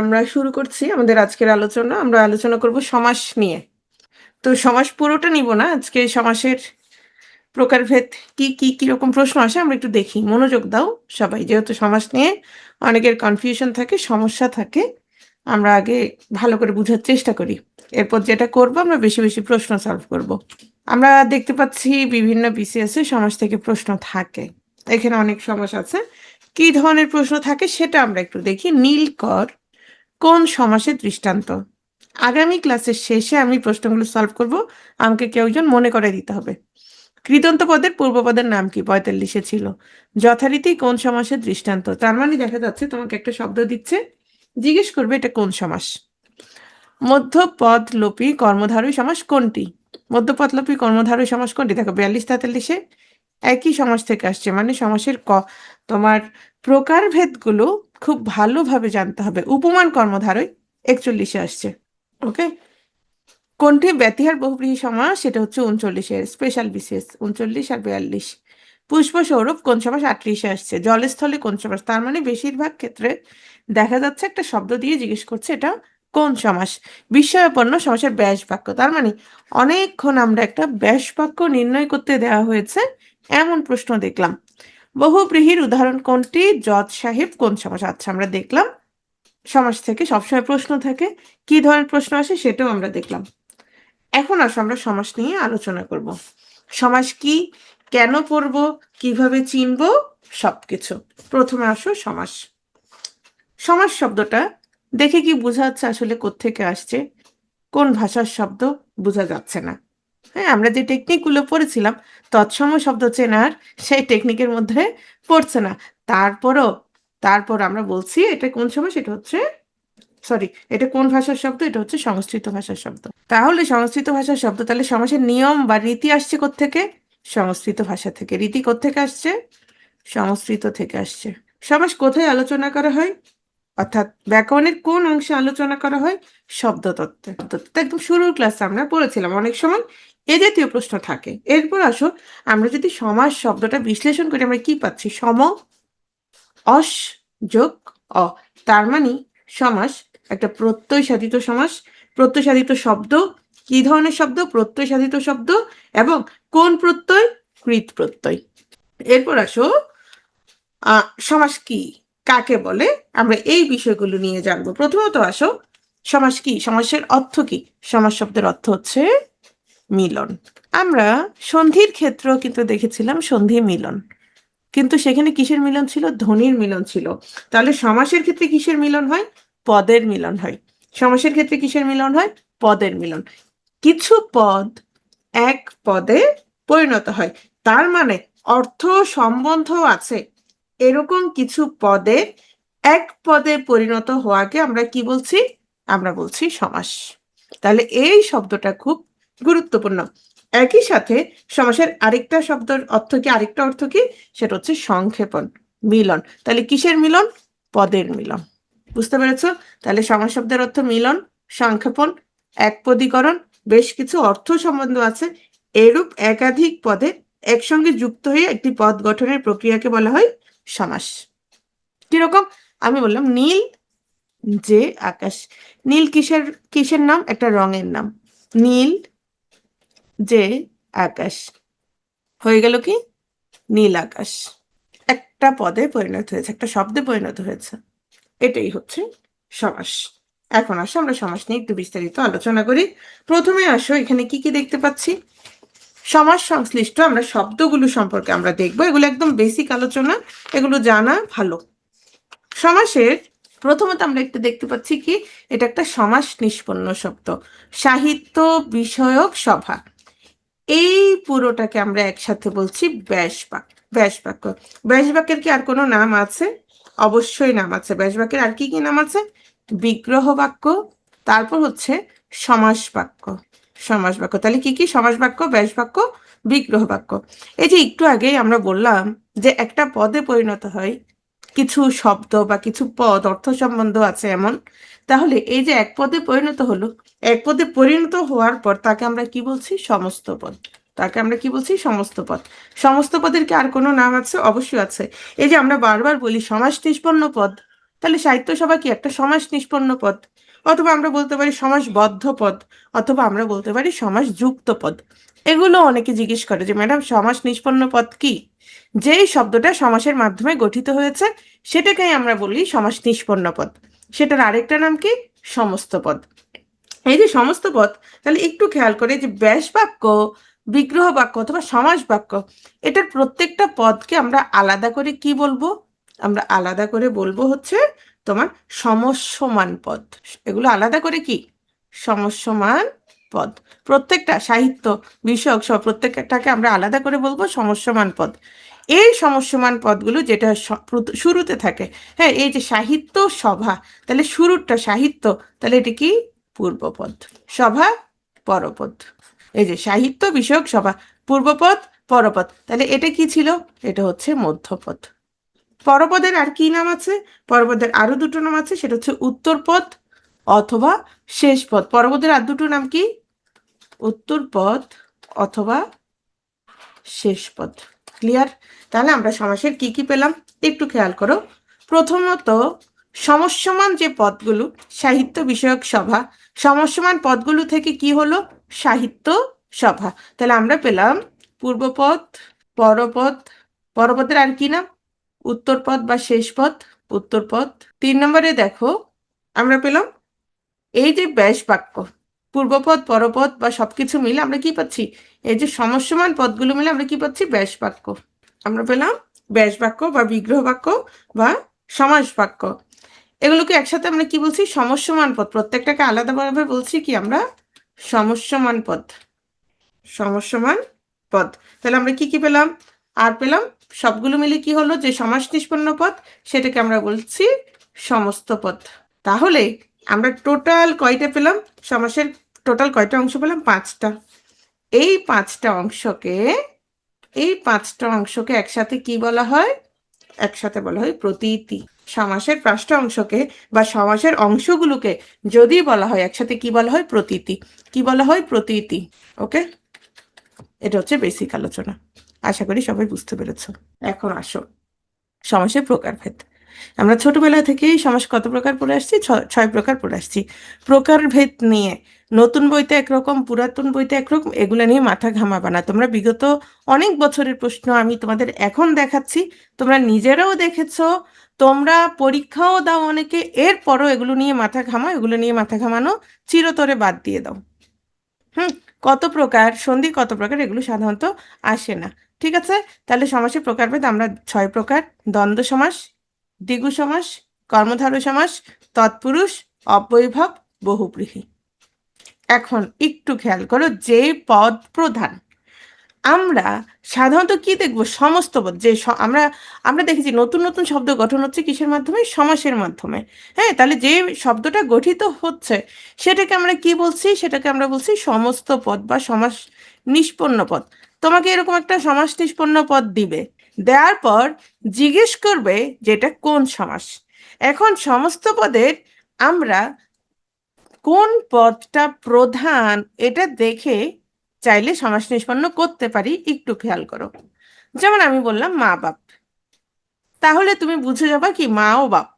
আমরা শুরু করছি আমাদের আজকের আলোচনা। আমরা আলোচনা করব সমাস নিয়ে। তো সমাস পুরোটা নিব না। আজকে সমাসের প্রকারভেদ কিরকম প্রশ্ন আসে আমরা একটু দেখি। মনোযোগ দাও সবাই। যেহেতু সমাস নিয়ে অনেকের কনফিউশন থাকে, সমস্যা থাকে। আমরা আগে ভালো করে বুঝার চেষ্টা করি। এরপর যেটা করব আমরা বেশি, বেশি প্রশ্ন সলভ করব। আমরা দেখতে পাচ্ছি বিভিন্ন বিসিএস এ সমাস থেকে প্রশ্ন থাকে। এখানে অনেক সমাস আছে। কি ধরনের প্রশ্ন থাকে সেটা আমরা একটু দেখি। নীলকর কোন সমাসের দৃষ্টান্ত? আগামী ক্লাসের শেষে আমি প্রশ্নগুলো সলভ করব। আমাকে কেউ একজন মনে করে দিতে হবে। কৃদন্ত পদের পূর্বপদের নাম কি? ৪৫-এ ছিল। যথারীতি কোন সমাসের দৃষ্টান্ত? তার মানে দেখা যাচ্ছে তোমাকে একটা শব্দ দিচ্ছে, জিজ্ঞেস করবে এটা কোন সমাস। মধ্যপদলোপী কর্মধারয় সমাস কোনটি? মধ্যপদলোপী কর্মধারয় সমাস কোনটি? দেখো ৪২-৪৩-এ একই সমাস থেকে আসছে, মানে সমাসের তোমার প্রকারভেদগুলো খুব ভালোভাবে জানতে হবে। উপমান কর্মধারয় ৪১-এ আসছে। ওকে, কোনটি ব্যতিহার বহুব্রীহি সমাস? সেটা হচ্ছে ৩৯-এর স্পেশাল বিসিএস ৩৯ আর ৪২। পুষ্প সৌরভ কোন সমাস? ৩৮-এ আসছে। জলস্থলে কোন সমাস? তার মানে বেশিরভাগ ক্ষেত্রে দেখা যাচ্ছে একটা শব্দ দিয়ে জিজ্ঞেস করছে এটা কোন সমাস। বিস্ময়াপন্ন সমাসের ব্যাস বাক্য, তার মানে অনেকক্ষণ আমরা একটা ব্যাস বাক্য নির্ণয় করতে দেওয়া হয়েছে এমন প্রশ্ন দেখলাম। বহুব্রীহির উদাহরণ কোনটি? জজ সাহেব কোন সমাস? আচ্ছা, আমরা দেখলাম সমাস থেকে সবসময় প্রশ্ন থাকে, কি ধরনের প্রশ্ন আসে সেটাও আমরা দেখলাম। এখন আসো আমরা সমাস নিয়ে আলোচনা করব। সমাস কি, কেন পড়ব, কিভাবে চিনব, সবকিছু। প্রথমে আসো সমাস। সমাস শব্দটা দেখে কি বোঝা যাচ্ছে আসলে কোত্থেকে আসছে? কোন ভাষার শব্দ? বোঝা যাচ্ছে না। হ্যাঁ, আমরা যে টেকনিকগুলো পড়েছিলাম তৎসম শব্দ চেনার, সেই টেকনিকের মধ্যে পড়ছে না। তারপর আমরা বলছি এটা কোন সমাস? এটা হচ্ছে এটা কোন ভাষার শব্দ? এটা হচ্ছে সংস্কৃত ভাষার শব্দ। তাহলে সংস্কৃত ভাষার শব্দ, তাহলে সমাসের নিয়ম বা রীতি আসছে কোত্থেকে? সংস্কৃত ভাষা থেকে। রীতি কোত্থেকে আসছে? সংস্কৃত থেকে আসছে। সমাস কোথায় আলোচনা করা হয়? অর্থাৎ ব্যাকরণের কোন অংশে আলোচনা করা হয়? শব্দতত্ত্বে। একদম শুরুর ক্লাসে আমরা পড়েছিলাম। অনেক সময় এ জাতীয় প্রশ্ন থাকে। এরপর আসো আমরা যদি সমাস শব্দটা বিশ্লেষণ করি আমরা কি পাচ্ছি? সম, অস যোগ অ, তার মানে সমাস একটা প্রত্যয় সাধিত সমাস। প্রত্যয় সাধিত শব্দ কি ধরনের শব্দ? প্রত্যয় সাধিত শব্দ। এবং কোন প্রত্যয়? কৃত প্রত্যয়। এরপর আসো সমাস কি, কাকে বলে, আমরা এই বিষয়গুলো নিয়ে জানবো। প্রথমত আসো সমাস কি, সমাসের অর্থ কি? সমাস শব্দের অর্থ হচ্ছে মিলন। আমরা সন্ধির ক্ষেত্র কিন্তু দেখেছিলাম সন্ধি মিলন, কিন্তু সেখানে কিসের মিলন ছিল? ধ্বনির মিলন ছিল। তাহলে সমাসের ক্ষেত্রে কিসের মিলন হয়? পদের মিলন হয়। সমাসের ক্ষেত্রে কিসের মিলন হয়? পদের মিলন। কিছু পদ এক পদে পরিণত হয়, তার মানে অর্থ সম্বন্ধ আছে এরকম কিছু পদে এক পদে পরিণত হওয়াকে আমরা কি বলছি? আমরা বলছি সমাস। তাহলে এই শব্দটা খুব গুরুত্বপূর্ণ। একই সাথে সমাসের আরেকটা শব্দের অর্থ কি, আরেকটা অর্থ কি? সেটা হচ্ছে সংক্ষেপণ, মিলন। তাহলে কিসের মিলন? পদের মিলন। বুঝতে পেরেছো? তাহলে সমাস শব্দের অর্থ মিলন, সংক্ষেপণ, একপদীকরণ, বেশ কিছু অর্থ সম্বন্ধ আছে। এরূপ একাধিক পদে একসঙ্গে যুক্ত হয়ে একটি পদ গঠনের প্রক্রিয়াকে বলা হয় সমাস। কিরকম? আমি বললাম নীল যে আকাশ। নীল কিসের কিসের নাম? একটা রঙের নাম। নীল যে আকাশ হয়ে গেল কি? নীল আকাশ। একটা পদে পরিণত হয়েছে, একটা শব্দে পরিণত হয়েছে। এটাই হচ্ছে সমাস। এখন আসো আমরা সমাস নিয়ে একটু বিস্তারিত আলোচনা করি। প্রথমে আসো এখানে কি কি দেখতে পাচ্ছি। সমাস সংশ্লিষ্ট আমরা শব্দগুলো সম্পর্কে আমরা দেখবো। এগুলো একদম বেসিক আলোচনা, এগুলো জানা ভালো। সমাসের প্রথমত আমরা একটু দেখতে পাচ্ছি কি, এটা একটা সমাস নিষ্পন্ন শব্দ। সাহিত্য বিষয়ক সভা, এই পুরোটাকে আমরা একসাথে বলছি ব্যাস বাক্য। ব্যাস বাক্য, ব্যাস বাক্যের কি আর কোনো নাম আছে? অবশ্যই নাম আছে। ব্যাস বাক্যের আর কি কি নাম আছে? বিগ্রহ বাক্য, তারপর হচ্ছে সমাস বাক্য। সমাস বাক্য, তাহলে কি কি? সমাস বাক্য, ব্যাস বাক্য, বিগ্রহ বাক্য। এই যে একটু আগে আমরা বললাম যে একটা পদে পরিণত হয় কিছু শব্দ বা কিছু পদ, অর্থ সম্বন্ধ আছে এমন। তাহলে এই যে এক পদে পরিণত হলো, এক পদে পরিণত হওয়ার পর তাকে আমরা কি বলছি? সমস্ত পদ। তাকে আমরা কি বলছি? সমস্ত পদ। সমস্ত পদের কি আর কোনো নাম আছে? অবশ্যই আছে। এই যে আমরা বারবার বলি সমাস নিষ্পন্ন পদ, তাহলে সাহিত্য সভা কি একটা সমাস নিষ্পন্ন পদ, অথবা আমরা বলতে পারি সমাসবদ্ধ পদ, অথবা আমরা বলতে পারি সমাস যুক্ত পদ। এগুলো অনেকে জিজ্ঞেস করে যে ম্যাডাম সমাস নিষ্পন্ন পদ কি? যেই শব্দটা সমাসের মাধ্যমে গঠিত হয়েছে সেটাকেই আমরা বলি সমাস নিষ্পন্ন পদ। সেটার আরেকটা নাম কি? সমস্ত পদ। এই যে সমস্ত পদ, তাহলে একটু খেয়াল করে যে ব্যাস বাক্য, বিগ্রহ বাক্য অথবা সমাস বাক্য, এটার প্রত্যেকটা পদকে আমরা আলাদা করে কি বলবো? আমরা আলাদা করে বলবো হচ্ছে তোমার সমস্যমান পদ। এগুলো আলাদা করে কি? সমস্যমান পদ। প্রত্যেকটা সাহিত্য বিষয়ক সব প্রত্যেকটাকে আমরা আলাদা করে বলবো সমস্যমান পদ। এই সমস্যমান পদগুলো যেটা শুরুতে থাকে, হ্যাঁ, এই যে সাহিত্য সভা, তাহলে শুরুটা সাহিত্য, তাহলে এটি কি? পূর্বপদ। সভা পরপদ। এই যে সাহিত্য বিষয়ক সভা, পূর্বপদ পরপদ, তাহলে এটা কি ছিল? এটা হচ্ছে মধ্যপদ। পরপদের আর কি নাম আছে? পরপদের আরো দুটো নাম আছে, সেটা হচ্ছে উত্তরপদ অথবা শেষ পদ। পরপদের আর দুটো নাম কি? উত্তরপদ অথবা শেষ পদ। ক্লিয়ার? তাহলে আমরা সমাসের কি কি পেলাম একটু খেয়াল করো। প্রথমত, সমস্যমান যে পদগুলো, সাহিত্য বিষয়ক সভা, সমস্যমান পদগুলো থেকে কি হলো? সাহিত্য সভা। তাহলে আমরা পেলাম পূর্বপদ, পরপদ, পরপদের আর কি নাম? উত্তরপদ বা শেষ পদ, উত্তরপদ। 3 নম্বরে দেখো, আমরা পেলাম এই যে ব্যাস বাক্য, পূর্বপদ পরপদ বা সবকিছু মিলে আমরা কি পাচ্ছি? এই যে সমস্যমান পদগুলো মিলে আমরা কি পাচ্ছি? ব্যাস বাক্য। আমরা পেলাম ব্যাস বাক্য বা বিগ্রহ বাক্য বা সমাস বাক্য। এগুলোকে একসাথে আমরা কি বলছি? সমস্যমান পদ। প্রত্যেকটাকে আলাদাভাবে বলছি কি আমরা? সমস্যমান পদ। সমস্যমান পদ। তাহলে আমরা কি কি পেলাম? আর পেলাম সবগুলো মিলে কি হলো? যে সমাস নিষ্পন্ন পদ, সেটাকে আমরা বলছি সমস্ত পদ। তাহলে আমরা টোটাল কয়টা পেলাম? সমাসের টোটাল কয়টা অংশ পেলাম? 5টা। এই 5টা অংশকে একসাথে কি বলা হয়? একসাথে বলা হয় প্রতীতি। সমাসের 5টা অংশকে বা সমাসের অংশগুলোকে যদি বলা হয় একসাথে, কি বলা হয়? প্রতীতি। কি বলা হয়? প্রতীতি। ওকে, এটা হচ্ছে বেসিক আলোচনা। আশা করি সবাই বুঝতে পেরেছো। এখন আসো সমাসের প্রকারভেদ। আমরা ছোটবেলা থেকেই সমাস কত প্রকার পড়ে আসছি? 6 প্রকার পড়ে আসছি। প্রকারভেদ নিয়ে নতুন বইতে একরকম, পুরাতন বইতে একরকম, এগুলো নিয়ে মাথা ঘামাবা না। তোমরা বিগত অনেক বছরের প্রশ্ন আমি তোমাদের এখন দেখাচ্ছি, তোমরা নিজেরাও দেখেছো, তোমরা পরীক্ষাও দাও অনেকে, এরপরও এগুলো নিয়ে মাথা ঘামাও। এগুলো নিয়ে মাথা ঘামানো চিরতরে বাদ দিয়ে দাও। হুম, কত প্রকার সন্ধি, কত প্রকার, এগুলো সাধারণত আসে না। ঠিক আছে? তাহলে সমাসের প্রকারভেদ আমরা 6 প্রকার: দ্বন্দ্ব সমাস, দ্বিগু সমাস, কর্মধারয় সমাস, তৎপুরুষ, অব্যয়ীভাব, বহুব্রীহি। এখন একটু খেয়াল করো, যে পদ প্রধান, আমরা সাধারণত কি দেখব? সমস্ত পদ। যে আমরা আমরা দেখেছি নতুন নতুন শব্দ গঠন হচ্ছে কিসের মাধ্যমে? সমাসের মাধ্যমে। হ্যাঁ, তাহলে যে শব্দটা গঠিত হচ্ছে সেটাকে আমরা কি বলছি? সেটাকে আমরা বলছি সমস্ত পদ বা সমাস নিষ্পন্ন পদ। তোমাকে এরকম একটা সমাস নিষ্পন্ন পদ দিবে, দেওয়ার পর জিজ্ঞেস করবে যে এটা কোন সমাস। এখন সমস্ত পদের আমরা কোন পদটা প্রধান এটা দেখে চাইলে সমাস নিষ্পন্ন করতে পারি। একটু খেয়াল করো। যেমন আমি বললাম মা বাপ, তাহলে তুমি বুঝে যাবা কি মা ও বাপ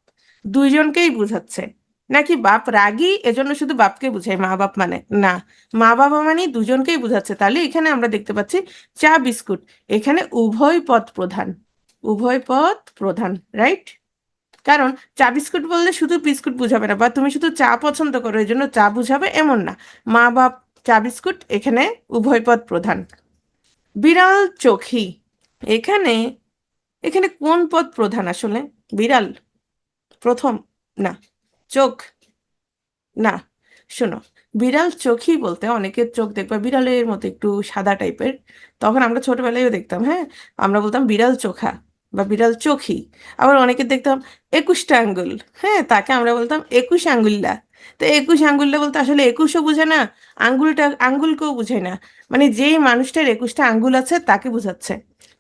দুইজনকেই বুঝাচ্ছে, নাকি বাপ রাগী এজন্য শুধু বাপকে বুঝায় মা বাপ মানে? না, মা বাবা মানে দুজনকেই বুঝাচ্ছে। তাহলে এখানে আমরা দেখতে পাচ্ছি চা বিস্কুট, এখানে উভয় পদ প্রধান। উভয় পদ প্রধান, রাইট? কারণ চা বিস্কুট বললে শুধু বিস্কুট বুঝাবে না, বা তুমি শুধু চা পছন্দ করো এই জন্য চা বুঝাবে, এমন না। মা বাপ, চা বিস্কুট, এখানে উভয় পদ প্রধান। বিড়াল চোখী, এখানে এখানে কোন পদ প্রধান আসলে? বিড়াল প্রথম? না। চোখ? না। শোনো, বিড়াল চোখই বলতে অনেকের চোখ দেখবা বিড়ালের মতো একটু সাদা টাইপের, তখন আমরা ছোটবেলায়ও দেখতাম, হ্যাঁ, আমরা বলতাম বিড়াল চোখা বা বিড়াল চোখী। আবার অনেকে দেখতাম 21টা আঙ্গুল, হ্যাঁ, তাকে আমরা বলতাম 21 আঙ্গুল্লা। তো 21 আঙ্গুল্লা বলতে আসলে 21ও বুঝে না, আঙ্গুলকেও বুঝে না, মানে যেই মানুষটার 21টা আঙ্গুল আছে তাকে বুঝাচ্ছে।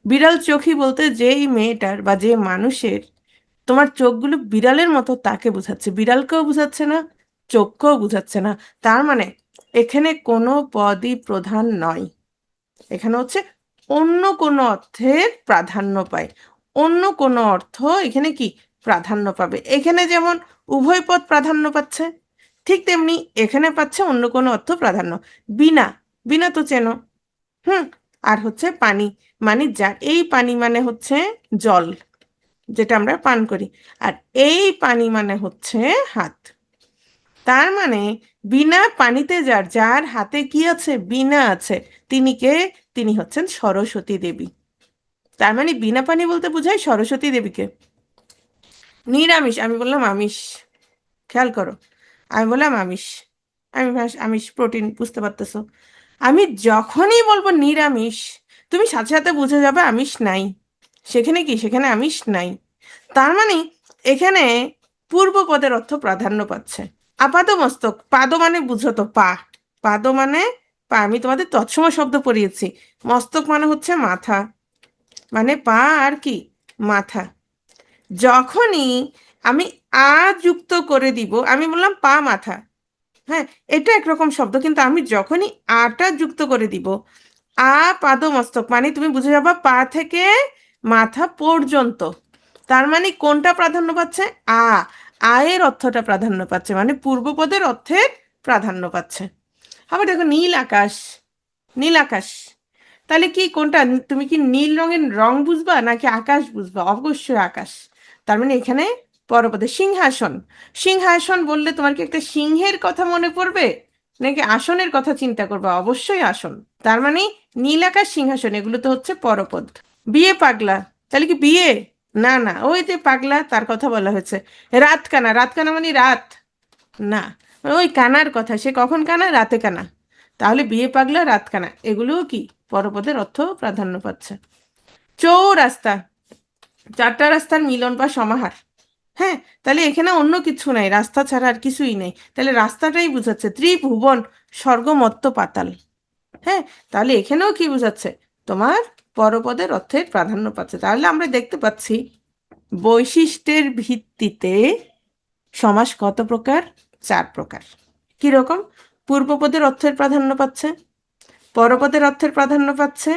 বিড়াল চোখী বলতে যেই মেয়েটার বা যে মানুষের তোমার চোখগুলো বিড়ালের মতো তাকে বোঝাচ্ছে, বিড়ালকেও বোঝাচ্ছে না, চোখকেও বোঝাচ্ছে না। তার মানে এখানে কোনো পদই প্রধান নয়, এখানে হচ্ছে অন্য কোনো অর্থের প্রাধান্য পায়। অন্য কোনো অর্থ এখানে কি প্রাধান্য পাবে। এখানে যেমন উভয় পদ প্রাধান্য পাচ্ছে, ঠিক তেমনি এখানে পাচ্ছে অন্য কোনো অর্থ প্রাধান্য। বিনা, বিনা তো চেনো, হুম। আর হচ্ছে পানি, মানে যা, এই পানি মানে হচ্ছে জল, যেটা আমরা পান করি। আর এই পানি মানে হচ্ছে হাত। তার মানে বিনা পানিতে যার, যার হাতে কি আছে, বিনা আছে, তিনি কে? তিনি হচ্ছেন সরস্বতী দেবী। তার মানে বিনা পানি বলতে বোঝায় সরস্বতী দেবীকে। নিরামিষ, আমি বললাম আমিষ, খেয়াল করো, আমি বললাম আমিষ, আমিষ প্রোটিন, বুঝতে পারতেছো? আমি যখনই বলবো নিরামিষ, তুমি সাথে সাথে বুঝে যাবে আমিষ নাই। সেখানে কি, সেখানে আমিষ নাই। তার মানে এখানে পূর্বপদের অর্থ প্রাধান্য পাচ্ছে। আপাদমস্তক, পাদ মানে বুঝো তো, পা, পাদ মানে পা, আমি তোমাদের তৎসময় শব্দ পড়িয়েছি। মস্তক মানে হচ্ছে মাথা, মানে পা আর কি, মাথা। যখনই আমি আ যুক্ত করে দিব, আমি বললাম পা মাথা, হ্যাঁ, এটা একরকম শব্দ, কিন্তু আমি যখনই আটা যুক্ত করে দিব, আ পাদ মস্তক, মানে তুমি বুঝে যাবা পা থেকে মাথা পর্যন্ত। তার মানে কোনটা প্রাধান্য পাচ্ছে? আ, আয়ের অর্থটা প্রাধান্য পাচ্ছে, মানে পূর্বপদের অর্থের প্রাধান্য পাচ্ছে। আবার দেখো নীল আকাশ, নীল আকাশ, তাহলে কি কোনটা, তুমি কি নীল রঙের রং বুঝবা নাকি আকাশ বুঝবা? অবশ্যই আকাশ। তার মানে এখানে পরপদে সিংহাসন, সিংহাসন বললে তোমার কি একটা সিংহের কথা মনে পড়বে নাকি আসনের কথা চিন্তা করবা? অবশ্যই আসন। তার মানে নীল আকাশ, সিংহাসন, এগুলো তো হচ্ছে পরপদ। বিয়ে পাগলা, তাহলে কি বিয়ে? না না, ওই যে পাগলা তার কথা বলা হয়েছে। রাত কানা, রাত কানা মানে রাত, না, ওই কানার কথা, সে কখন কানা? রাতে কানা। তাহলে বিয়ে পাগলা, রাত কানা, এগুলোও কি পরপদের অর্থ প্রাধান্য পাচ্ছে। চৌরাস্তা, চারটা রাস্তার মিলন বা সমাহার, হ্যাঁ, তাহলে এখানে অন্য কিছু নাই, রাস্তা ছাড়া আর কিছুই নেই, তাহলে রাস্তাটাই বুঝাচ্ছে। ত্রিভুবন, স্বর্গ মর্ত্য পাতাল, হ্যাঁ, তাহলে এখানেও কি বুঝাচ্ছে, তোমার পরপদের অর্থের প্রাধান্য পাচ্ছে। তাহলে আমরা দেখতে পাচ্ছি বৈশিষ্ট্যের ভিত্তিতে সমাস কত প্রকার? 4 প্রকার। কিরকম? পূর্বপদের অর্থের প্রাধান্য পাচ্ছে, পরপদের অর্থের প্রাধান্য পাচ্ছে,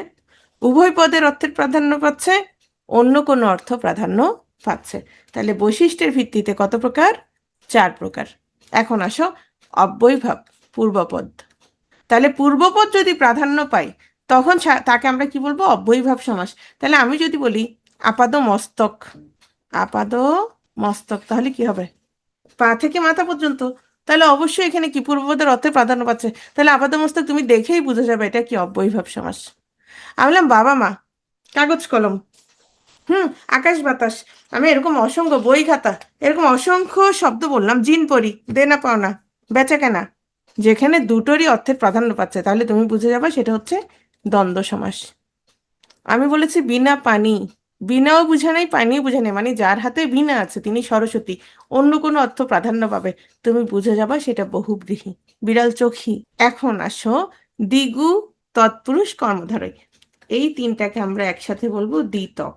উভয় পদের অর্থের প্রাধান্য পাচ্ছে, অন্য কোনো অর্থ প্রাধান্য পাচ্ছে। তাহলে বৈশিষ্ট্যের ভিত্তিতে কত প্রকার? 4 প্রকার। এখন আসো অব্যয়ভাব, পূর্বপদ। তাহলে পূর্বপদ যদি প্রাধান্য পায়, তখন তাকে আমরা কি বলবো? অব্যয়ীভাব সমাস। তাহলে আমি যদি বলি আপাদ মস্তক, আপাদ মস্তক, তাহলে কি হবে? পা থেকে মাথা পর্যন্ত। তাহলে অবশ্যই এখানে কি পূর্বপদের অর্থে প্রাধান্য পাচ্ছে। তাহলে আপাদ মস্তক তুমি দেখেই বুঝে যাবে এটা কি অব্যয়ীভাব সমাস। আমি বললাম বাবা মা, কাগজ কলম, হুম, আকাশ বাতাস, আমি এরকম অসংখ্য বই খাতা, এরকম অসংখ্য শব্দ বললাম। জিন পরি, দেনা পাওনা, বেচা কেনা, যেখানে দুটোরই অর্থের প্রাধান্য পাচ্ছে, তাহলে তুমি বুঝে যাবে সেটা হচ্ছে দ্বন্দ্ব সমাস। আমি বলেছি বিনা পানি, বিনাও বুঝে নাই, পানিও বুঝে নেই, মানে যার হাতে বিনা আছে তিনি সরস্বতী, অন্য কোনো অর্থ প্রাধান্য পাবে, তুমি বুঝে যাবা সেটা বহুব্রীহি, বিড়াল চোখী। এখন আসো দ্বিগু, তৎপুরুষ, কর্মধারয়, এই তিনটাকে আমরা একসাথে বলবো দ্বিতক।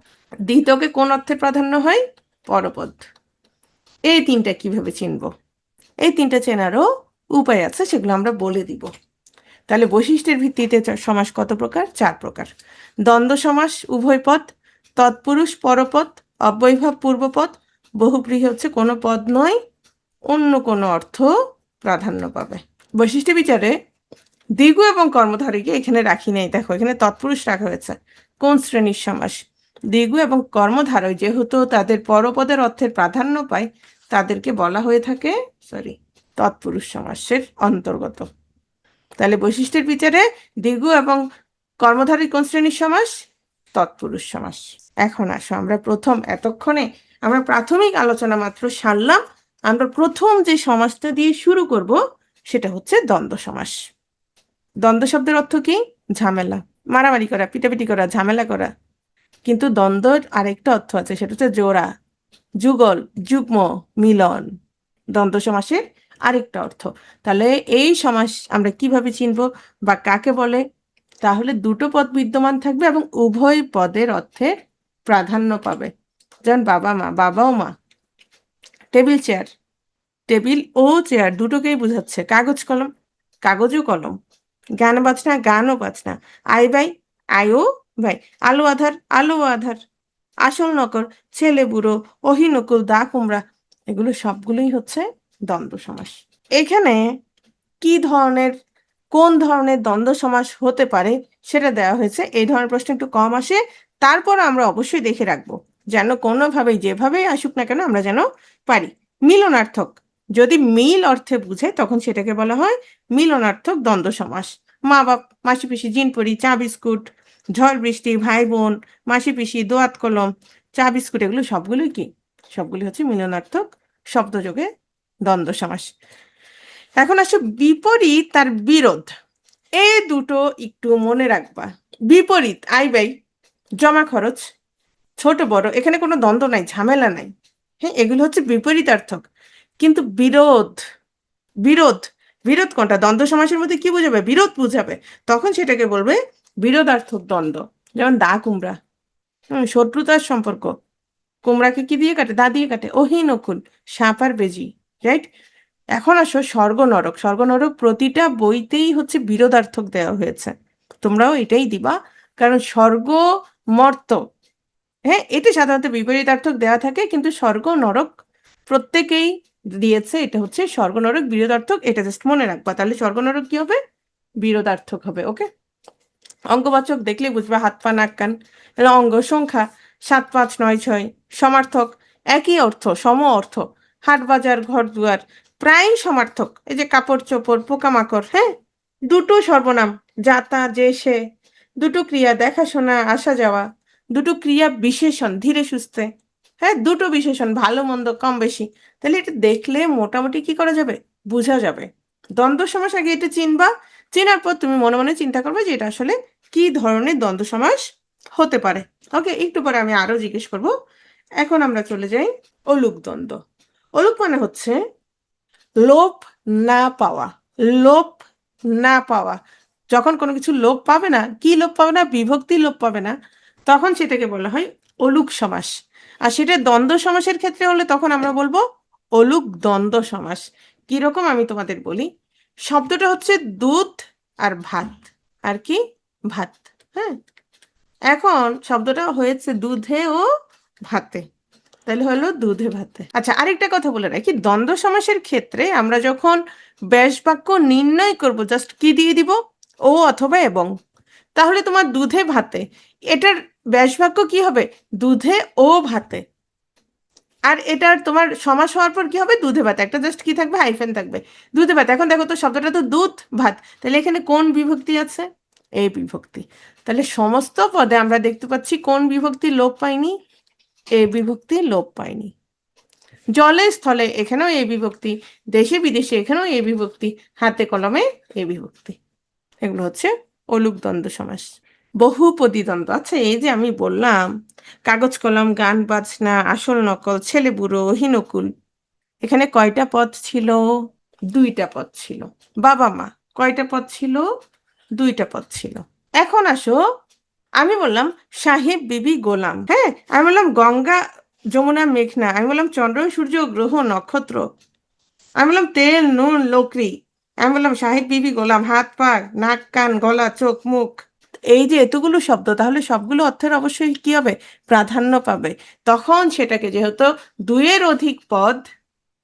দ্বিতকে কোন অর্থের প্রাধান্য হয়? পরপদ। এই তিনটা কিভাবে চিনবো? এই তিনটা চেনারও উপায় আছে, সেগুলো আমরা বলে দিব। তাহলে বৈশিষ্ট্যের ভিত্তিতে সমাস কত প্রকার? 4 প্রকার। দ্বন্দ্ব সমাস উভয় পদ, তৎপুরুষ পরপদ, অব্যয়ভাব পূর্বপদ, বহুব্রীহি হচ্ছে কোনো পদ নয়, অন্য কোনো অর্থ প্রাধান্য পাবে। বৈশিষ্ট্য বিচারে দ্বিগু এবং কর্মধারয়কে এখানে রাখি নাই, দেখো এখানে তৎপুরুষ রাখা হয়েছে। কোন শ্রেণীর সমাস? দ্বিগু এবং কর্মধারয় যেহেতু তাদের পরপদের অর্থের প্রাধান্য পায়, তাদেরকে বলা হয়ে থাকে, সরি, তৎপুরুষ সমাসের অন্তর্গত। তাহলে বৈশিষ্ট্যের বিচারে দ্বিগু এবং কর্মধারী কোন শ্রেণীর সমাস? তৎপুরুষ সমাস। এখন আসো আমরা প্রথম, এতক্ষণে আমরা প্রাথমিক আলোচনা মাত্র সারলাম। আমরা প্রথম যে সমাসটা দিয়ে শুরু করব সেটা হচ্ছে দ্বন্দ্ব সমাস। দ্বন্দ্ব শব্দের অর্থ কি? ঝামেলা, মারামারি করা, পিটাপিটি করা, ঝামেলা করা। কিন্তু দ্বন্দ্বের আরেকটা অর্থ আছে, সেটা হচ্ছে জোড়া, যুগল, যুগ্ম, মিলন, দ্বন্দ্ব সমাসের আরেকটা অর্থ। তাহলে এই সমাস আমরা কিভাবে চিনব বা কাকে বলে? তাহলে দুটো পদ বিদ্যমান থাকবে এবং উভয় পদের অর্থের প্রাধান্য পাবে। যেমন বাবা মা, বাবা ও মা। টেবিল চেয়ার, টেবিল ও চেয়ার দুটোকেই বোঝাচ্ছে। কাগজ কলম, কাগজও কলম। গান বাজনা, গান ও বাজনা। আই ভাই, আয়ও ভাই। আলো আধার, আলো আধার। আসল নকল, ছেলে বুড়ো, অহিনকুল, দা কুমড়া, এগুলো সবগুলোই হচ্ছে দ্বন্দ্ব সমাস। এখানে কি ধরনের, কোন ধরনের দ্বন্দ্ব সমাস হতে পারে সেটা দেওয়া হয়েছে। এই ধরনের প্রশ্ন একটু কম আসে, তারপর আমরা অবশ্যই দেখে রাখবো যেন কোনোভাবেই যেভাবেই আসুক না কেন আমরা যেন পারি। মিলনার্থক, যদি মিল অর্থে বুঝে তখন সেটাকে বলা হয় মিলনার্থক দ্বন্দ্ব সমাস। মা বাপ, মাসি পিসি, জিনপরি, চা বিস্কুট, ঝড় বৃষ্টি, ভাই বোন, মাসি পিসি, দোয়াত কলম, চা বিস্কুট, এগুলো সবগুলোই কি, সবগুলি হচ্ছে মিলনার্থক শব্দযোগে দ্বন্দ্ব সমাস। এখন আসো বিপরীত আর বিরোধ, এই দুটো একটু মনে রাখবা। বিপরীত, আই ব্যয়, জমা খরচ, ছোট বড়, এখানে কোনো দ্বন্দ্ব নাই, ঝামেলা নাই। হ্যাঁ, এগুলো হচ্ছে বিপরীতার্থক। কিন্তু বিরোধ, বিরোধ, বিরোধ কোনটা? দ্বন্দ্ব সমাসের মধ্যে কি বোঝাবে? বিরোধ বুঝাবে। তখন সেটাকে বলবে বিরোধার্থক দ্বন্দ্ব। যেমন দা কুমড়া, শত্রুতার সম্পর্ক। কুমড়াকে কি দিয়ে কাটে? দা দিয়ে কাটে। অহি নকুল, সাপ আর বেজি, রাইট? এখন আসো স্বর্গ নরক। স্বর্গ নরক প্রতিটা বইতেই হচ্ছে বিরোধার্থক দেওয়া হয়েছে, তোমরাও এটাই দিবা, কারণ স্বর্গ, মর্ত, হ্যাঁ, এটা সাধারণত বিপরীতার্থক দেওয়া থাকে, কিন্তু স্বর্গ নরক প্রত্যেকেই দিয়েছে, এটা হচ্ছে স্বর্গ নরক বিরোধার্থক। এটা জাস্ট মনে রাখবা, তাহলে স্বর্গ নরক কি হবে? বিরোধার্থক হবে। ওকে, অঙ্গবাচক দেখলে বুঝবা, হাত পা নাক কান। অঙ্গ সংখ্যা 7 5 9 6, সমার্থক একই অর্থ, সম অর্থ। হাট বাজার, ঘর দুয়ার, প্রায় সমার্থক। এই যে কাপড় চোপড়, পোকামাকড়, হ্যাঁ, দুটো সর্বনাম, যাতা যে সে, দুটো ক্রিয়া, দেখাশোনা আসা যাওয়া, দুটো ক্রিয়া বিশেষণ, ধীরে সুস্থে, হ্যাঁ, দুটো বিশেষণ, ভালো মন্দ কম বেশি। তাহলে এটা দেখলে মোটামুটি কি করা যাবে, বোঝা যাবে। দ্বন্দ্ব সমাস আগে এটা চিনবা, চেনার পর তুমি মনে মনে চিন্তা করবে যে এটা আসলে কি ধরনের দ্বন্দ্ব সমাস হতে পারে। ওকে, একটু পরে আমি আরো জিজ্ঞেস করব। এখন আমরা চলে যাই অলুক দ্বন্দ্ব। অলুক মানে হচ্ছে লোপ না পাওয়া, লোপ না পাওয়া। যখন কোনো কিছু লোপ পাবে না, কি লোপ পাবে না? বিভক্তি লোপ পাবে না, তখন সেটাকে বলা হয় অলুক সমাস। আর সেটা দ্বন্দ্ব সমাসের ক্ষেত্রে হলে তখন আমরা বলবো অলুক দ্বন্দ্ব সমাস। কিরকম আমি তোমাদের বলি, শব্দটা হচ্ছে দুধ আর ভাত, আর কি, ভাত, হ্যাঁ, এখন শব্দটা হয়েছে দুধে ও ভাতে, তাহলে হলো দুধে ভাতে। আচ্ছা, আরেকটা কথা বলে রাখি, দ্বন্দ্ব সমাসের ক্ষেত্রে আমরা যখন ব্যাস বাক্য নির্ণয় করব, জাস্ট কি দিয়ে দিব? ও অথবা এবং। তাহলে তোমার দুধে ভাতে, এটার ব্যাস বাক্য কি হবে? দুধে ও ভাতে। আর এটার তোমার সমাস হওয়ার পর কি হবে? দুধে ভাত, একটা জাস্ট কি থাকবে? হাইফেন থাকবে, দুধে ভাত। এখন দেখো তো, শব্দটা তো দুধ ভাত, তাহলে এখানে কোন বিভক্তি আছে? এই বিভক্তি। তাহলে সমস্ত পদে আমরা দেখতে পাচ্ছি কোন বিভক্তি লোপ পায়নি? এ বিভক্তি লোপ পায়নি। জলে স্থলে এখানেও এ বিভক্তি, দেশে বিদেশে এখানেও এ বিভক্তি, হাতে কলমে এ বিভক্তি। এগুলো হচ্ছে অলুক দ্বন্দ্ব সমাস। বহুপদী দ্বন্দ্ব, আচ্ছা, এই যে আমি বললাম কাগজ কলম, গান বাজনা, আসল নকল, ছেলে বুড়ো, অহিনকুল, এখানে কয়টা পদ ছিল? 2টা পদ ছিল। বাবা মা, কয়টা পদ ছিল? 2টা পদ ছিল। এখন আসো, আমি বললাম সাহেব বিবি গোলাম, হ্যাঁ, আমি বললাম গঙ্গা যমুনা মেঘনা, আমি বললাম চন্দ্র সূর্য গ্রহ নক্ষত্র, আমি বললাম তেল নুন লোকরি, আমি বললাম সাহেব বিবি গোলাম, হাত পা নাক কান গলা চোখ মুখ। এই যে এতগুলো শব্দ, তাহলে সবগুলো অর্থের অবশ্যই কি হবে? প্রাধান্য পাবে। তখন সেটাকে যেহেতু 2-এর অধিক পদ,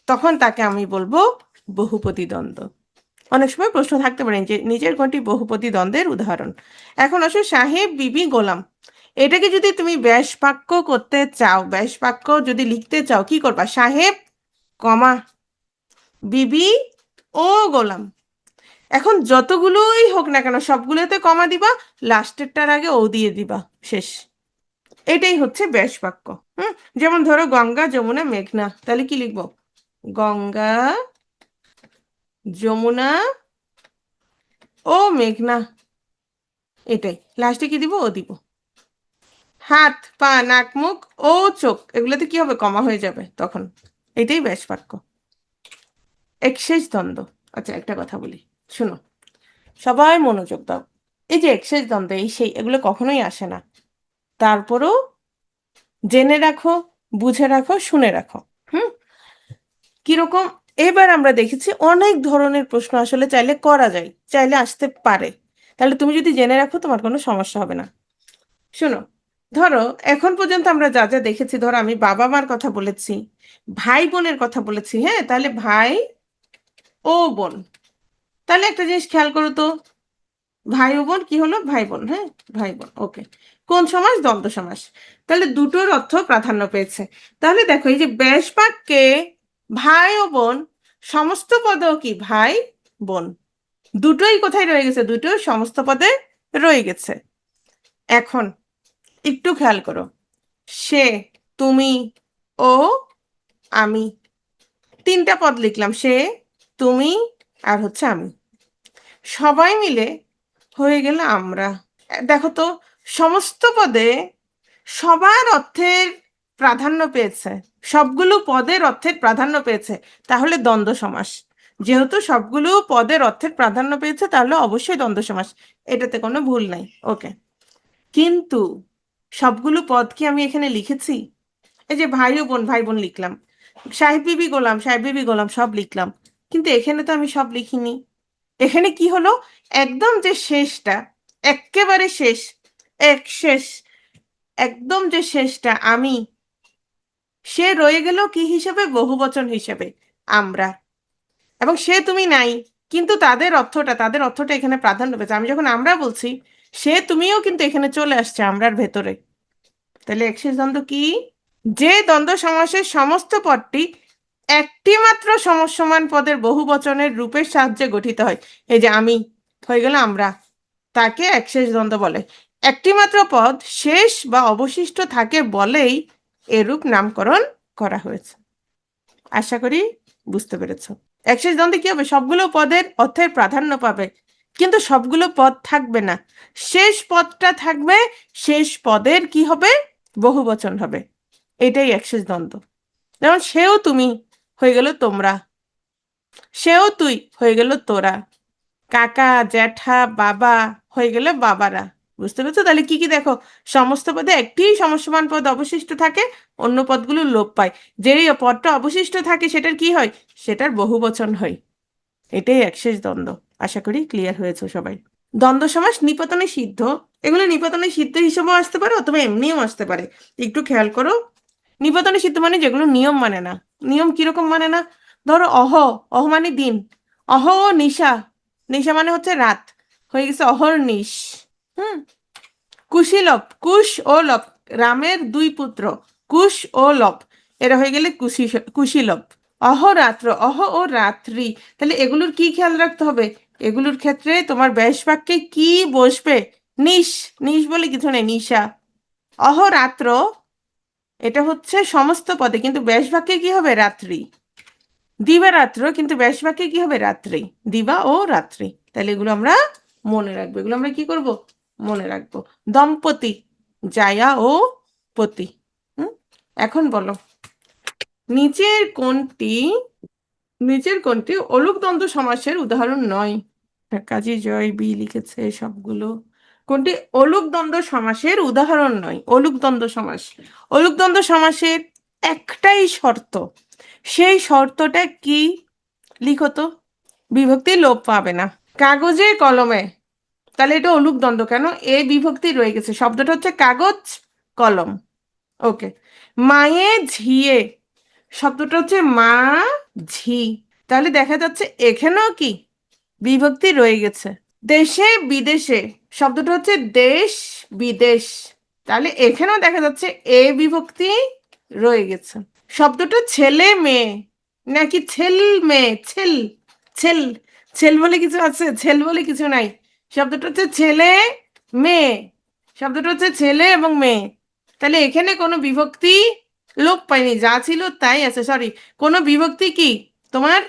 তখন তাকে আমি বলবো বহুপদী দ্বন্দ্ব। অনেক সময় প্রশ্ন থাকতে পারে যে নিজের কোনটি বহুপদী দ্বন্দ্বের উদাহরণ। এখন আসো সাহেব বিবি গোলাম, এটাকে যদি তুমি ব্যাস বাক্য করতে চাও, ব্যাস বাক্য যদি লিখতে চাও, কি করবা? সাহেব কমা বিবি ও গোলাম। এখন যতগুলোই হোক না কেন সবগুলোতে কমা দিবা, লাস্টেরটার আগে ও দিয়ে দিবা, শেষ। এটাই হচ্ছে ব্যাস বাক্য। যেমন ধরো গঙ্গা যমুনা মেঘনা, তাহলে কি লিখবো? গঙ্গা যমুনা ও মেঘনা, এটাই লাস্টে কি দিব? ও দিব। হাত পা নাক মুখ ও চোখ, এগুলোতে কি হবে? কমা হয়ে যাবে তখন। এটাই ব্যাস বাক্য। একশেষ দ্বন্দ্ব, আচ্ছা একটা কথা বলি, শুনো, সবাই মনোযোগ দাও। এই যে একশেষ দ্বন্দ্ব, এই সেই, এগুলো কখনোই আসে না, তারপরও জেনে রাখো, বুঝে রাখো, শুনে রাখো। হুম, কিরকম? এবার আমরা দেখেছি অনেক ধরনের প্রশ্ন আসলে চাইলে করা যায়, চাইলে আসতে পারে, তাহলে তুমি যদি জেনে রাখো তোমার কোনো সমস্যা হবে না। শোনো, ধরো এখন পর্যন্ত আমরা যা যা দেখেছি, ধরো আমি বাবা মার কথা বলেছি, ভাই বোনের কথা বলেছি, হ্যাঁ, তাহলে ভাই ও বোন। তাহলে একটা জিনিস খেয়াল করো তো, ভাই ও বোন কি হলো? ভাই বোন, হ্যাঁ, ভাই বোন। ওকে, কোন সমাস? দ্বন্দ্ব সমাস। তাহলে দুটোর অর্থ প্রাধান্য পেয়েছে। তাহলে দেখো এই যে ব্যাস বাক্যে ভাই ও বোন, সমস্ত পদেও কি ভাই বোন, দুটোই কোথায় রয়ে গেছে? দুটোই সমস্ত পদে রয়ে গেছে। এখন একটু খেয়াল করো, সে, তুমি, ও, আমি, তিনটা পদ লিখলাম, সে, তুমি, আর হচ্ছে আমি, সবাই মিলে হয়ে গেল আমরা। দেখো তো, সমস্ত পদে সবার অর্থের প্রাধান্য পেয়েছে, সবগুলো পদের অর্থের প্রাধান্য পেয়েছে, তাহলে দ্বন্দ্ব সমাস। যেহেতু সবগুলো পদের অর্থের প্রাধান্য পেয়েছে, তাহলে অবশ্যই দ্বন্দ্ব সমাস, এটাতে কোনো ভুল নাই। ওকে, কিন্তু সবগুলো পদ কি আমি এখানে লিখেছি? এই যে ভাই ও বোন, ভাই বোন লিখলাম, সাহেব বিবি গোলাম, সাহেব বিবি গোলাম, সব লিখলাম, কিন্তু এখানে তো আমি সব লিখিনি। এখানে কি হলো? একদম যে শেষটা, একেবারে শেষ, এক শেষ, একদম যে শেষটা আমি, সে রয়ে গেল কি হিসেবে? বহুবচন হিসেবে, আমরা। এবং সে তুমি নাই, কিন্তু তাদের অর্থটা এখানে প্রাধান্য পেয়েছে। আমি যখন আমরা বলছি, সে তুমিও কিন্তু এখানে চলে আসছে আমরার ভেতরে। তাহলে একশেষ দ্বন্দ্ব কি? যে দ্বন্দ্ব সমাসের সমস্ত পদটি একটি মাত্র সমসমান পদের বহুবচনের রূপের সাহায্যে গঠিত হয়, এই যে আমি হয়ে গেল আমরা, তাকে একশেষ দ্বন্দ্ব বলে। একটি মাত্র পদ শেষ বা অবশিষ্ট থাকে বলেই এরূপ নামকরণ করা হয়েছে। আশা করি বুঝতে পেরেছো। একশেষ দ্বন্দ্বে কি হবে? সবগুলো পদের অর্থের প্রাধান্য পাবে, কিন্তু সবগুলো পদ থাকবে না, শেষ পদটা থাকবে, শেষ পদের কি হবে? বহুবচন হবে। এটাই একশেষ দ্বন্দ্ব। যেমন সেও তুমি হয়ে গেল তোমরা, সেও তুই হয়ে গেল তোরা, কাকা জ্যাঠা বাবা হয়ে গেল বাবারা। বুঝতে পেরেছো? তাহলে কি কি দেখো, সমস্ত পদে একটি সমসমান পদ অবশিষ্ট থাকে, অন্য পদগুলো লোপ পায়, যেই পদটা অবশিষ্ট থাকে সেটার কি হয়? সেটার বহুবচন হয়। এটাই একশেষ দ্বন্দ্ব। আশা করি ক্লিয়ার হয়েছে সবাই। দ্বন্দ্ব সমাস নিপাতনে সিদ্ধ, এগুলো নিপাতনে সিদ্ধ হিসেবেও আসতে পারে অথবা এমনিও আসতে পারে। একটু খেয়াল করো, নিপাতনে সিদ্ধ মানে যেগুলো নিয়ম মানে না। নিয়ম কিরকম মানে না? ধরো অহ, অহ মানে দিন, অহ ও নিশা, নিশা মানে হচ্ছে রাত, হয়ে গেছে অহর্নিশ। হুম, কুশীলব, কুশ ও লব, রামের দুই পুত্র কুশ ও লব, এরা হয়ে গেলে কুশীলব। অহরাত্র, অহ ও রাত্রি, তাহলে এগুলোর কি খেয়াল রাখতে হবে? এগুলোর ক্ষেত্রে তোমার ব্যাস বাক্যে কি বসবে? নিশ, নিশ বলে কিছু নেই, নিশা। অহরাত্র, এটা হচ্ছে সমস্ত পদে, কিন্তু ব্যাস বাক্যে কি হবে? রাত্রি। দিবারাত্র, কিন্তু ব্যাস বাক্যে কি হবে? রাত্রি, দিবা ও রাত্রি। তাহলে এগুলো আমরা মনে রাখবো, এগুলো আমরা কি করব? মনে রাখবো। দম্পতি, জায়া ও পতি। হুম, এখন বলো, নিচের কোনটি, নিচের কোনটি অলুক দ্বন্দ্ব সমাসের উদাহরণ নয়? কাজী জয় বি লিখেছে সবগুলো। কোনটি অলুক দ্বন্দ্ব সমাসের উদাহরণ নয়? অলুক দ্বন্দ্ব সমাস, অলুক দ্বন্দ্ব সমাসের একটাই শর্ত, সেই শর্তটা কি? লিখো তো। বিভক্তি লোপ পাবে না। কাগজে কলমে, তাহলে এটা অলুক দ্বন্দ্ব কেন? এ বিভক্তি রয়ে গেছে, শব্দটা হচ্ছে কাগজ কলম। ওকে, মায়ে ঝিয়ে, শব্দটা হচ্ছে মা ঝি, তাহলে দেখা যাচ্ছে এখানেও কি বিভক্তি রয়ে গেছে। দেশে বিদেশে, শব্দটা হচ্ছে দেশ বিদেশ, তাহলে এখানেও দেখা যাচ্ছে এ বিভক্তি রয়ে গেছে। শব্দটা ছেলে মেয়ে নাকি ছেল মেয়ে, ছেল, ছেল, ছেল বলে কিছু আছে? ছেল বলে কিছু নাই, শব্দটা হচ্ছে ছেলে মেয়ে, শব্দটা হচ্ছে ছেলে এবং মেয়ে, তাহলে এখানে কোনো বিভক্তি লোপ পায়নি, যা ছিল তাই আছে। সরি, কোনো বিভক্তি কি তোমার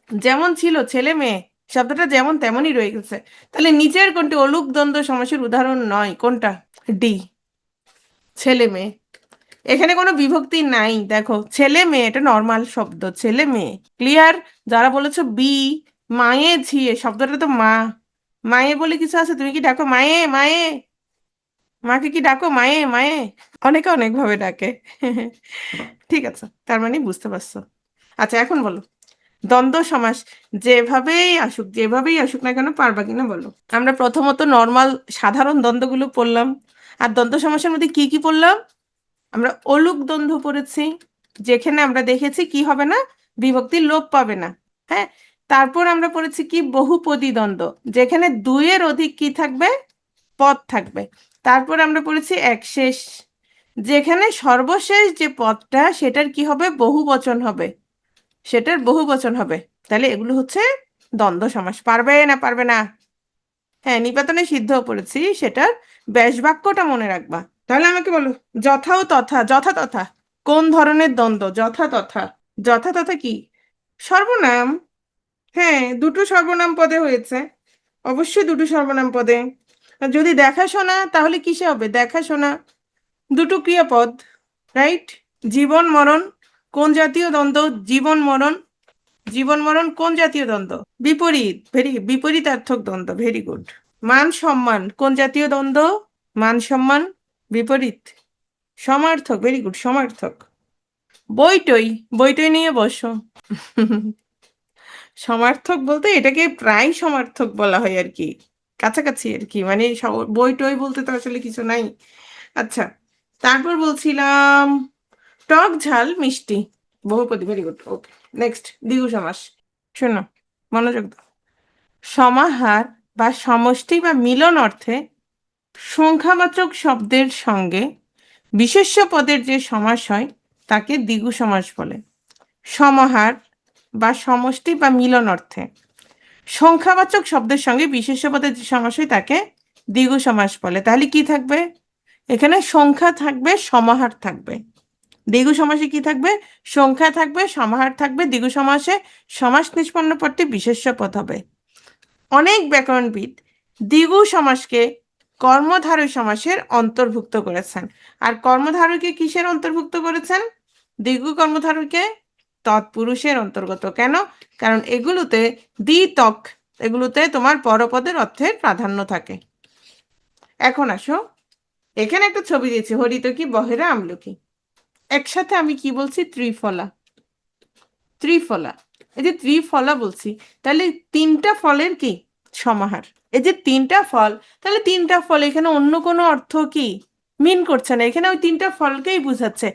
যেমন ছিল ছেলে মেয়ে, শব্দটা যেমন তেমনই রয়ে গেছে। তাহলে নিচের কোনটি অলুক দ্বন্দ্ব সমাসের উদাহরণ নয়? কোনটা? ডি, ছেলে মেয়ে। এখানে কোনো বিভক্তি নাই, দেখো ছেলে মেয়ে, এটা নর্মাল শব্দ, ছেলে মেয়ে। ক্লিয়ার? যারা বলেছো বি, মায়ে ঝিয়ে, শব্দটা তো মা, মায়ে বলে কিছু আছে? তুমি কি ডাকো মায়ে, মায়ে? মাকে কি ডাকো মায়ে, মায়ে? অনেকে অনেক ভাবে ডাকে। ঠিক আছে, তার মানে বুঝতে পারছো। আচ্ছা এখন বলো, দ্বন্দ্ব সমাস যেভাবেই আসুক না কেন, পারবা কিনা বলো? আমরা প্রথমত নর্মাল সাধারণ দ্বন্দ্বগুলো পড়লাম, আর দ্বন্দ্ব সমাসের মধ্যে কি কি পড়লাম? আমরা অলুক দ্বন্দ্ব পড়েছি, যেখানে আমরা দেখেছি কি হবে না, বিভক্তির লোপ পাবে না। হ্যাঁ, তারপর আমরা পড়েছি কি বহুপদী দ্বন্দ্ব, যেখানে দুইয়ের অধিক কি থাকবে, পদ থাকবে। তারপর আমরা পড়েছি একশেষ, যেখানে সর্বশেষ যে পদটা সেটার কি হবে, বহুবচন হবে, সেটার বহুবচন হবে। তাহলে এগুলো হচ্ছে দ্বন্দ্ব সমাস। পারবে না পারবে না? হ্যাঁ, নিপাতনে সিদ্ধ পড়েছি, সেটার ব্যাস বাক্যটা মনে রাখবা। তাহলে আমাকে বলো, যথা ও তথা, যথা তথা কোন ধরনের দ্বন্দ্ব? যথা তথা, যথা তথা কি? সর্বনাম। হ্যাঁ, দুটো সর্বনাম পদে হয়েছে, অবশ্যই দুটো সর্বনাম পদে। আর যদি দেখাশোনা, তাহলে কিসে হবে? দেখাশোনা, দুটো ক্রিয়াপদ, রাইট? জীবন মরণ কোন জাতীয় দ্বন্দ্ব? জীবন মরণ, জীবন মরণ কোন জাতীয় দ্বন্দ্ব? বিপরীত, বিপরীতার্থক দ্বন্দ্ব, ভেরি গুড। মান সম্মান কোন জাতীয় দ্বন্দ্ব? মান সম্মান বিপরীত, সমার্থক, ভেরি গুড, সমার্থক। বইটই, বইটই নিয়ে বসো। সমার্থক বলতে এটাকে প্রায় সমার্থক বলা হয় আর কি, কাছাকাছি আর কি, মানে বইটই বলতে তো আসলে কিছু নাই। আচ্ছা, তারপর বলছিলাম টক ঝাল মিষ্টি, বহুপদী, ভেরি গুড, ওকে। নেক্সট, দ্বিগু সমাস। শোনো, মনোযোগ দাও। সমাহার বা সমষ্টি বা মিলন অর্থে সংখ্যাবাচক শব্দের সঙ্গে বিশেষ্য পদের যে সমাস হয় তাকে দ্বিগু সমাস বলে। সমাহার বা সমষ্টি বা মিলন অর্থে সংখ্যাবাচক শব্দের সঙ্গে বিশেষ্য পদের যে সমাস হয় তাকে দ্বিগু সমাস বলে। তাহলে কি থাকবে এখানে? সংখ্যা থাকবে, সমাহার থাকবে। দ্বিগু সমাসে কি থাকবে? সংখ্যা থাকবে, সমাহার থাকবে। দ্বিগু সমাসে সমাস নিষ্পন্ন পদটি বিশেষ্য পদ হবে। অনেক ব্যাকরণবিদ দ্বিগু সমাসকে কর্মধারয় সমাসের অন্তর্ভুক্ত করেছেন। আর কর্মধারয়কে কিসের অন্তর্ভুক্ত করেছেন? দ্বিগু কর্মধারয়কে তৎপুরুষের অন্তর্গত। কেন? কারণ এগুলোতে দ্বিতক, এগুলোতে তোমার পরপদের অর্থের প্রাধান্য থাকে। এখন আসো, এখানে একটা ছবি দিয়েছি, হরিতকি বহেরা আমলকি। একসাথে আমি কি বলছি? ত্রিফলা, ত্রিফলা। এই যে ত্রিফলা বলছি, তাহলে তিনটা ফলের কি সমাহার। এই যে তিনটা ফল, তাহলে তিনটা ফল, এখানে অন্য কোনো অর্থ কি মিন করছে না, এখানে ওই তিনটা ফলকেই বুঝাচ্ছে,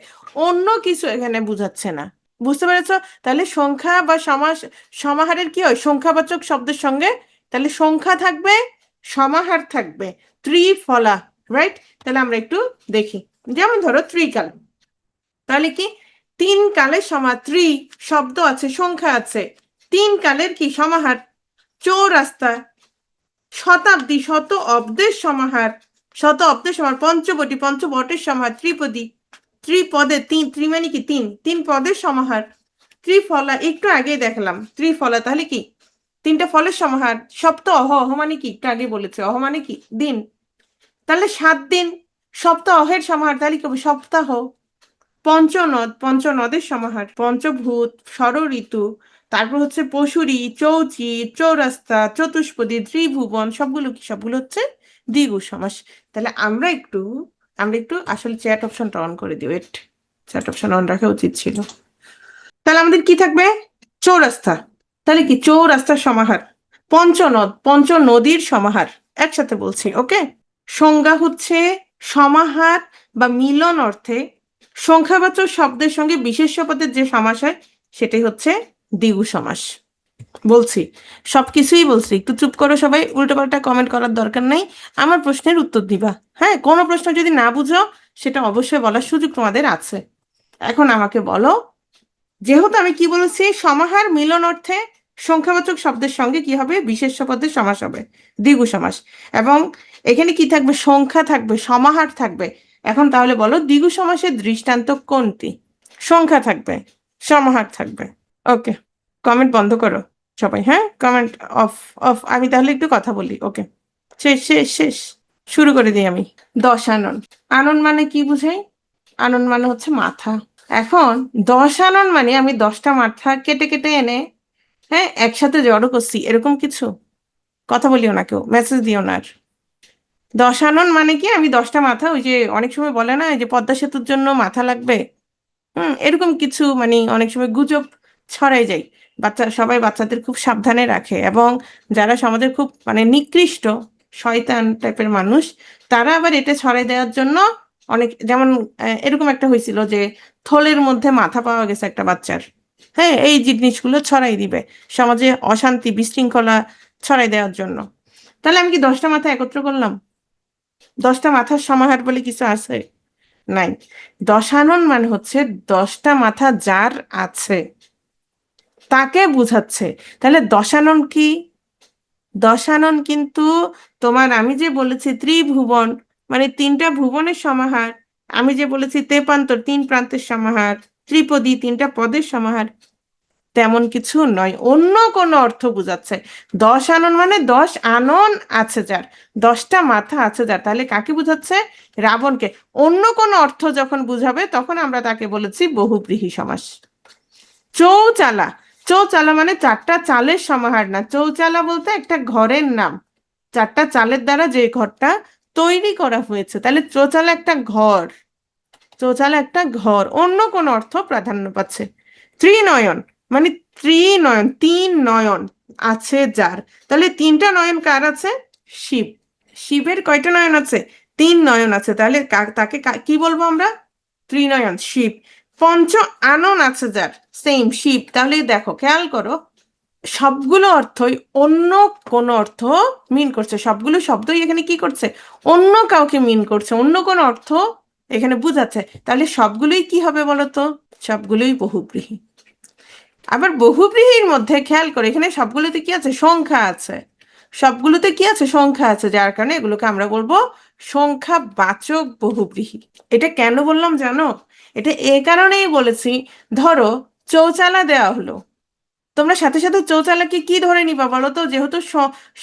অন্য কিছু এখানে বুঝাচ্ছে না। বুঝতে পেরেছ? তাহলে সংখ্যা বা সমাহারের কি হয়? সংখ্যাবাচক শব্দের সঙ্গে তাহলে সংখ্যা থাকবে, সমাহার থাকবে, ত্রিফলা, রাইট? তাহলে আমরা একটু দেখি, যেমন ধরো ত্রিকাল, তাহলে কি তিন কালের ত্রি শব্দ আছে, সংখ্যা আছে, তিন কালের কি সমাহার। চৌরাস্তা, শতাব্দী, শত অব্দের সমাহার, শত অব্দের সমাহার। পঞ্চবটি, পঞ্চবটের সমাহার। ত্রিপদী, ত্রিপদে, ত্রি মানে কি তিন, তিন পদের সমাহার। ত্রিফলা, একটু আগে দেখালাম ত্রিফলা, তাহলে কি তিনটা ফলের সমাহার। সপ্ত অহ, অহ মানে কি একটু আগে বলেছে, অহ মানে কি দিন, তাহলে 7 দিন। সপ্ত অহের সমাহার, তাহলে কি হবে? সপ্তাহ। পঞ্চনদ, পঞ্চনদের সমাহার। পঞ্চভূত, ষড়ঋতু, তারপর হচ্ছে পশুরি, চৌচি, চৌরাস্তা, চতুষ্পদী, ত্রিভুবন, সবগুলো কি? সবগুলো হচ্ছে দ্বিগু সমাস। তাহলে আমরা একটু আসলে চ্যাট অপশনটা অন করে দিই, ওয়েট, চ্যাট অপশন অন রাখা উচিত ছিল। তাহলে আমাদের কি থাকবে? চৌরাস্তা, তাহলে কি চৌরাস্তার সমাহার। পঞ্চনদ, পঞ্চ নদীর সমাহার। একসাথে বলছি, ওকে। সংজ্ঞা হচ্ছে সমাহার বা মিলন অর্থে সংখ্যাবাচক শব্দের সঙ্গে বিশেষ্য পদের যে সমাস হয় সেটাই হচ্ছে দ্বিগু সমাস। বলছি, সবকিছুই বলছি, একটু চুপ করো সবাই, উল্টোপাল্টা কমেন্ট করার দরকার নেই, আমার প্রশ্নের উত্তর দিবা। হ্যাঁ, কোনো প্রশ্ন যদি না বুঝো সেটা অবশ্যই বলার সুযোগ তোমাদের আছে। এখন আমাকে বলো, যেহেতু আমি কি বলেছি, সমাহার মিলন অর্থে সংখ্যাবাচক শব্দের সঙ্গে কি হবে? বিশেষ্য পদের সমাস হবে, দ্বিগু সমাস। এবং এখানে কি থাকবে? সংখ্যা থাকবে, সমাহার থাকবে। এখন তাহলে বলো, দ্বিগু সমাসের দৃষ্টান্ত কোনটি? সংখ্যা থাকবে, সমাহার থাকবে। ওকে, কমেন্ট বন্ধ করো সবাই। হ্যাঁ, কমেন্ট অফ, অফ। আমি তাহলে একটু কথা বলি, ওকে। শেষ শেষ শেষ, শুরু করে দিই আমি। দশানন, আনন মানে কি বুঝাই? আনন মানে হচ্ছে মাথা। এখন 10 আনন মানে আমি 10টা মাথা কেটে কেটে এনে, হ্যাঁ, একসাথে জড়ো করছি, এরকম কিছু। কথা বলিও না, কেউ মেসেজ দিও না আর। 10 আনন মানে কি? আমি 10টা মাথা, ওই যে অনেক সময় বলে না যে পদ্মা সেতুর জন্য মাথা লাগবে, এরকম কিছু, মানে অনেক সময় গুজব ছড়াই যায়। সবাই বাচ্চাদের খুব সাবধানে রাখে, এবং যারা সমাজের খুব মানে নিকৃষ্ট শয়তান টাইপের মানুষ, তারা আবার এটা ছড়াই দেওয়ার জন্য অনেক, যেমন এরকম একটা হয়েছিল যে থলের মধ্যে মাথা পাওয়া গেছে একটা বাচ্চার, হ্যাঁ, এই জিনিসগুলো ছড়াই দিবে সমাজে অশান্তি বিশৃঙ্খলা ছড়াই দেওয়ার জন্য। তাহলে আমি কি 10টা মাথা একত্র করলাম? 10টা মাথার সমাহার বলে কিছু আছে? নাই। দশানন মানে হচ্ছে 10টা মাথা যার আছে তাকে বুঝাচ্ছে। তাহলে দশানন কি? দশানন কিন্তু তোমার, আমি যে বলেছি ত্রিভুবন মানে 3টা ভুবনের সমাহার, আমি যে বলেছি তেপান্তর 3 প্রান্তের সমাহার, ত্রিপদী 3টা পদের সমাহার, তেমন কিছু নয়, অন্য কোনো অর্থ বুঝাচ্ছে। 10 আনন মানে 10 আনন আছে যার, 10টা মাথা আছে যার। তাহলে কাকে বুঝাচ্ছে? রাবণকে। অন্য কোনো অর্থ যখন বুঝাবে তখন আমরা তাকে বলেছি বহুব্রীহি সমাস। চৌচালা, চৌচালা মানে 4টা চালের সমাহার না, চৌচালা বলতে একটা ঘরের নাম, 4টা চালের দ্বারা যে ঘরটা তৈরি করা হয়েছে। তাহলে চৌচালা একটা ঘর, চৌচালা একটা ঘর, অন্য কোন অর্থ প্রাধান্য পাচ্ছে। ত্রিনয়ন মানে ত্রিনয়ন, 3 নয়ন আছে যার। তাহলে 3টা নয়ন কার আছে? শিব। শিবের কয়টা নয়ন আছে? 3 নয়ন আছে। তাহলে তাকে কি বলবো আমরা? ত্রিনয়ন, শিব। পঞ্চ আনন আছে যার, সেম শিব। তাহলে দেখো, খেয়াল করো, সবগুলো অর্থই অন্য কোন অর্থ মিন করছে, সবগুলো শব্দই এখানে কি করছে? অন্য কাউকে মিন করছে, অন্য কোন অর্থ এখানে বুঝাচ্ছে। তাহলে সবগুলোই কি হবে বলতো? সবগুলোই বহুব্রীহি। আবার বহুব্রীহির মধ্যে খেয়াল করে, এখানে সবগুলোতে কি আছে? সংখ্যা আছে। সবগুলোতে কি আছে? সংখ্যা আছে, যার কারণে এগুলোকে আমরা বলবো সংখ্যা বাচক বহুব্রীহি। এটা কেন বললাম জানো? এটা এ কারণেই বলেছি, ধরো চৌচালা দেওয়া হলো, তোমরা সাথে সাথে চৌচালাকে কি ধরে নিবা বলো তো? যেহেতু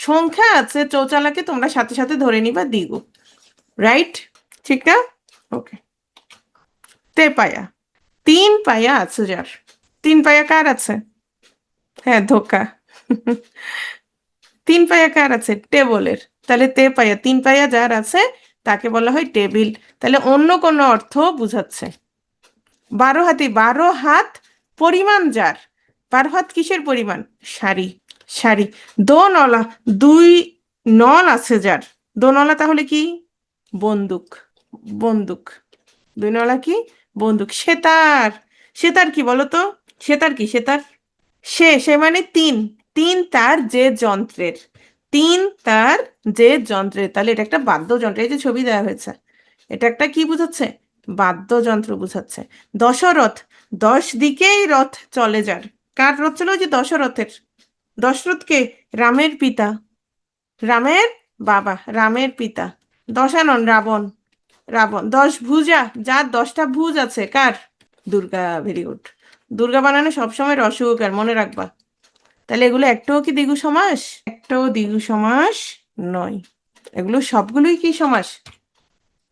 সংখ্যা আছে, চৌচালাকে তোমরা সাথে সাথে ধরে নিবা দ্বিগু, রাইট? ঠিক না? ওকে। তেপায়া, 3 পায়া আছে যার। 3 পায়া কার আছে? হ্যাঁ, ধোকা। 3 পায়া কার আছে? টেবলের। তাহলে তেপায়া, 3 পায়া যার আছে তাকে বলা হয় টেবিল। তাহলে অন্য কোনো অর্থ বুঝাচ্ছে। 12 হাতি, 12 হাত পরিমাণ যার। 12 হাত কিসের পরিমাণ? সারি, সারি। দোনলা, 2 নল আছে যার। দোনলা তাহলে কি? বন্দুক, বন্দুক। 2 নলা কি? বন্দুক। সেতার, সেতার কি বলতো? সেতার কি? সেতার, সে মানে 3, 3 তার যে যন্ত্রের, 3 তার যে যন্ত্রের। তাহলে এটা একটা বাদ্যযন্ত্র। এই যে ছবি দেওয়া হয়েছে, এটা একটা কি বুঝাচ্ছে? বাদ্যযন্ত্র বুঝাচ্ছে। দশরথ, 10 দিকেই রথ চলে যার। কার রথ চলে? ওই যে দশরথের। দশরথকে রামের পিতা, রামের বাবা, রামের পিতা। দশানন রাবণ, রাবণ। 10 ভুজা, যার 10টা ভুজ আছে, কার? দুর্গা। Very good. দুর্গা বানানো সবসময় রসউকার, মনে রাখবা। তাহলে এগুলো একটাও কি দ্বিগু সমাস? একটাও দ্বিগু সমাস নয়। এগুলো সবগুলোই কি সমাস?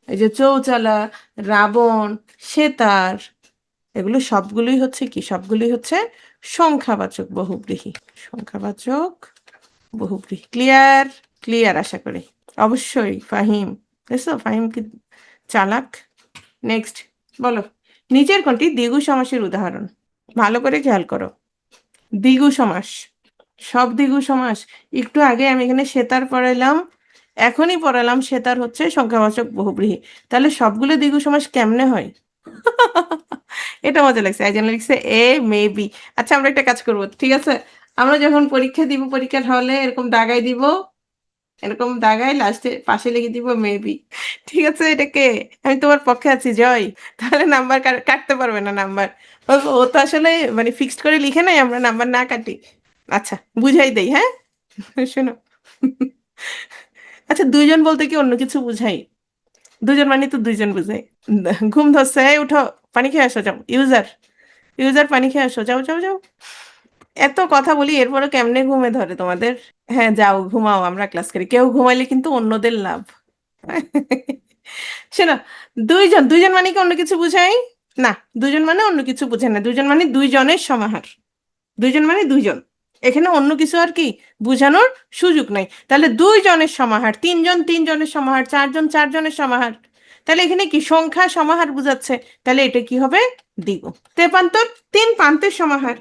এই যে চৌচালা, রাবণ, সেতার, এগুলো সবগুলোই হচ্ছে কি? সবগুলোই হচ্ছে সংখ্যাবাচক বহুব্রীহি। সংখ্যাবাচক বহুব্রীহি। ক্লিয়ার? ক্লিয়ার আশা করি। অবশ্যই ফাহিম, বুঝছো? ফাহিম কি চালাক। নেক্সট বলো, নিচের কোনটি দ্বিগু সমাসের উদাহরণ? ভালো করে খেয়াল করো। দ্বিগু সমাস, সব দ্বিগু সমাস। একটু আগে আমি এখানে সেতার পড়াইলাম, এখনই পড়ালাম সেতার হচ্ছে সংখ্যাবাচক বহুব্রীহি। তাহলে সবগুলো দ্বিগু সমাস কেমনে হয়? এটা মজা লাগছে, একজন লিখছে এ মে বি। আচ্ছা, আমরা একটা কাজ করবো, ঠিক আছে? আমরা যখন পরীক্ষা দিব, পরীক্ষার হলে এরকম দাগাই দিব, এরকম দাগাই লাস্টে পাশে লিখে দিব মেবি। ঠিক আছে? এটাকে আমি তোমার পক্ষে আছি জয়। তাহলে নাম্বার কাটতে পারবে না নাম্বার। ও ও তো আসলে মানে ফিক্সড করে লিখে নাই, আমরা নাম্বার না কাটি। আচ্ছা, বুঝাই দেই, হ্যাঁ? শোনো, আচ্ছা, 2জন বলতে কি অন্য কিছু বুঝাই? 2জন মানে তো 2জন বুঝাই। ঘুম ধরছে, এই উঠো, পানি খেয়ে আসো, যাও। ইউজার, ইউজার পানি খেয়ে আসো, যাও যাও যাও। এত কথা বলি, এরপরে কেমনে ঘুমে ধরে তোমাদের? হ্যাঁ, যাও ঘুমাও, আমরা ক্লাস করি। কেউ ঘুমাইলে কিন্তু অন্যদের লাভ। শোনো, 2জন, 2জন মানে কি অন্য কিছু বুঝাই? না, 2জন মানে অন্য কিছু বুঝায় না। 2জন মানে 2জনের সমাহার। 2জন মানে 2জন, এখানে অন্য কিছু আর কি বুঝানোর সুযোগ নাই। তাহলে 2জনের সমাহার, 3জন 3জনের সমাহার, 4জন 4জনের সমাহার। তাহলে এখানে কি সংখ্যা সমাহার বুঝাচ্ছে। তাহলে এটা কি হবে? দ্বিগু। তেপান্তর, 3 প্রান্তের সমাহার।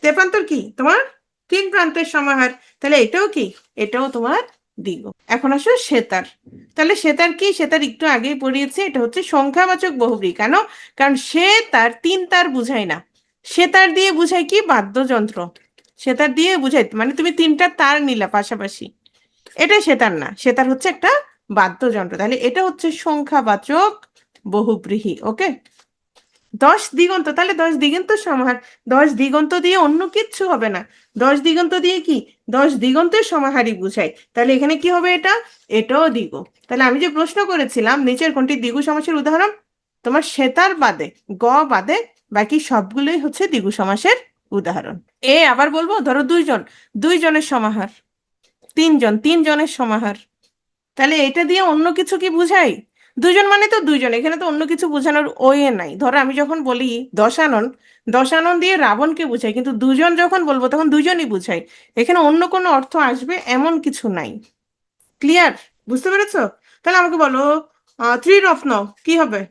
তেপান্তর কি তোমার তিন প্রান্তের সমাহার, তাহলে এটাও কি, এটাও তোমার দ্বিগ। এখন আসো সেতার। তাহলে সেতার কি, সেতার একটু আগেই পড়িয়েছে, এটা হচ্ছে সংখ্যাবাচক বহুব্রী। কেন? কারণ সে তার তিন তার বুঝায় না, সেতার দিয়ে বুঝায় কি বাদ্যযন্ত্র, সেতার দিয়ে বুঝাই মানে তুমি তিনটা তার নিলা পাশাপাশি, এটা সেতার না, সেতার হচ্ছে একটা বাদ্যযন্ত্র। তাহলে এটা হচ্ছে সংখ্যাবাচক বহুব্রীহি। ওকে, দশ দিগন্ত, তাহলে দশ দিগন্ত সমাহার, দশ দিগন্ত দিয়ে অন্য কিচ্ছু হবে না, দশ দিগন্ত দিয়ে কি, দশ দিগন্তের সমাহারই বুঝাই। তাহলে এখানে কি হবে, এটা, এটাও দ্বিগ। তাহলে আমি যে প্রশ্ন করেছিলাম নিচের কোনটি দ্বিগু সমাসের উদাহরণ, তোমার সেতার বাদে, গ বাদে বাকি সবগুলোই হচ্ছে দ্বিগু সমাসের উদাহরণ। আবার বলবো, ধরো দুইজন, দুইজনের সমাহার, তিনজন, তিনজনের সমাহার, তাহলে এটা দিয়ে অন্য কিছু কি বুঝাই, দুজন মানে তো দুইজন, এখানে তো অন্য কিছু বোঝানোর ওয়ে নাই। ধরো আমি যখন বলি দশানন, দশানন দিয়ে রাবণকে বুঝাই, কিন্তু দুজন যখন বলবো তখন দুজনই বুঝাই, এখানে অন্য কোনো অর্থ আসবে এমন কিছু নাই। ক্লিয়ার? বুঝতে পেরেছো? তাহলে আমাকে বলো, ত্রিরত্ন কি হবে?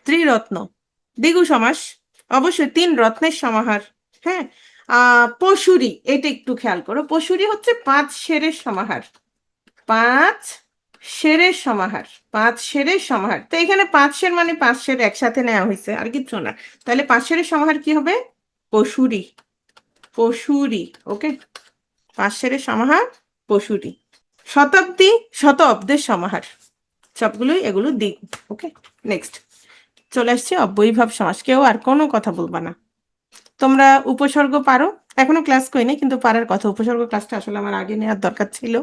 ত্রিরত্ন দ্বিগু সমাস, অবশ্যই তিন রত্নের সমাহার। হ্যাঁ, পশুরি, এটা একটু খেয়াল করো, পশুরি হচ্ছে পাঁচ সেরের সমাহার, পাঁচ সেরের সমাহার, পাঁচ সেরের সমাহার। তো এখানে পাঁচ সের মানে পাঁচ সের একসাথে নেওয়া হয়েছে, আর কিচ্ছু না। তাহলে পাঁচ সেরের সমাহার কি হবে? পশুরি, পশুরি। ওকে, পাঁচ সেরের সমাহার পশুরি। শতাব্দী, শত অব্দের সমাহার, সবগুলোই এগুলো দিক। ওকে, নেক্সট চলে আসছে অব্যয়ীভাব সমাস। কেউ আর কোনো কথা বলবা না, তোমরা উপসর্গ পারো, এখনো ক্লাস করিনি কিন্তু পারার কথা, উপসর্গ ক্লাসটা আসলে আমার আগে নেওয়ার দরকার ছিল।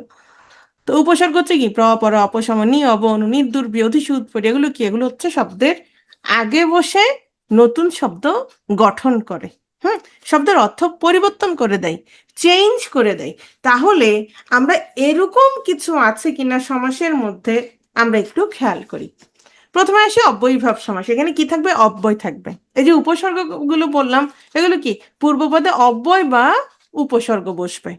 তো উপসর্গ হচ্ছে কি, প্র, পর, অপসম, নি, অব, অনু, নির্দুর্বি, অধিসু, উৎপত্তি, এগুলো কি, এগুলো হচ্ছে শব্দের আগে বসে নতুন শব্দ গঠন করে। হুম, শব্দের অর্থ পরিবর্তন করে দেয়, চেঞ্জ করে দেয়। তাহলে আমরা এরকম কিছু আছে কিনা সমাসের মধ্যে আমরা একটু খেয়াল করি। প্রথমে আসি অব্যয়ীভাব সমাস, এখানে কি থাকবে, অব্যয় থাকবে। এই যে উপসর্গগুলো বললাম, এগুলো কি পূর্বপদে অব্যয় বা উপসর্গ বসবে,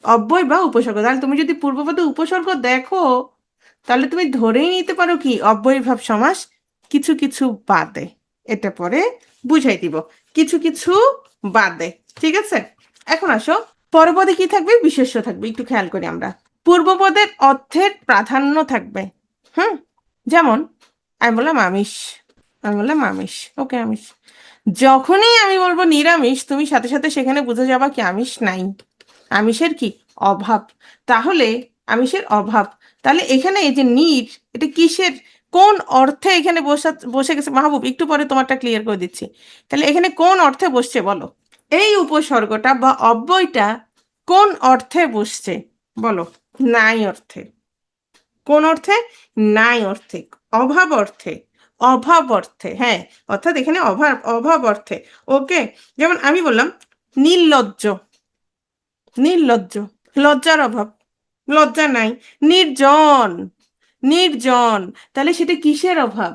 অব্যয় বা উপসর্গ। তাহলে তুমি যদি পূর্বপদে উপসর্গ দেখো তাহলে তুমি ধরেই নিতে পারো কি অব্যয়ীভাব সমাস, কিছু কিছু বাদে। এটা পরে বুঝাই দিব, কিছু কিছু বাদে। ঠিক আছে, এখন আসো পরপদে কি থাকবে, বিশেষ্য থাকবে। একটু খেয়াল করি আমরা, পূর্বপদের অর্থের প্রাধান্য থাকবে। হুম, যেমন আমি বললাম আমিষ, আমি বললাম আমিষ, ওকে আমিষ। যখনই আমি বলবো নিরামিষ, তুমি সাথে সাথে সেখানে বুঝে যাবা কি আমিষ নাই, আমিষের কি অভাব। তাহলে আমিষের অভাব, তাহলে এখানে এই যে নির, এটা কিসের, কোন অর্থে এখানে বসে গেছে মাহবুব, একটু পরে তোমারটা ক্লিয়ার করে দিচ্ছি। তাহলে এখানে কোন অর্থে বসছে বলো, এই উপসর্গটা বা অব্যয়টা কোন অর্থে বসছে বলো? নাই অর্থে। কোন অর্থে? নাই অর্থে, অভাব অর্থে, অভাব অর্থে। হ্যাঁ, অর্থাৎ এখানে অভাব, অভাব অর্থে। ওকে, যেমন আমি বললাম নির্লজ্জ, নির্লজ্জ, লজ্জার অভাব, লজ্জা নাই। নির্জন, নির্জন, তাহলে সেটা কিসের অভাব?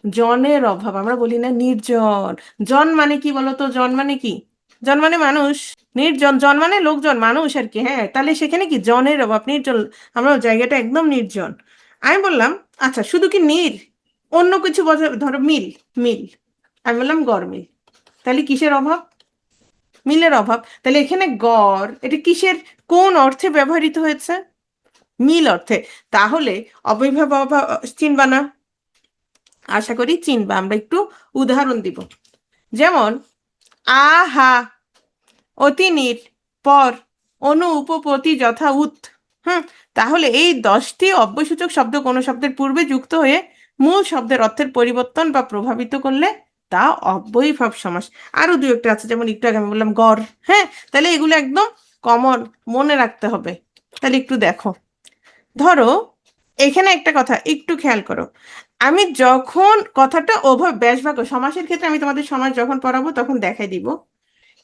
জনের অভাব। আমরা বলি না নির্জন, জন মানে কি বলতো, জন মানে কি, জন মানে মানুষ, নির্জন জন মানে লোকজন, মানুষ আর কি। হ্যাঁ, তাহলে সেখানে কি জনের অভাব, নির্জন, আমরা জায়গাটা একদম নির্জন। আমি বললাম আচ্ছা শুধু কি নির, অন্য কিছু ধরো মিল, মিল, আমি বললাম গরমিল, তাহলে কিসের অভাব? মিলের অভাব। তাহলে এখানে গড়, এটা কিসের, কোন অর্থে ব্যবহৃত হয়েছে? মিল অর্থে। তাহলে অবৈভাব অভাব চিনবা না? আশা করি চিনবা। আমরা একটু উদাহরণ দিব, যেমন আহা, অতিনির, পর, অনু, উপপতি, যথা, উত। হুম, তাহলে এই 10টি অব্যয়সূচক শব্দ কোনো শব্দের পূর্বে যুক্ত হয়ে মূল শব্দের অর্থের পরিবর্তন বা প্রভাবিত করলে তা অব্যয়ীভাব সমাস। আরো দু একটা আছে, যেমন একটু আগে আমি বললাম গড়। হ্যাঁ, তাহলে এগুলো একদম কমন, মনে রাখতে হবে। তাহলে একটু দেখো, ধরো এখানে একটা কথা একটু খেয়াল করো, আমি যখন কথাটা ওভাবে ব্যাস বাক্য সমাসের ক্ষেত্রে, আমি তোমাদের সমাস যখন পড়াবো তখন দেখাই দিব,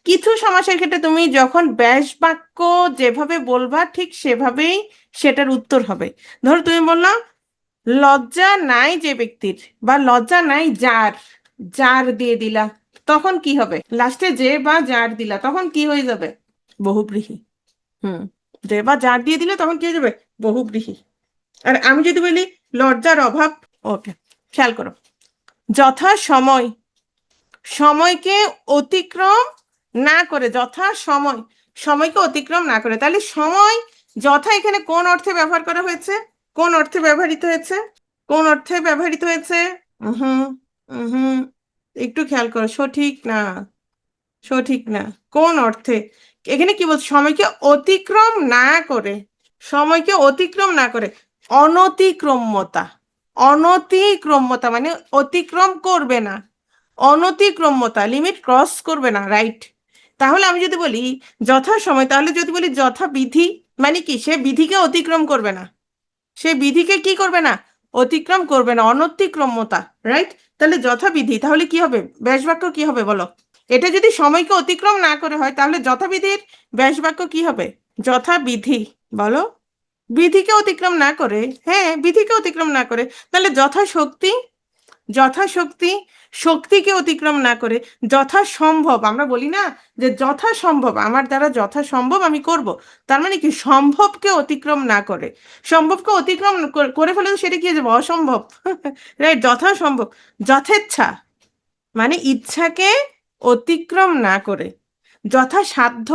কিছু সমাসের ক্ষেত্রে তুমি যখন ব্যাস বাক্য যেভাবে বলবা ঠিক সেভাবেই সেটার উত্তর হবে। ধরো তুমি বললাম লজ্জা নাই যে ব্যক্তির, বা লজ্জা নাই যার, যার দিয়ে দিলা, তখন কি হবে, লাস্টে যে বা যার দিলা তখন কি হয়ে যাবে, বহুব্রীহি। হুম, যে বা যার দিয়ে দিলে তখন কি হয়ে যাবে, বহুব্রীহি। আর আমি যদি বলি লজ্জার অভাব, ওকে খেয়াল করো, যথা সময়, সময়কে অতিক্রম না করে, যথা সময়, সময়কে অতিক্রম না করে। তাহলে সময় যথা এখানে কোন অর্থে ব্যবহার করা হয়েছে? কোন অর্থে ব্যবহৃত হয়েছে? কোন অর্থে ব্যবহৃত হয়েছে? হুম, হুম, একটু খেয়াল করো, সঠিক না, সঠিক না। কোন অর্থে? এখানে কি বলছে? সময়কে অতিক্রম না করে, সময়কে অতিক্রম না করে, অনতিক্রম্যতা। অনতিক্রম্যতা মানে অতিক্রম করবে না, অনতিক্রম্যতা, লিমিট ক্রস করবে না, রাইট। তাহলে আমি যদি বলি যথা সময়, তাহলে যদি বলি যথা বিধি, মানে কি? সে বিধিকে অতিক্রম করবে না, সে বিধিকে কি করবে না? অতিক্রম করবে না, অনতিক্রম্যতা, রাইট। তাহলে যথাবিধি, তাহলে কি হবে? ব্যাস বাক্য কি হবে বলো? এটা যদি সময়কে অতিক্রম না করে হয়, তাহলে যথাবিধির ব্যাস বাক্য কি হবে? যথাবিধি, বলো। বিধিকে অতিক্রম না করে, হ্যাঁ, বিধিকে অতিক্রম না করে। তাহলে যথাশক্তি, যথাশক্তি, শক্তিকে অতিক্রম না করে। যথাসম্ভব, আমরা বলি না যে যথাসম্ভব, আমার দ্বারা যথাসম্ভব আমি করব, তার মানে কি? সম্ভবকে অতিক্রম না করে। সম্ভবকে অতিক্রম করে ফেলে তো সেটা কি হয়ে যাবে? অসম্ভব। রাইট, যথাসম্ভব। যথেচ্ছা মানে ইচ্ছাকে অতিক্রম না করে। যথাসাধ্য,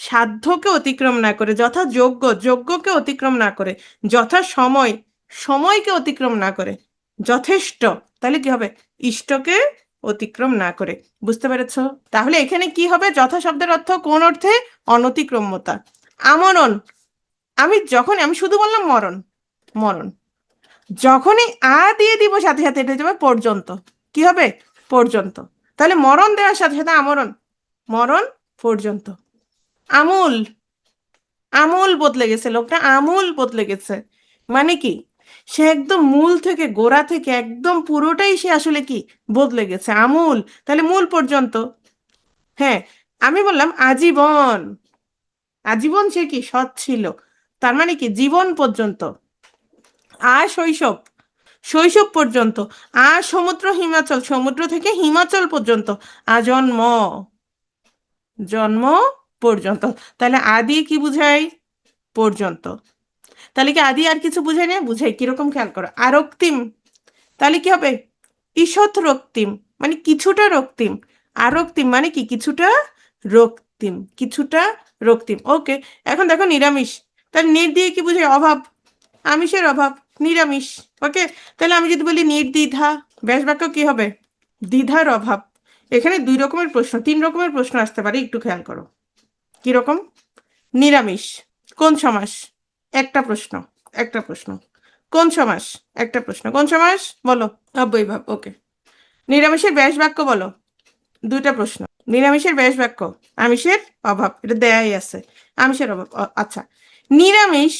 সাধ্যকে অতিক্রম না করে। যথাযোগ্য, যোগ্যকে অতিক্রম না করে। যথা সময়, সময়কে অতিক্রম না করে। যথেষ্ট, তাহলে কি হবে? ইষ্টকে অতিক্রম না করে। বুঝতে পেরেছো? তাহলে এখানে কি হবে? যথা শব্দের অর্থ কোন অর্থে? অনতিক্রম্যতা। আমরণ, আমি শুধু বললাম মরণ, মরণ, যখনই দিয়ে দিব সাথে সাথে এটা যাবে পর্যন্ত। কি হবে? পর্যন্ত। তাহলে মরণ দেওয়ার সাথে সাথে আমরণ, মরণ পর্যন্ত। আমূল, আমূল বদলে গেছে, লোকটা আমূল বদলে গেছে। মানে কি? সে একদম মূল থেকে, গোড়া থেকে একদম পুরোটাই সে আসলে কি বদলে গেছে, আমূল। তাহলে মূল পর্যন্ত। হ্যাঁ, আমি বললাম আজীবন, আজীবন সে কি সৎ ছিল, তার মানে কি জীবন পর্যন্ত। শৈশব, শৈশব পর্যন্ত। সমুদ্র হিমাচল, সমুদ্র থেকে হিমাচল পর্যন্ত। আজন্ম, জন্ম পর্যন্ত। তাহলে আদি কি বুঝাই? পর্যন্ত। তাহলে কি আদি আর কিছু বুঝাই না? বুঝাই। কিরকম? খেয়াল করো। আরক্তিম, তাহলে কি হবে? ঈষৎ রক্তিম মানে কিছুটা রক্তিম। আরক্তিম মানে কি? কিছুটা রক্তিম, কিছুটা রক্তিম। ওকে। এখন দেখো নিরামিষ, তাহলে নির দিয়ে কি বুঝাই? অভাব, আমিষের অভাব, নিরামিষ। ওকে। তাহলে আমি যদি বলি নির্দ্বিধা, ব্যাস বাক্য কি হবে? দ্বিধার অভাব। এখানে দুই রকমের প্রশ্ন, তিন রকমের প্রশ্ন আসতে পারে, একটু খেয়াল করো। কিরকম? নিরামিষ কোন সমাস? একটা প্রশ্ন, একটা প্রশ্ন। কোন সমাস? একটা প্রশ্ন। কোন সমাস বলো? অব্যয়ীভাব। ওকে। নিরামিষের ব্যাস বাক্য বলো? দুইটা প্রশ্ন। নিরামিষের ব্যাস বাক্য? আমিষের অভাব, এটা দেয়াই আছে। আমিষের অভাব, আচ্ছা। নিরামিষ,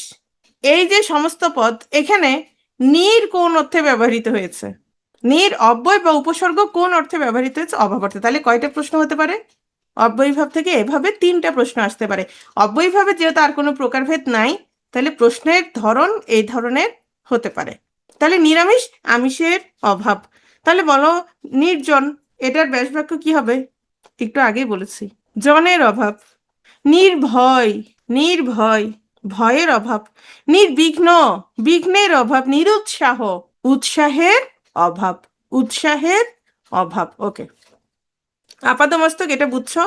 এই যে সমস্ত পদ, এখানে নির কোন অর্থে ব্যবহৃত হয়েছে? নির অব্যয় বা উপসর্গ কোন অর্থে ব্যবহৃত হয়েছে? অভাব অর্থে। তাহলে কয়টা প্রশ্ন হতে পারে? অব্যয়ীভাব থেকে এভাবে তিনটা প্রশ্ন আসতে পারে। অব্যয়ীভাবে যেহেতু আর কোনো প্রকারভেদ নাই, তাহলে প্রশ্নের ধরন এই ধরনের হতে পারে। তাহলে নিরামিষ, আমিষের অভাব। তাহলে বলো নির্জন, এটার ব্যাস বাক্য কি হবে? একটু আগেই বলেছি, জনের অভাব। নির্ভয়, নির্ভয়, ভয়ের অভাব। নির্বিঘ্ন, বিঘ্নের অভাব। নিরুৎসাহ, উৎসাহের অভাব, উৎসাহের অভাব। ওকে। আপাদমস্তক এটা বুঝছো?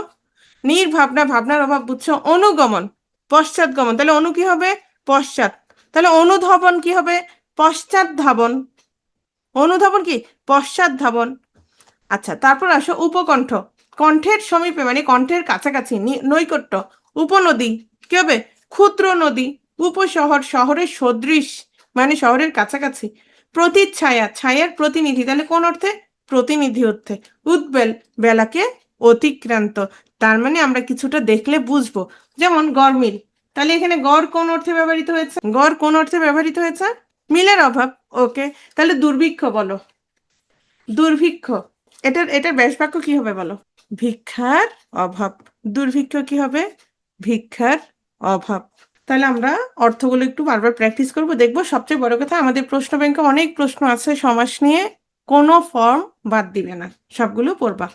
নির্ভাবনা, ভাবনার অভাব বুঝছো? অনুগমন, পশ্চাৎগমন। তাহলে অনু কি হবে? পশ্চাৎ। তাহলে অনুধাবন কি হবে? পশ্চাৎ ধাবন। অনুধাবন কি? পশ্চাৎ ধাবন। আচ্ছা, তারপর আসো উপকণ্ঠ। কণ্ঠের সমীপে মানে কণ্ঠের কাছাকাছি, নৈকট্য। উপনদী কি হবে? ক্ষুদ্র নদী। উপশহর, শহরের সদৃশ মানে শহরের কাছাকাছি। প্রতিচ্ছায়া, ছায়ার প্রতিনিধি। তাহলে কোন অর্থে? প্রতিনিধি অর্থে। উদ্বেল, বেলাকে অতিক্রান্ত। তার মানে আমরা কিছুটা দেখলে বুঝবো। যেমন গড়মিল, তাহলে এখানে গড় কোন অর্থে ব্যবহৃত হয়েছে? গড় কোন অর্থে ব্যবহৃত হয়েছে? মিলের অভাব। ওকে। তাহলে দুর্ভিক্ষ বলো? দুর্ভিক্ষ, এটার ব্যাস বাক্য কি হবে বলো? ভিক্ষার অভাব। দুর্ভিক্ষ কি হবে? ভিক্ষার অভাব। তাহলে আমরা অর্থগুলো একটু বারবার প্র্যাকটিস করব, দেখবো। সবচেয়ে বড় কথা, আমাদের প্রশ্ন ব্যাংকে অনেক প্রশ্ন আছে সমাস নিয়ে, কোনো ফর্ম বাদ দিবে না, সবগুলো পড়বা।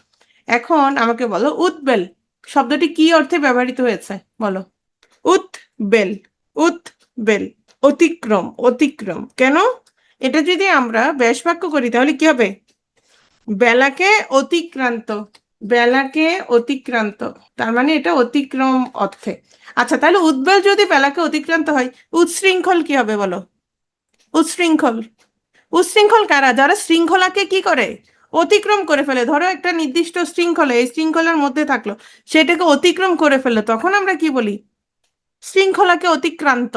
এখন আমাকে বলো উৎবেল শব্দটি কি অর্থে ব্যবহৃত হয়েছে বলো? উৎবেল, উৎবেল, অতিক্রম, অতিক্রম। কেন? এটা যদি আমরা ব্যাস বাক্য করি তাহলে কি হবে? বেলাকে অতিক্রান্ত, বেলাকে অতিক্রান্ত, তার মানে এটা অতিক্রম অর্থে। আচ্ছা, তাহলে উদ্বেল যদি বেলাকে অতিক্রান্ত হয়, উচ্ছৃঙ্খল কি হবে বলো? উচ্ছৃঙ্খল, উচ্ছৃঙ্খল কারা? যারা শৃঙ্খলাকে কি করে, অতিক্রম করে ফেলে। ধরো একটা নির্দিষ্ট শৃঙ্খলা, এই শৃঙ্খলার মধ্যে থাকলো, সেটাকে অতিক্রম করে ফেললো, তখন আমরা কি বলি? শৃঙ্খলাকে অতিক্রান্ত।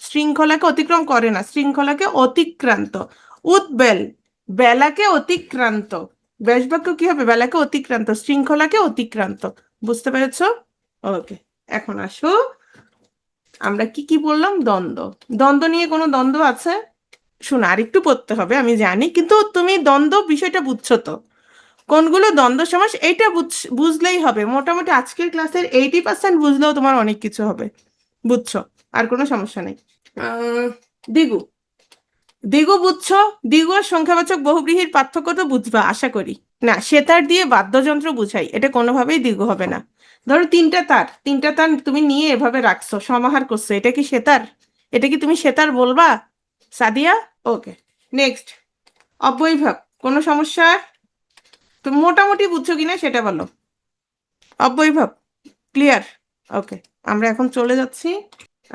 শৃঙ্খলাকে অতিক্রম করে না, শৃঙ্খলাকে অতিক্রান্ত। উদ্বেল বেলাকে অতিক্রান্ত, ব্যাসবাক্য কি হবে? বেলাকে অতিক্রান্ত, শৃঙ্খলাকে অতিক্রান্ত। বুঝতে পেরেছো? ওকে, এখন আসো, আমরা কি কি বললাম? দ্বন্দ্ব। দ্বন্দ্ব নিয়ে কোনো দ্বন্দ্ব আছে? শোনো, আরেকটু পড়তে হবে আমি জানি, কিন্তু তুমি দ্বন্দ্ব বিষয়টা বুঝছো তো? কোনগুলো দ্বন্দ্ব সমাস এইটা বুঝলেই হবে। মোটামুটি আজকের ক্লাসের 80% বুঝলেও তোমার অনেক কিছু হবে। বুঝছো? আর কোনো সমস্যা নেই। দিগু, দিগু বুঝছো? দিগু আর সংখ্যাবাচক বহুব্রীহির পার্থক্য তো বুঝবা আশা করি। না, সেতার দিয়ে বাদ্যযন্ত্র বুঝাই, এটা কোনোভাবেই দিগু হবে না। ধরো তিনটা তার, তিনটা তার তুমি নিয়ে এভাবে রাখছো, সমাহার করছো, এটা কি সেতার? এটা কি তুমি সেতার বলবা সাদিয়া? ওকে, নেক্সট। অব্যয়ীভাব, কোনো সমস্যা? তুমি মোটামুটি বুঝছো কিনা সেটা বলো। অব্যয়ীভাব ক্লিয়ার? ওকে, আমরা এখন চলে যাচ্ছি।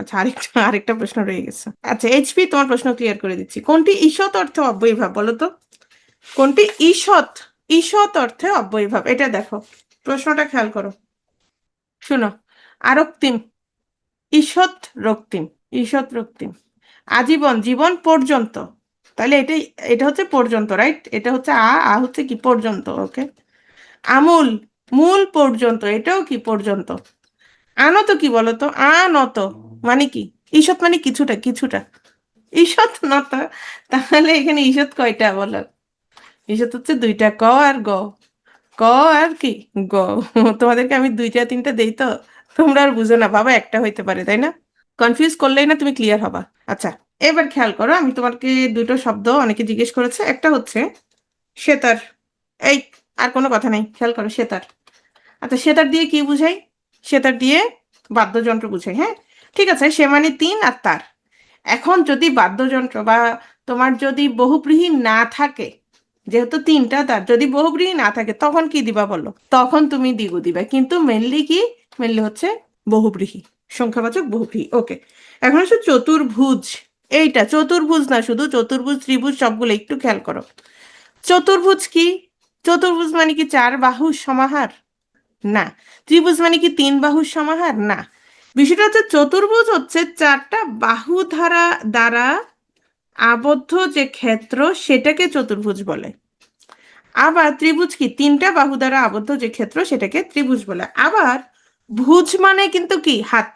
আচ্ছা, আরেকটা আরেকটা প্রশ্ন রয়ে গেছে। আচ্ছা এইচপি, তোমার প্রশ্ন ক্লিয়ার করে দিচ্ছি। কোনটি ঈষৎ অর্থে অব্যয়ীভাব বলো তো? কোনটি ঈষৎ, ঈষৎ অর্থে অব্যয়ীভাব? এটা দেখো, প্রশ্নটা খেয়াল করো, শুনো। আরক্তিম, ঈষৎ রক্তিম, ঈষৎ রক্তিম। আজীবন, জীবন পর্যন্ত, তাহলে এটাই, এটা হচ্ছে পর্যন্ত, রাইট? এটা হচ্ছে আ হচ্ছে কি পর্যন্ত, ওকে। আমূল, মূল পর্যন্ত, এটাও কি পর্যন্ত। আনত কি বলতো? আনত মানে কি? ঈষৎ মানে কিছুটা, কিছুটা। ঈষৎ নত, তাহলে এখানে ঈষৎ কয়টা বলো? ঈষৎ হচ্ছে দুইটা, ক আর গ। ক আর কি গ। তোমাদেরকে আমি দুইটা তিনটা দেই তো, তোমরা আর বুঝো না বাবা, একটা হইতে পারে, তাই না? কনফিউজ করলেই না তুমি ক্লিয়ার হবা। আচ্ছা, এবার খেয়াল করো, আমি তোমাকে দুটো শব্দ অনেকে জিজ্ঞেস করেছে, একটা হচ্ছে সেতার। এই, আর কোনো কথা নেই, খেয়াল করো, সেতার। আচ্ছা, সেতার দিয়ে কি বুঝাই? সেতার দিয়ে বাদ্যযন্ত্র বুঝাই, হ্যাঁ। ঠিক আছে, সে মানে তিন আর তার। এখন যদি বাদ্যযন্ত্র বা তোমার যদি বহুব্রীহি না থাকে, যেহেতু তিনটা তার, যদি বহুব্রীহি না থাকে তখন কি দিবা বলো? তখন তুমি দ্বিগু দিবা, কিন্তু মেনলি কি? মেনলি হচ্ছে বহুব্রীহি, সংখ্যাবাচক বহুব্রীহি। ওকে, এখন হচ্ছে চতুর্ভুজ। এইটা চতুর্ভুজ না, শুধু চতুর্ভুজ ত্রিভুজ সবগুলো একটু খেয়াল করো। চতুর্ভুজ কি? চতুর্ভুজ মানে কি চার বাহুর সমাহার? না। ত্রিভুজ মানে কি তিন বাহুর সমাহার? না। বিষয়টা হচ্ছে চতুর্ভুজ হচ্ছে চারটা বাহু দ্বারা দ্বারা আবদ্ধ যে ক্ষেত্র, সেটাকে চতুর্ভুজ বলে। আবার ত্রিভুজ কি? তিনটা বাহু দ্বারা আবদ্ধ যে ক্ষেত্র, সেটাকে ত্রিভুজ বলে। আবার ভুজ মানে কিন্তু কি? হাত।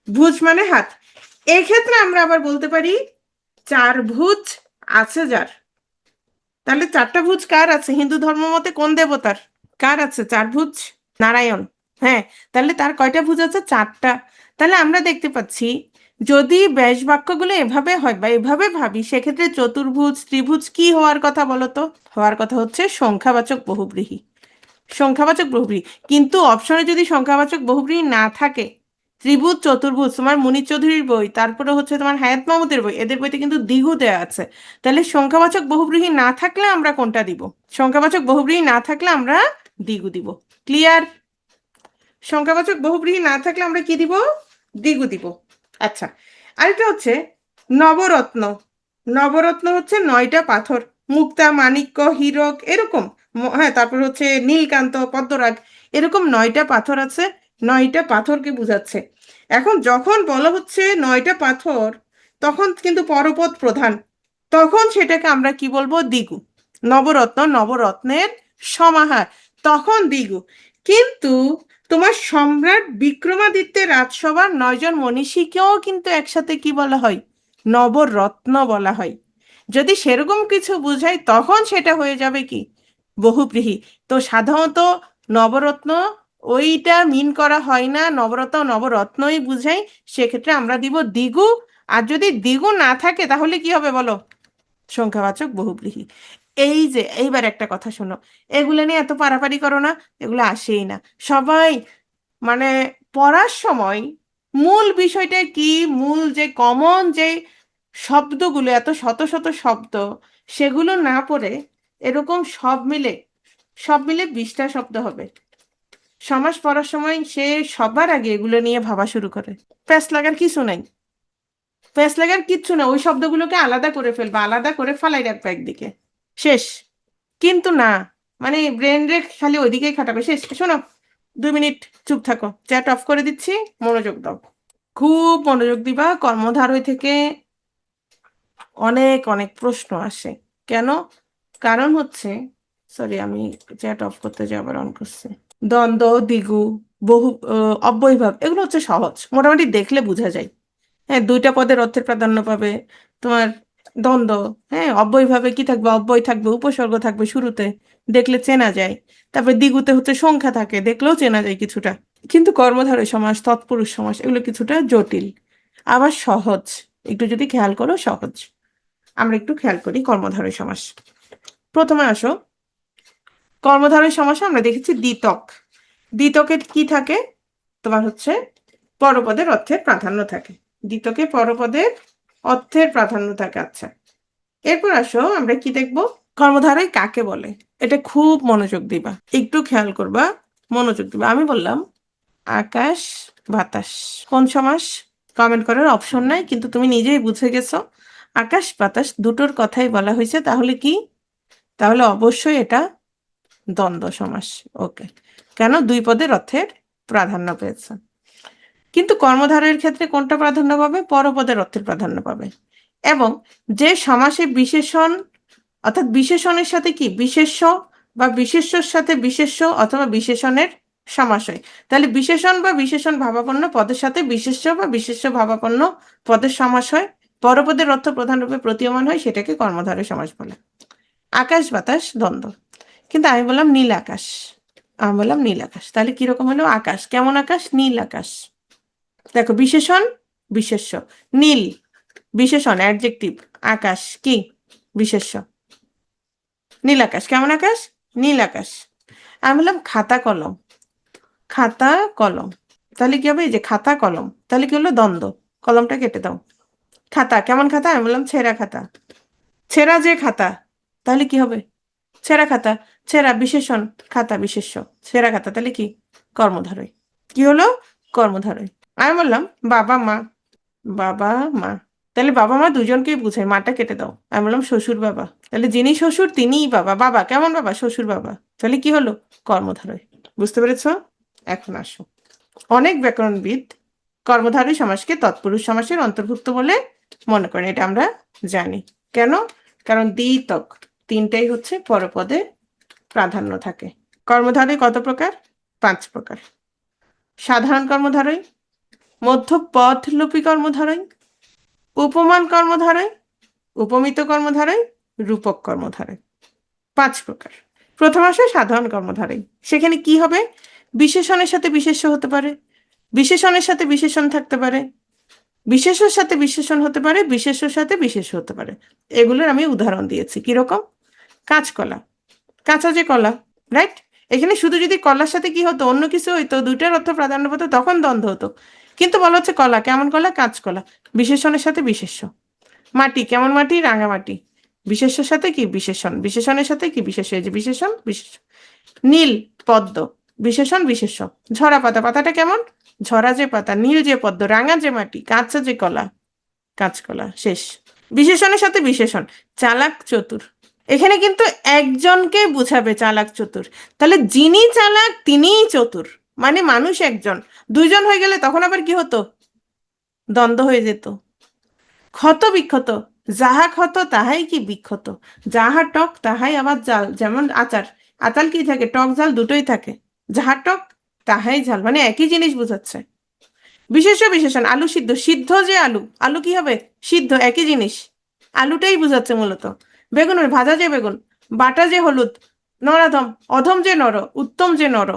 ভুজ মানে হাত। এক্ষেত্রে আমরা আবার বলতে পারি চার ভুজ আছে যার। তাহলে চারটা ভুজ কার আছে হিন্দু ধর্ম মতে? কোন দেবতার? কার আছে চার ভুজ? নারায়ণ। হ্যাঁ, তাহলে তার কয়টা ভুজ আছে? চারটা। তাহলে আমরা দেখতে পাচ্ছি, যদি ব্যাস বাক্যগুলো এভাবে হয় বা এভাবে ভাবি, সেক্ষেত্রে চতুর্ভুজ ত্রিভুজ কি হওয়ার কথা বলতো? হওয়ার কথা হচ্ছে সংখ্যাবাচক বহুব্রীহি, সংখ্যাবাচক বহুব্রীহি। কিন্তু অপশনে যদি সংখ্যাবাচক বহুব্রীহি না থাকে, ত্রিভুজ চতুর্ভুজ, তোমার মুনির চৌধুরীর বই, তারপরে হচ্ছে তোমার হায়াত মাহমুদের বই, এদের বইতে কিন্তু দ্বিগু দেয়া আছে। তাহলে সংখ্যাবাচক বহুব্রীহি না থাকলে আমরা কোনটা দিব? সংখ্যাবাচক বহুব্রীহি না থাকলে আমরা দ্বিগু দিব। ক্লিয়ার? সংখ্যাবাচক বহুব্রীহি না থাকলে আমরা কি দিব? দ্বিগু দিব। আচ্ছা, আরেকটা হচ্ছে নবরত্ন। নবরত্ন হচ্ছে নয়টা পাথর, মুক্তা, মাণিক্য, হীরক, এরকম। হ্যাঁ, তারপর হচ্ছে নীলকান্ত, পদ্মরাগ, এরকম নয়টা পাথর আছে, নয়টা পাথরকে বুঝাচ্ছে। এখন যখন বলা হচ্ছে নয়টা পাথর, তখন কিন্তু পরপদ প্রধান, তখন সেটাকে আমরা কি বলবো? দ্বিগু। নবরত্ন, নবরত্নের সমাহার, তখন দ্বিগু। কিন্তু তোমার সম্রাট বিক্রমাদিত্যের রাজসভার 9জন মনীষীকেও কিন্তু একসাথে কি বলা হয়? নবরত্ন বলা হয়। যদি সেরকম কিছু বুঝাই, তখন সেটা হয়ে যাবে কি? বহুব্রীহি। তো সাধারণত নবরত্ন ওইটা মিন করা হয় না, নবরত্ন নবরত্নই বুঝাই, সেক্ষেত্রে আমরা দিব দ্বিগু। আর যদি দ্বিগু না থাকে তাহলে কি হবে বলো? সংখ্যাবাচক বহুব্রীহি। এই যে এইবার একটা কথা শোনো, এগুলো নিয়ে এত পারাপারি করো না, এগুলো আসেই না। সবাই মানে পড়ার সময় মূল বিষয়টা কি, মূল যে কমন যে শব্দগুলো, এত শত শত শব্দ, সেগুলো না পড়ে এরকম সব মিলে সব মিলে 20টা শব্দ হবে। সমাস পড়ার সময় সে সবার আগে এগুলো নিয়ে ভাবা শুরু করে। প্যাঁচ লাগার কিছু নাই, প্যাঁচ লাগার কিচ্ছু না, ওই শব্দগুলোকে আলাদা করে ফেলবা, আলাদা করে ফালাই রাখবা একদিকে, শেষ। কিন্তু না, মানে ব্রেন রে খালি ওইদিকেই খাটাবে, শেষ। শোনো, 2 মিনিট চুপ থাকো, চ্যাট অফ করে দিচ্ছি, মনোযোগ দাও। খুব মনোযোগ দিবা, কর্মধারয় থেকে অনেক অনেক প্রশ্ন আসে। কেন? কারণ হচ্ছে, সরি আমি চ্যাট অফ করতে যাই, আবার অন করছি। দ্বন্দ্ব, দ্বিগু, বহু অব্যয়ভাব, এগুলো হচ্ছে সহজ, মোটামুটি দেখলে বোঝা যায়। হ্যাঁ, 2টা পদের অর্থের প্রাধান্য পাবে তোমার। দ্বন্দ্ব, হ্যাঁ, অব্যয়ভাবে কি থাকবে? অব্যয় থাকবে, উপসর্গ থাকবে শুরুতে, দেখলে চেনা যায়। তারপরে দ্বিগুতে হচ্ছে সংখ্যা থাকে, দেখলেও চেনা যায় কিছুটা। কিন্তু কর্মধারয় সমাস, তৎপুরুষ সমাস, এগুলো কিছুটা জটিল, আবার সহজ। একটু যদি খেয়াল করো, সহজ। আমরা একটু খেয়াল করি কর্মধারয় সমাস। প্রথমে আসো, কর্মধারয় সমাসে আমরা দেখেছি দ্বিতক। দ্বিতকে কি থাকে? তোমার হচ্ছে পরপদের অর্থের প্রাধান্য থাকে। দ্বিতকে পরপদের অর্থের প্রাধান্য থাকে। আচ্ছা, এরপর আসো, আমরা কি দেখব? কর্মধারয় কাকে বলে? এটা খুব মনোযোগ দিবা, একটু খেয়াল করবা, মনোযোগ দিবা। আমি বললাম আকাশ বাতাস, কোন সমাস? কমেন্ট করার অপশন নাই, কিন্তু তুমি নিজেই বুঝে গেছো আকাশ বাতাস দুটোর কথাই বলা হয়েছে। তাহলে কি? তাহলে অবশ্যই এটা দ্বন্দ্ব সমাস। ওকে, কেন? 2 পদের অর্থের প্রাধান্য পেয়েছে। কিন্তু কর্মধারয়ের ক্ষেত্রে কোনটা প্রাধান্য পাবে? পরপদের অর্থের প্রাধান্য পাবে। এবং যে সমাসে বিশেষণ, অর্থাৎ বিশেষণের সাথে কি বিশেষ্য, বা বিশেষ্যর সাথে বিশেষ্য অথবা বিশেষণের সমাস হয়, তাহলে বিশেষণ বা বিশেষণ ভাবাপন্ন পদের সাথে বিশেষ্য বা বিশেষ্য ভাবাপন্ন পদের সমাস হয়, পরপদের অর্থ প্রধানরূপে প্রতীয়মান হয়, সেটাকে কর্মধারয় সমাস বলে। আকাশ বাতাস দ্বন্দ্ব। কিন্তু আমি বললাম নীল আকাশ, আমি বললাম নীল আকাশ, তাহলে কিরকম হলো? আকাশ, কেমন আকাশ? নীল আকাশ। দেখো, বিশেষণ বিশেষ্য, নীল বিশেষণ অ্যাডজেক্টিভ, আকাশ কি বিশেষ্য। নীল আকাশ, কেমন আকাশ? নীল আকাশ। আমি বললাম খাতা কলম, খাতা কলম, তাহলে কি হবে? এই যে খাতা কলম, তাহলে কি হলো? দ্বন্দ্ব, কলমটা কেটে দাও। খাতা, কেমন খাতা? আমি বললাম ছেঁড়া খাতা, ছেঁড়া যে খাতা, তাহলে কি হবে? ছেঁড়া খাতা, ছেঁড়া বিশেষণ, খাতা বিশেষ্য, ছেঁড়া খাতা, তাহলে কি? কর্মধারয়। কি হলো? কর্মধারয়। আমি বললাম বাবা মা, বাবা মা, তাহলে বাবা মা দুজনকেই বুঝায়, মাটা কেটে দাও। আমি বললাম শ্বশুর বাবা, তাহলে যিনি শ্বশুর তিনিই বাবা। বাবা, কেমন বাবা? শ্বশুর বাবা, তাহলে কি হলো? কর্মধারয়। বুঝতে পেরেছো? এখন আসো, অনেক ব্যাকরণবিদ কর্মধারয় সমাসকে তৎপুরুষ সমাসের অন্তর্ভুক্ত বলে মনে করেন, এটা আমরা জানি। কেন? কারণ দ্বিতক, 3টাই হচ্ছে পরপদে প্রাধান্য থাকে। কর্মধারয় কত প্রকার? 5 প্রকার। সাধারণ কর্মধারয়, মধ্যপদলোপী কর্মধারয়, উপমান কর্মধারয়, উপমিত কর্মধারয়, রূপক কর্মধারয়। 5 প্রকার। প্রথম আসে সাধারণ কর্মধারয়। সেখানে কি হবে? বিশেষণের সাথে বিশেষ্য হতে পারে, বিশেষণের সাথে বিশেষণ থাকতে পারে, বিশেষ্যর সাথে বিশেষণ হতে পারে, বিশেষ্যর সাথে বিশেষ্য হতে পারে। এগুলোর আমি উদাহরণ দিয়েছি। কিরকম? কাঁচকলা, কাঁচা যে কলা, রাইট? এখানে শুধু যদি কলার সাথে কি হতো, অন্য কিছু হইতো, 2টার অর্থ প্রাধান্য পেতো, তখন দ্বন্দ্ব হতো। কিন্তু বলা হচ্ছে কলা, কেমন কলা? কাঁচকলা, বিশেষণের সাথে বিশেষ্য। মাটি, কেমন মাটি? রাঙা মাটি, বিশেষ্যের সাথে কি বিশেষণ, বিশেষণের সাথে কি বিশেষ্য, এই যে বিশেষণ বিশেষ্য। নীল পদ্ম, বিশেষণ বিশেষ্য। ঝরা পাতা, পাতাটা কেমন? ঝরা যে পাতা, নীল যে পদ্ম, রাঙা যে মাটি, কাঁচা যে কলা, কাঁচকলা, শেষ। বিশেষণের সাথে বিশেষণ। চালাক চতুর, এখানে কিন্তু একজনকে বুঝাবে চালাক চতুর, তাহলে যিনি চালাক তিনিই চতুর, মানে মানুষ একজন। 2জন হয়ে গেলে তখন আবার কি হতো? দ্বন্দ্ব হয়ে যেত। ক্ষত বিক্ষত, যাহা ক্ষত তাহাই কি বিক্ষত, যাহা টক তাহাই আবার জাল, যেমন আচার, আচার কি থাকে? টক ঝাল দুটোই থাকে। যাহা টক তাহাই ঝাল, মানে একই জিনিস বোঝাচ্ছে। বিশেষ্য বিশেষণ, আলু সিদ্ধ, সিদ্ধ যে আলু, আলু কি হবে? সিদ্ধ, একই জিনিস, আলুটাই বোঝাচ্ছে মূলত। বেগুন, ভাজা যে বেগুন, বাটা যে হলুদ, নরাধম, অধম যে নর, উত্তম যে নর।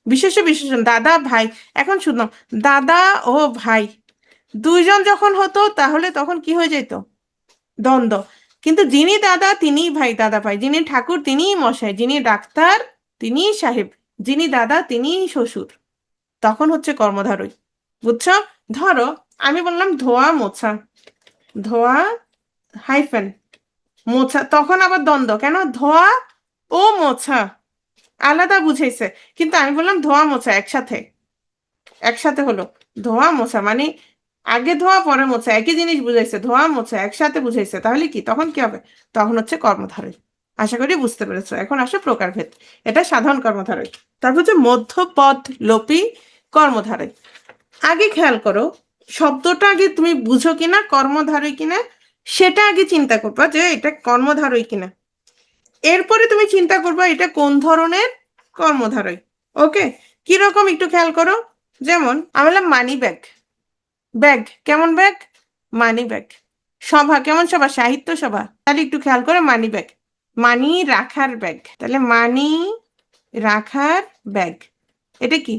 বিশেষ্য বিশেষণ, দাদা ভাই। এখন শুনো, দাদা ও ভাই 2জন যখন হতো, তাহলে তখন কি হয়ে যেত? দ্বন্দ্ব। কিন্তু যিনি দাদা তিনিই ভাই, দাদা ভাই, যিনি ঠাকুর তিনিই মশাই, যিনি ডাক্তার তিনিই সাহেব, যিনি দাদা তিনিই শ্বশুর, তখন হচ্ছে কর্মধারয়। বুঝছো? ধরো আমি বললাম ধোয়া মোছা, ধোয়া হাইফেন মোছা, তখন আবার দ্বন্দ্ব। কেন? ধোয়া ও মোছা, আলাদা বুঝাইছে, কিন্তু আমি বললাম ধোয়া মোছা একসাথে, একসাথে হলো ধোয়া মোছা, মানে আগে ধোয়া পরে মোছা, একই জিনিস বুঝাইছে, ধোয়া মোছা একসাথে বুঝাইছে, তাহলে কি তখন কি হবে? তখন হচ্ছে কর্মধারয়। আশা করি বুঝতে পেরেছো। এখন আসো প্রকারভেদ। এটা সাধারণ কর্মধারয়। তারপর হচ্ছে মধ্যপদ লোপী কর্মধারয়। আগে খেয়াল করো, শব্দটা আগে তুমি বুঝো কিনা, কর্মধারয় কিনা, সেটা আগে চিন্তা করবা যে এটা কর্মধারয় কিনা। এরপরে তুমি চিন্তা করবা এটা কোন ধরনের কর্মধারয়। ওকে, কিরকম একটু খেয়াল করো। যেমন আমি বললাম মানি ব্যাগ, ব্যাগ কেমন ব্যাগ? Money bag. সভা কেমন সভা? সাহিত্য সভা। তাহলে একটু খেয়াল করে মানি ব্যাগ, মানি রাখার ব্যাগ, তাহলে মানি রাখার ব্যাগ, এটা কি?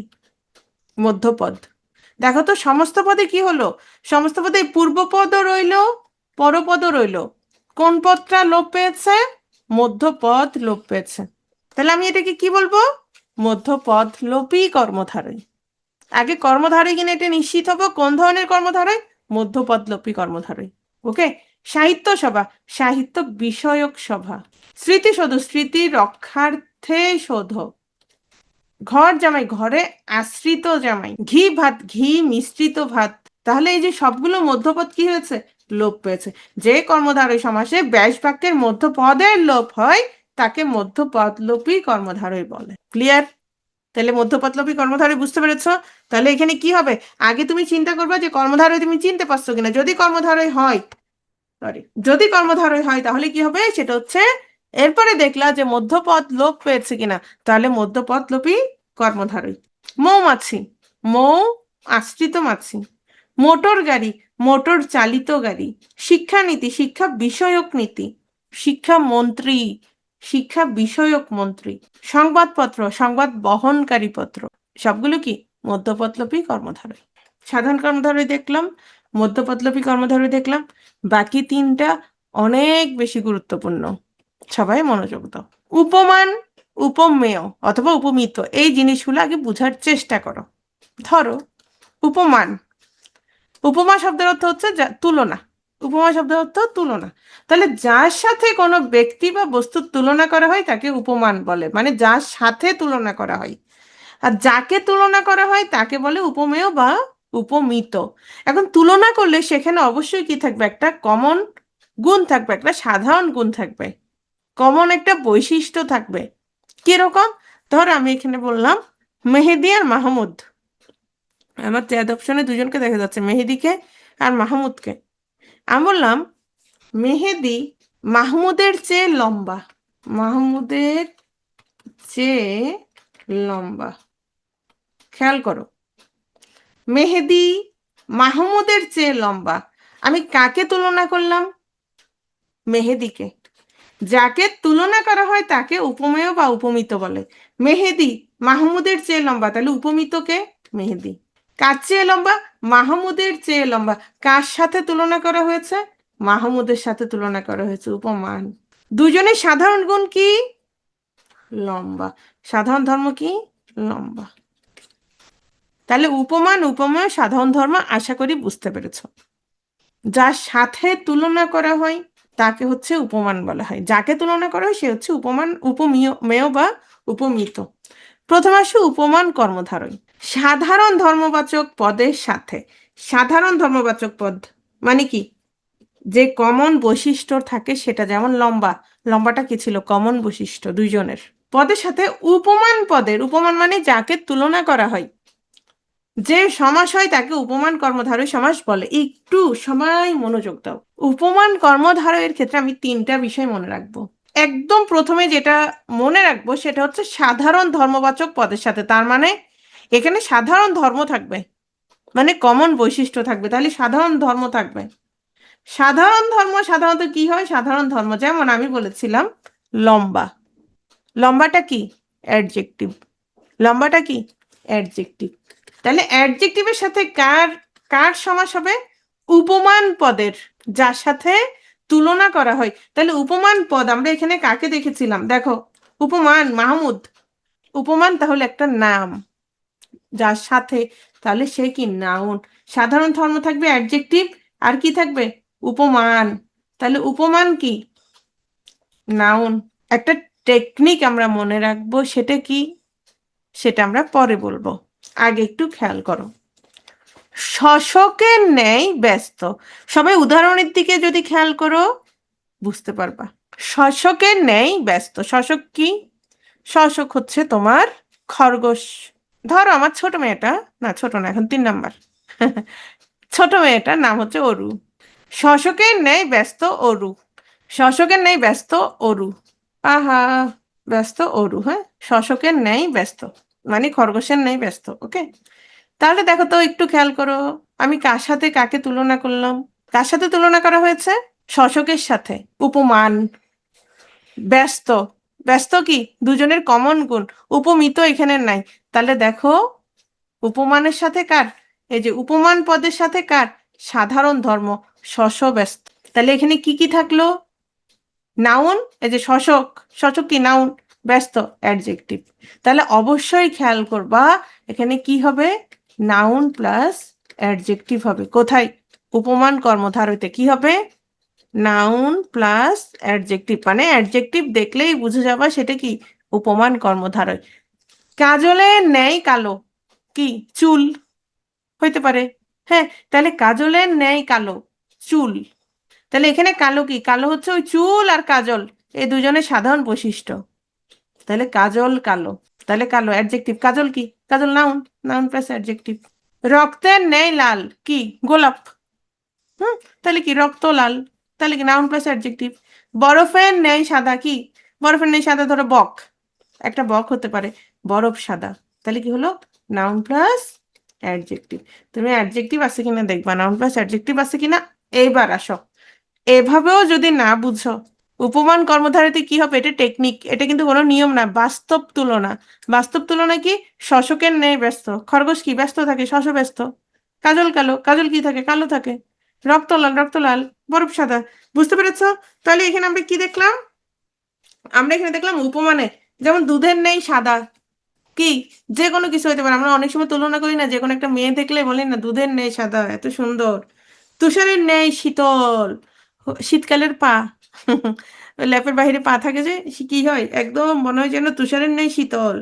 মধ্যপদ। দেখো তো সমস্ত পদে কি হলো, সমস্ত পদে পূর্বপদও রইলো পরপদও রইলো, কোন পদটা লোপ পেয়েছে? মধ্যপদ লোপ পেয়েছে। তাহলে আমি এটাকে কি বলবো? মধ্যপদ লোপী কর্মধারয়। আগে কর্মধারয় কিনা এটা নিশ্চিত হবো, কোন ধরনের কর্মধারয়? মধ্যপদ লোপী কর্মধারয়। ওকে। সাহিত্য সভা, সাহিত্য বিষয়ক সভা। স্মৃতিসৌধ, স্মৃতি রক্ষার্থে সৌধ। ঘর জামাই, ঘরে আশ্রিত জামাই। ঘি ভাত, ঘি মিশ্রিত ভাত। তাহলে এই যে সবগুলো মধ্যপদ কি হয়েছে? লোপ পেয়েছে। যে কর্মধারয় সমাসে ব্যাস বাক্যের মধ্যপদের লোপ হয় তাকে মধ্যপদলোপী কর্মধারয় বলে। ক্লিয়ার? তাহলে মধ্যপদলোপী কর্মধারয় বুঝতে পেরেছো? তাহলে এখানে কি হবে, আগে তুমি চিন্তা করবে যে কর্মধারয় তুমি চিনতে পারছো কিনা। যদি কর্মধারয় হয়, সরি, যদি কর্মধারয় হয় তাহলে কি হবে সেটা হচ্ছে, এরপরে দেখলা যে মধ্যপদ লোপ পেয়েছে কিনা, তাহলে মধ্যপদ লোপী কর্মধারয়। মৌমাছি, মৌ আশ্রিত মাছি। মোটর গাড়ি, মোটর চালিত গাড়ি। শিক্ষানীতি, শিক্ষা বিষয়ক নীতি। শিক্ষা মন্ত্রী, শিক্ষা বিষয়ক মন্ত্রী। সংবাদপত্র, সংবাদ বহনকারী পত্র। সবগুলো কি? মধ্যপদলোপী কর্মধারয়। সাধারণ কর্মধারয় দেখলাম, মধ্যপদলোপী কর্মধারয় দেখলাম, বাকি তিনটা অনেক বেশি গুরুত্বপূর্ণ। সবাই মনোযোগ দাও। উপমান, উপমেয় অথবা উপমিত, এই জিনিসগুলো আগে বোঝার চেষ্টা করো। ধরো উপমান, উপমা শব্দের অর্থ হচ্ছে তুলনা। উপমা শব্দের অর্থ তুলনা। তাহলে যার সাথে কোনো ব্যক্তি বা বস্তুর তুলনা করা হয় তাকে উপমান বলে, মানে যার সাথে তুলনা করা হয়। আর যাকে তুলনা করা হয় তাকে বলে উপমেয় বা উপমিত। এখন তুলনা করলে সেখানে অবশ্যই কি থাকবে? একটা কমন গুণ থাকবে, একটা সাধারণ গুণ থাকবে, কমন একটা বৈশিষ্ট্য থাকবে। কিরকম? ধর আমি এখানে বললাম মেহেদি আর মাহমুদ। আমার চ্যাট অপশনে দুজনকে দেখা যাচ্ছে, মেহেদিকে আর মাহমুদকে। আমি বললাম মেহেদি মাহমুদের চেয়ে লম্বা, মাহমুদের চেয়ে লম্বা। খেয়াল করো, মেহেদি মাহমুদের চেয়ে লম্বা। আমি কাকে তুলনা করলাম? মেহেদিকে। যাকে তুলনা করা হয় তাকে উপমেয় বা উপমিত বলে। মেহেদি মাহমুদের চেয়ে লম্বা, তাহলে উপমিতকে মেহেদি। কার চেয়ে লম্বা? মাহমুদের চেয়ে লম্বা। কার সাথে তুলনা করা হয়েছে? মাহমুদের সাথে তুলনা করা হয়েছে, উপমান। দুজনের সাধারণ গুণ কি? লম্বা। সাধারণ ধর্ম কি? লম্বা। তাহলে উপমান, উপমেয়, সাধারণ ধর্ম আশা করি বুঝতে পেরেছো। যার সাথে তুলনা করা হয় তাকে হচ্ছে উপমান বলা হয়, যাকে তুলনা করা হয় সে হচ্ছে উপমান, উপমেয় বা উপমিত। প্রথমে আসে উপমান কর্মধারয়। সাধারণ ধর্মবাচক পদের সাথে, সাধারণ ধর্মবাচক পদ মানে কি? যে কমন বৈশিষ্ট্য থাকে সেটা, যেমন লম্বা, লম্বাটা কি ছিল? কমন বৈশিষ্ট্য দুইজনের। পদের সাথে উপমান পদের, উপমান মানে যাকে তুলনা করা হয়, যে সমাস হয় তাকে উপমান কর্মধারয় সমাস বলে। একটু সবাই মনোযোগ দাও। উপমান কর্মধারয়ের ক্ষেত্রে আমি তিনটা বিষয় মনে রাখবো। একদম প্রথমে যেটা মনে রাখবো সেটা হচ্ছে সাধারণ ধর্মবাচক পদের সাথে, তার মানে এখানে সাধারণ ধর্ম থাকবে, মানে কমন বৈশিষ্ট্য থাকবে, তাহলে সাধারণ ধর্ম থাকবে। সাধারণ ধর্ম সাধারণত কি হয়? সাধারণ ধর্ম যেমন আমি বলেছিলাম লম্বা, লম্বাটা কি? অ্যাডজেক্টিভ। লম্বাটা কি? অ্যাডজেক্টিভ। তাহলে অ্যাডজেক্টিভের সাথে কার কার সমাস হবে? উপমান পদের, যার সাথে তুলনা করা হয়। তাহলে উপমান পদ আমরা এখানে কাকে দেখেছিলাম? দেখো, উপমান মাহমুদ, উপমান তাহলে একটা নাম যার সাথে, তাহলে সে কি? নাউন। সাধারণ ধর্ম থাকবে অ্যাডজেক্টিভ, আর কি থাকবে? উপমান। তাহলে উপমান কি? নাউন। একটা টেকনিক আমরা মনে রাখবো, সেটা কি সেটা আমরা পরে বলবো। আগে একটু খেয়াল করো, শশকের ন্যায় ব্যস্ত। সবাই উদাহরণের দিকে যদি খেয়াল করো বুঝতে পারবা। শশকের ন্যায় ব্যস্ত, শশক কি? শশক হচ্ছে তোমার খরগোশ। ধরো আমার ছোট মেয়েটা, না ছোট না, এখন 3 নাম্বার, ছোট মেয়েটার নাম হচ্ছে অরু। শশকের ন্যায় ব্যস্ত অরু, শশকের ন্যায় ব্যস্ত অরু। আহা, ব্যস্ত অরু, হ্যাঁ, শশকের ন্যায় ব্যস্ত মানে খরগোশের ন্যায় ব্যস্ত। ওকে, তাহলে দেখো তো, একটু খেয়াল করো, আমি কার সাথে কাকে তুলনা করলাম? কার সাথে তুলনা করা হয়েছে? শশকের সাথে। উপমান। ব্যস্ত, ব্যস্ত কি দুজনের কমন গুণ, উপমিত এখানে নাই। তাহলে দেখো, উপমানের সাথে কার, এই যে উপমান পদের সাথে কার, সাধারণ ধর্ম, শশ ব্যস্ত। তাহলে এখানে কি কি থাকলো? নাউন, এই যে শশক, শশক কি নাউন, ব্যস্ত অ্যাডজেক্টিভ। তাহলে অবশ্যই খেয়াল করবা এখানে কি হবে, নাউন প্লাস অ্যাডজেক্টিভ হবে। কোথায়? উপমান কর্মধারয়তে কি হবে? নাউন প্লাস অ্যাডজেক্টিভ, মানে অ্যাডজেক্টিভ দেখলেই বুঝে যাবা সেটা কি, উপমান কর্মধারয়। কাজলের ন্যায় কালো, কি? চুল হইতে পারে, হ্যাঁ, তাহলে কাজলের ন্যায় কালো, চুল। তাহলে এখানে কালো কি, কালো হচ্ছে ওই চুল আর কাজল, এই দুজনের সাধারণ বৈশিষ্ট্য। তাহলে কাজল কালো, তাহলে কালো অ্যাডজেক্টিভ, কাজল কি, কাজল নাউন, নাউন প্লাস অ্যাডজেক্টিভ। রক্তের ন্যায় লাল, কি? গোলাপ। হুম, তাহলে কি, রক্ত লাল, তাহলে কি নাউন প্লাস অ্যাডজেক্টিভ। বরফের ন্যায় সাদা, কি? বরফের ন্যায় সাদা, ধরো বক, একটা বক হতে পারে, বরফ সাদা, তাহলে কি হলো, নাউন প্লাস অ্যাডজেক্টিভ। তুমি অ্যাডজেক্টিভ আছে কিনা দেখবা, নাউন প্লাস অ্যাডজেক্টিভ আছে কিনা। এইবার আসো, এভাবেও যদি না বুঝো, উপমান কর্মধারয়তে কি হবে, এটা টেকনিক, এটা কিন্তু কোনো নিয়ম না, বাস্তব তুলনা। বাস্তব তুলনা কি? শশকের ন্যায় ব্যস্ত, খরগোশ কি ব্যস্ত থাকে, শশ ব্যস্ত। কাজল কালো, কাজল কি থাকে, কালো থাকে। রক্ত লাল, রক্ত লাল, বরফ সাদা। বুঝতে পেরেছো? তাহলে এখানে আমরা কি দেখলাম? আমরা এখানে দেখলাম উপমানে, যেমন দুধের নেই সাদা, কি? যে কোনো কিছু হতে পারে। আমরা অনেক সময় তুলনা করি না, যে কোনো একটা মেয়ে দেখলে বলি না, দুধের নেই সাদা, এত সুন্দর। তুষারের ন্যায় শীতল, শীতকালের পা, ওই ল্যাপের বাহিরে পা থাকে যে, কি হয়, একদম মনে হয় যেন তুষারের ন্যায় শীতল,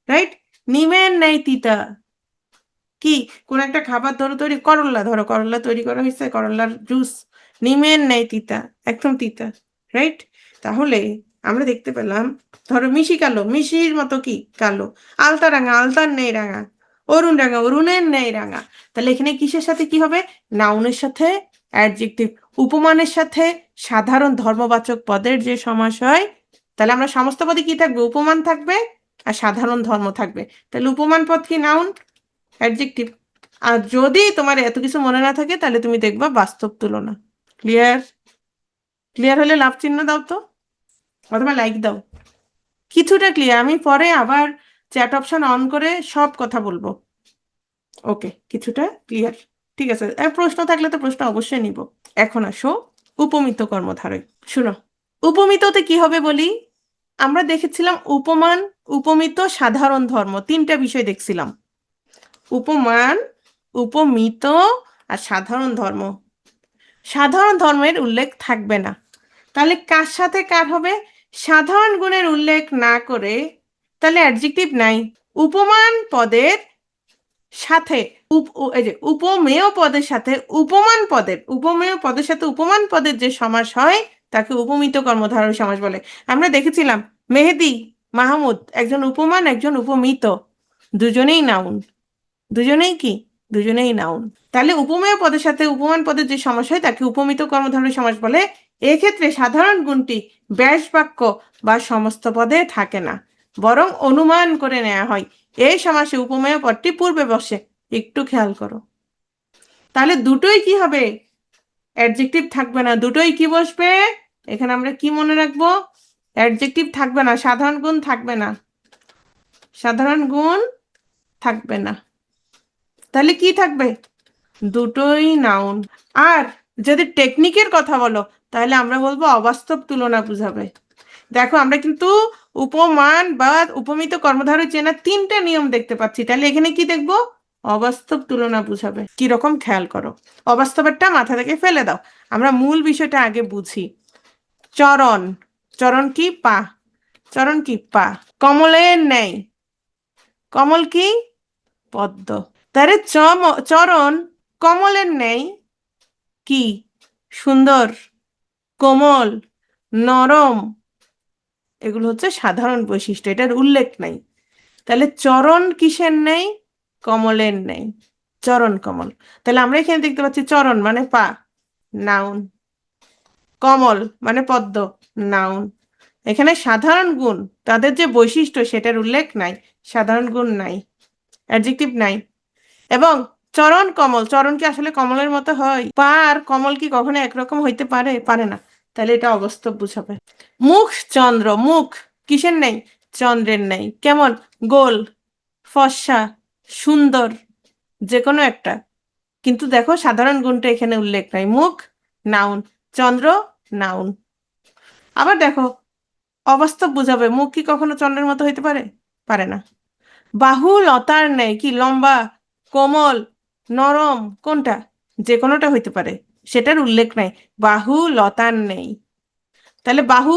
রাইট? নিমের ন্যায় তিতা, কি? কোন একটা খাবার ধরো তৈরি, করল্লা ধরো, করল্লা তৈরি করা হয়েছে, করল্লার জুস, নিমের ন্যায় তিতা, একদম তিতা, রাইট? তাহলে আমরা দেখতে পেলাম, ধরো মিশি কালো, মিশির মতো কি কালো। আলতা রাঙা, আলতার নেই রাঙা। অরুণ রাঙা, অরুণের নেই রাঙা। তাহলে এখানে কিসের সাথে কি হবে, নাউনের সাথে অ্যাডজেক্টিভ। উপমানের সাথে সাধারণ ধর্মবাচক পদের যে সমাস হয়, তাহলে আমরা সমস্ত পদে কি থাকবে, উপমান থাকবে আর সাধারণ ধর্ম থাকবে। তাহলে উপমান পদ কি, নাউন, অ্যাডজেক্টিভ। আর যদি তোমার এত কিছু মনে না থাকে, তাহলে তুমি দেখবা বাস্তব তুলনা। ক্লিয়ার? ক্লিয়ার হলে লাভ চিহ্ন দাও তো, অথবা লাইক দাও। কিছুটা ক্লিয়ার, আমি পরে আবার চ্যাট অপশন অন করে সব কথা বলবো। ওকে, কিছুটা ক্লিয়ার, ঠিক আছে। প্রশ্ন থাকলে তো প্রশ্ন অবশ্যই নিব। এখন আসো উপমিত কর্মধারয়। শুনো, উপমিততে কি হবে বলি। আমরা দেখেছিলাম উপমান, উপমিত, সাধারণ ধর্ম, 3টা বিষয় দেখছিলাম। উপমান, উপমিত আর সাধারণ ধর্ম। সাধারণ ধর্মের উল্লেখ থাকবে না, তাহলে কার সাথে কার হবে? সাধারণ গুণের উল্লেখ না করে, তাহলে অ্যাডজেক্টিভ নাই। উপমান পদের সাথে এই যে উপমেয় পদের সাথে উপমান পদের, উপমেয় পদের সাথে উপমান পদের যে সমাস হয়, তাকে উপমিত কর্মধারয় সমাস বলে। আমরা দেখেছিলাম মেহেদি, মাহমুদ, একজন উপমান, একজন উপমিত, দুজনেই নাউন, দুজনেই কি, দুজনেই নাউন। তাহলে উপমেয় পদের সাথে উপমান পদের যে সমাস হয়, তাকে উপমিত কর্মধারয় সমাস বলে। এক্ষেত্রে সাধারণ গুণটি ব্যাস বাক্য বা সমস্ত পদে থাকে না, বরং অনুমান করে নেওয়া হয়। এই সমাসে উপমেয় পদটি পূর্বে বসে, একটু খেয়াল করো। তাহলে দুটোই কি হবে, অ্যাডজেক্টিভ থাকবে না, দুটোই কি বসবে? এখানে আমরা কি মনে রাখবো, অ্যাডজেক্টিভ থাকবে না, সাধারণ গুণ থাকবে না, সাধারণ গুণ থাকবে না। তাহলে কি থাকবে, দুটোই নাউন। আর যদি টেকনিকের কথা বলো, তাহলে আমরা বলবো অবাস্তব তুলনা বুঝাবে। দেখো, আমরা কিন্তু উপমান বা উপমিত কর্মধারয় চেনা 3টা নিয়ম দেখতে পাচ্ছি, তাহলে এখানে কি দেখবো, অবাস্তব তুলনা বুঝাবে। কি রকম, খেয়াল করো। অবাস্তবেরটা মাথা থেকে ফেলে দাও, আমরা মূল বিষয়টা আগে বুঝি। চরণ, চরণ কি, পা। চরণ কি? পা। কমলের ন্যায়, কমল কি? পদ্ম। তারে চরণ কমলের ন্যায় কি? সুন্দর, কোমল, নরম। এগুলো হচ্ছে সাধারণ বৈশিষ্ট্য, এটার উল্লেখ নাই। তাহলে চরণ কিসের নেই? কমলের নেই। চরণ কমল। তাহলে আমরা এখানে দেখতে পাচ্ছি চরণ মানে পা, নাউন। কমল মানে পদ্ম, নাউন। এখানে সাধারণ গুণ, তাদের যে বৈশিষ্ট্য সেটার উল্লেখ নাই, সাধারণ গুণ নাই, অ্যাডজেক্টিভ নাই। এবং চরণ কমল, চরণ কি আসলে কমলের মতো হয়? পা আর কমল কি কখনো একরকম হইতে পারে? পারে না। তাহলে এটা অবাস্তব বুঝাবে। মুখ চন্দ্র, মুখ কিসের নেই? চন্দ্রের নেই। কেমন? গোল, ফর্সা, সুন্দর, যে কোনো একটা। কিন্তু দেখো সাধারণ গুণটা এখানে উল্লেখ নাই। মুখ নাউন, চন্দ্র নাউন। আবার দেখো অবাস্তব বুঝাবে, মুখ কি কখনো চন্দ্রের মতো হইতে পারে? পারে না। বাহু লতার নেই, কি লম্বা, কোমল, নরম, কোনটা? যে কোনোটা হইতে পারে, সেটার উল্লেখ নাই। বাহু লতার নেই। তাহলে বাহু,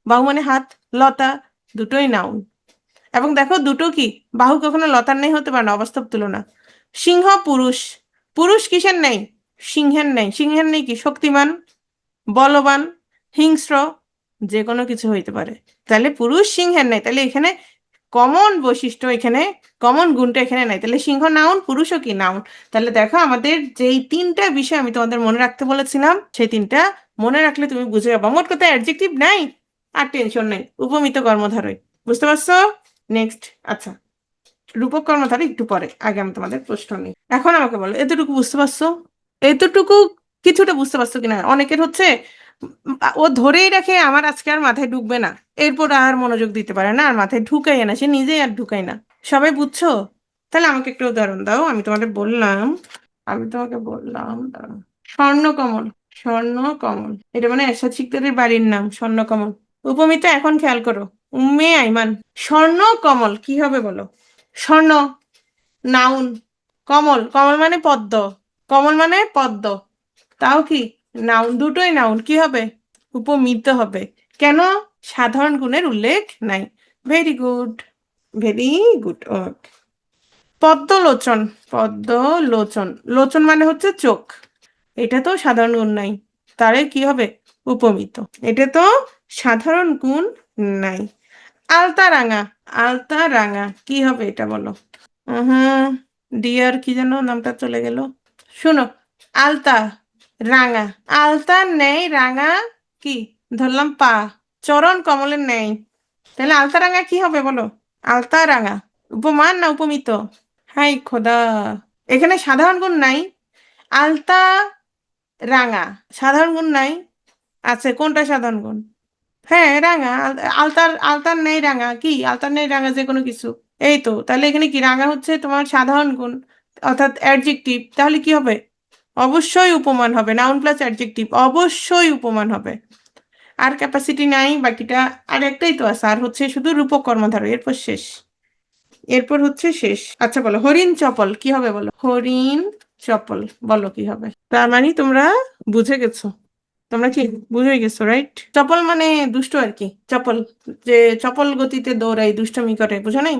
বাহু মানে হাত, লতা দুটোই নাউন। এবং দেখো দুটো কি, বাহু কখনো লতার নেই হতে পারে না, অবাস্তব তুলনা। সিংহ পুরুষ, পুরুষ কিসের নেই? সিংহের নেই। সিংহের নেই কি? শক্তিমান, বলবান, হিংস্র, যে কোনো কিছু হইতে পারে। তাহলে পুরুষ সিংহের নেই। তাহলে এখানে কমন বৈশিষ্ট্য, এখানে কমন গুণটা এখানে নাই। তাহলে সিংহ নাউন, পুরুষও কি নাউন। তাহলে দেখো আমাদের যেই তিনটা বিষয় আমি তোমাদের মনে রাখতে বলেছিলাম, সেই তিনটা মনে রাখলে তুমি বুঝে যাবো। মোট কথা অ্যাডজেক্টিভ নাই আর টেনশন নেই, উপমিত কর্মধারয়। বুঝতে পারছো? নেক্সট। আচ্ছা, রূপক কর্মধারয় একটু পরে, আগে আমি তোমাদের প্রশ্ন নিই। এখন আমাকে বলো, এতটুকু বুঝতে পারছো? এতটুকু কিছুটা বুঝতে পারছো কিনা? অনেকের হচ্ছে ও ধরেই রাখে আমার আজকে আর মাথায় ঢুকবে না, এরপর আর মনোযোগ দিতে পারে না, আর মাথায় ঢুকাই না, সে নিজেই আর ঢুকাই না। সবাই বুঝছো? তাহলে আমাকে একটা উদাহরণ দাও। আমি তোমাকে বললাম দাঁড়াও। স্বর্ণকমল, স্বর্ণকমল এটা মানে এরশাদ শিকদারের বাড়ির নাম স্বর্ণকমল। উপমিতা এখন খেয়াল করো, উম্মে আইমান। স্বর্ণকমল কি হবে বলো? স্বর্ণ নাউন, কমল, কমল মানে পদ্ম, কমল মানে পদ্ম, তাও কি নাউন, দুটোই নাউন। কি হবে? উপমিত হবে। কেন? সাধারণ গুণের উল্লেখ নাই। Very good, very good. Okay. পদ্মলোচন, পদ্মলোচন, লোচন মানে হচ্ছে চোখ, এটা তো সাধারণ গুণ নাই, তারে কি হবে? উপমিত। এটা তো সাধারণ গুণ নাই। আলতা রাঙা, আলতা রাঙা কি হবে এটা বলো? হুম, ডিয়ার কি যেন নামটা চলে গেল। শোনো, আলতা রাঙা, আলতা নেই, রাঙা কি? ধরলাম পা, চরণ কমলের নেই। তাহলে আলতা রাঙা কি হবে বলো? আলতা রাঙা উপমান না উপমিত? হাই খোদা, এখানে সাধারণ গুণ নাই। আলতা রাঙা সাধারণ গুণ নাই। আছে, কোনটা সাধারণ গুণ? হ্যাঁ রাঙা, আলতার, আলতার নেই রাঙা কি? আলতার নেই রাঙা যে কোনো কিছু। এই তো, তাহলে এখানে কি রাঙা হচ্ছে তোমার সাধারণ গুণ, অর্থাৎ অ্যাডজেক্টিভ। তাহলে কি হবে? অবশ্যই উপমান হবে, নাউন প্লাস অ্যাডজেক্টিভ, অবশ্যই উপমান হবে। আর ক্যাপাসিটি নাই বাকিটা, আর একটাই তো আছে, আর হচ্ছে শুধু রূপক কর্মধারয়, এরপর শেষ, এরপর হচ্ছে শেষ। আচ্ছা বলো, হরিণ চপল কি হবে বলো? হরিণ চপল বলো কি হবে? তার মানে তোমরা বুঝে গেছো, তোমরা কি বুঝে গেছো? রাইট। চপল মানে দুষ্ট আর কি, চপল, যে চপল গতিতে দৌড়াই, দুষ্টমি করে, বুঝো নাই?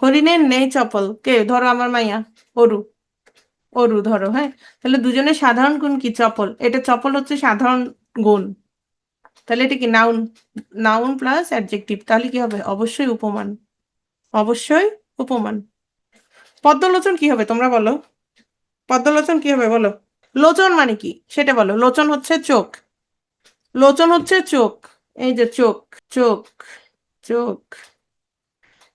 হরিণের নেই চপল, কে? ধরো আমার মাইয়া অরু, অরু ধরো, হ্যাঁ। তাহলে দুজনের সাধারণ গুণ কি? চপল। এটা চপল হচ্ছে সাধারণ গুণ। তাহলে এটা কি নাউন, নাউন প্লাস অ্যাডজেক্টিভ, তাহলে কি হবে? অবশ্যই উপমান, অবশ্যই উপমান। পদ্মলোচন কি হবে তোমরা বলো? পদ্মলোচন কি হবে বলো? লোচন মানে কি সেটা বলো। লোচন হচ্ছে চোখ, লোচন হচ্ছে চোখ, এই যে চোখ, চোখ, চোখ।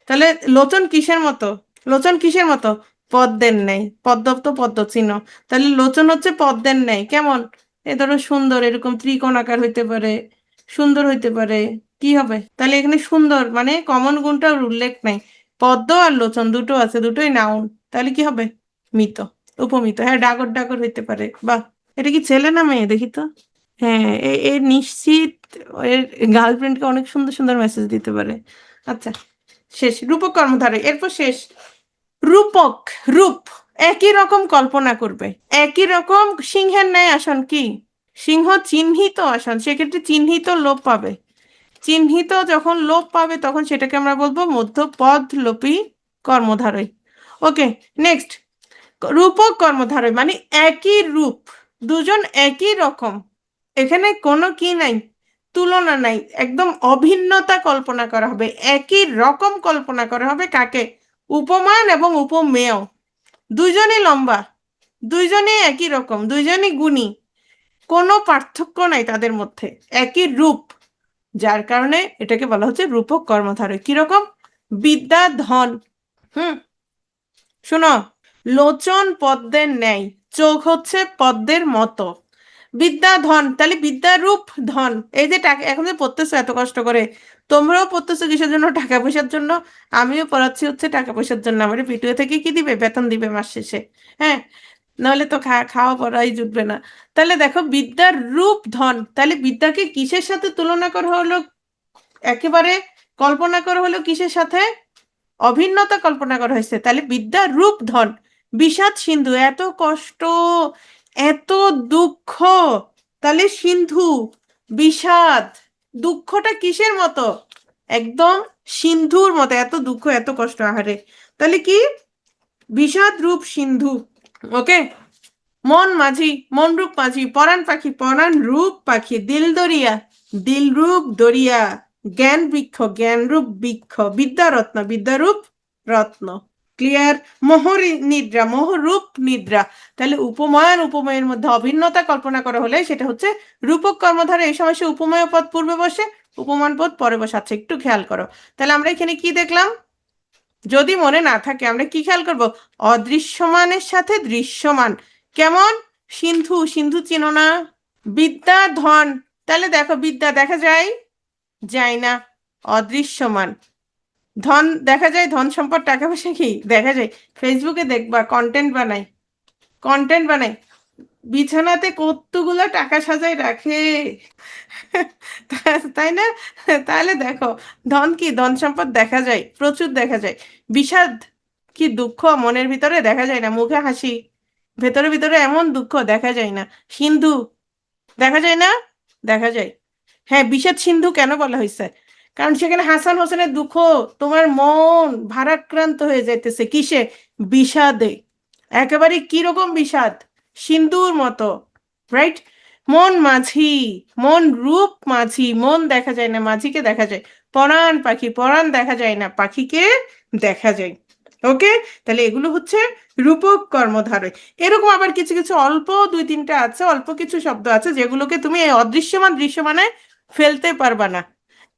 তাহলে লোচন কিসের মতো? লোচন কিসের মতো? পদ্মের ন্যায়, পদ্ম তো পদ্ম চিহ্ন। তাহলে লোচন হচ্ছে পদ্মের ন্যায়। কেমন? এ ধরো সুন্দর, এরকম ত্রিকোণ আকার হইতে পারে, সুন্দর হইতে পারে। কি হবে তাহলে? এখানে সুন্দর মানে কমন গুণটার উল্লেখ নাই। পদ্ম আর লোচন দুটো আছে, দুটোই নাউন। তাহলে কি হবে? মিত, উপমিত। হ্যাঁ, ডাগর ডাগর হইতে পারে। বাহ, এটা কি ছেলে না মেয়ে দেখি তো? হ্যাঁ, এ নিশ্চিত এর গার্লফ্রেন্ডকে অনেক সুন্দর সুন্দর মেসেজ দিতে পারে। আচ্ছা, শেষ। রূপক কর্মধারয়, এরপর শেষ। রূপক, রূপ, একই রকম কল্পনা করবে, একই রকম। সিংহের ন্যায় আসন কি? সিংহ চিহ্নিত আসন, সেক্ষেত্রে চিহ্নিত লোপ পাবে। চিহ্নিত যখন লোপ পাবে তখন সেটাকে আমরা বলবো মধ্যপদ লোপী কর্মধারয়। ওকে, নেক্সট, রূপক কর্মধারয় মানে একই রূপ, দুজন একই রকম, এখানে কোনো কি নাই, তুলনা নাই, একদম অভিন্নতা কল্পনা করা হবে, একই রকম কল্পনা করা হবে কাকে, উপমান এবং উপমেয়, দুইজনই লম্বা, দুইজনই একই রকম, দুইজনই গুণী, কোনো পার্থক্য নাই তাদের মধ্যে, একই রূপ, যার কারণে এটাকে বলা হচ্ছে রূপক কর্মধারয়। কিরকম, বিদ্যা ধন, হুম, শোনো, লোচন পদ্মের ন্যায়, চোখ হচ্ছে পদ্মের মতো, বিদ্যা ধন, তাহলে বিদ্যা রূপ ধন, এই যে টাকা এখন যে পড়তেছো এত কষ্ট করে, তোমরাও পড়তেছো কিসের জন্য, টাকা পয়সার জন্য, আমিও পড়াচ্ছি হচ্ছে টাকা পয়সার জন্য, আমার পিটুয়ে থেকে কি দিবে, বেতন দিবে মাস শেষে, হ্যাঁ, নাহলে তো খাওয়া পড়াই জুটবে না। তাহলে দেখো বিদ্যার রূপ ধন, তাহলে বিদ্যাকে কিসের সাথে তুলনা করা হলো, একেবারে কল্পনা করা হলো কিসের সাথে, অভিন্নতা কল্পনা করা হয়েছে, তাহলে বিদ্যা রূপ ধন, বিষাদ সিন্ধু, এত কষ্ট, এত দুঃখ, তাহলে সিন্ধু, বিষাদ, দুঃখটা কিসের মতো, একদম সিন্ধুর মতো, এত দুঃখ এত কষ্ট, আহারে, তাহলে কি, বিষাদ রূপ সিন্ধু। ওকে, মন মাঝি, মন রূপ মাঝি, পরাণ পাখি, পরাণ রূপ পাখি, দিল দরিয়া, দিল রূপ দরিয়া, জ্ঞান বৃক্ষ, জ্ঞান রূপ বৃক্ষ, বিদ্যারত্ন, বিদ্যারূপ রত্ন। ক্লিয়ার, মোহর নিদ্রা, মোহরূপ নিদ্রা, তাহলে উপমান উপমেয়ের মধ্যে অভিন্নতা কল্পনা করা হলে সেটা হচ্ছে রূপক কর্মধারে, এই সময় সে উপমেয় পদ পূর্বে বসে, উপমান পদ পরে বসে, আচ্ছা একটু খেয়াল করো, তাহলে আমরা এখানে কি দেখলাম, যদি মনে না থাকে আমরা কি খেয়াল করব, অদৃশ্যমানের সাথে দৃশ্যমান, কেমন, সিন্ধু, সিন্ধু চিনো না, বিদ্যা ধন, তাহলে দেখো বিদ্যা দেখা যায়, যায় না, অদৃশ্যমান, ধন দেখা যায়, ধন সম্পদ টাকা পয়সা কি দেখা যায়, ফেসবুকে দেখবা কন্টেন্ট বানাই, কন্টেন্ট বানাই, বিছানাতে কতগুলো টাকা সাজায় রাখে, তাই না, তাহলে দেখো ধন কি, ধন সম্পদ দেখা যায়, প্রচুর দেখা যায়, বিষাদ কি, দুঃখ মনের ভিতরে দেখা যায় না, মুখে হাসি, ভেতরে ভিতরে এমন দুঃখ দেখা যায় না, সিন্ধু দেখা যায় না, দেখা যায়, হ্যাঁ, বিষাদ সিন্ধু কেন বলা হয়েছে, কারণ সেখানে হাসান হোসেনের দুঃখ, তোমার মন ভারাক্রান্ত হয়ে যাইতেছে কিসে, বিষাদে, একেবারে কিরকম বিষাদ, সিন্ধুর মতো, রাইট, মন মাঝি, মন রূপ মাঝি, মন দেখা যায় না, মাঝিকে দেখা যায়, পরাণ পাখি, পরাণ দেখা যায় না, পাখিকে দেখা যায়। ওকে, তাহলে এগুলো হচ্ছে রূপক কর্মধারয়। এরকম আবার কিছু কিছু অল্প দুই তিনটা আছে, অল্প কিছু শব্দ আছে যেগুলোকে তুমি এই অদৃশ্যমান দৃশ্যমানে ফেলতে পারবা না,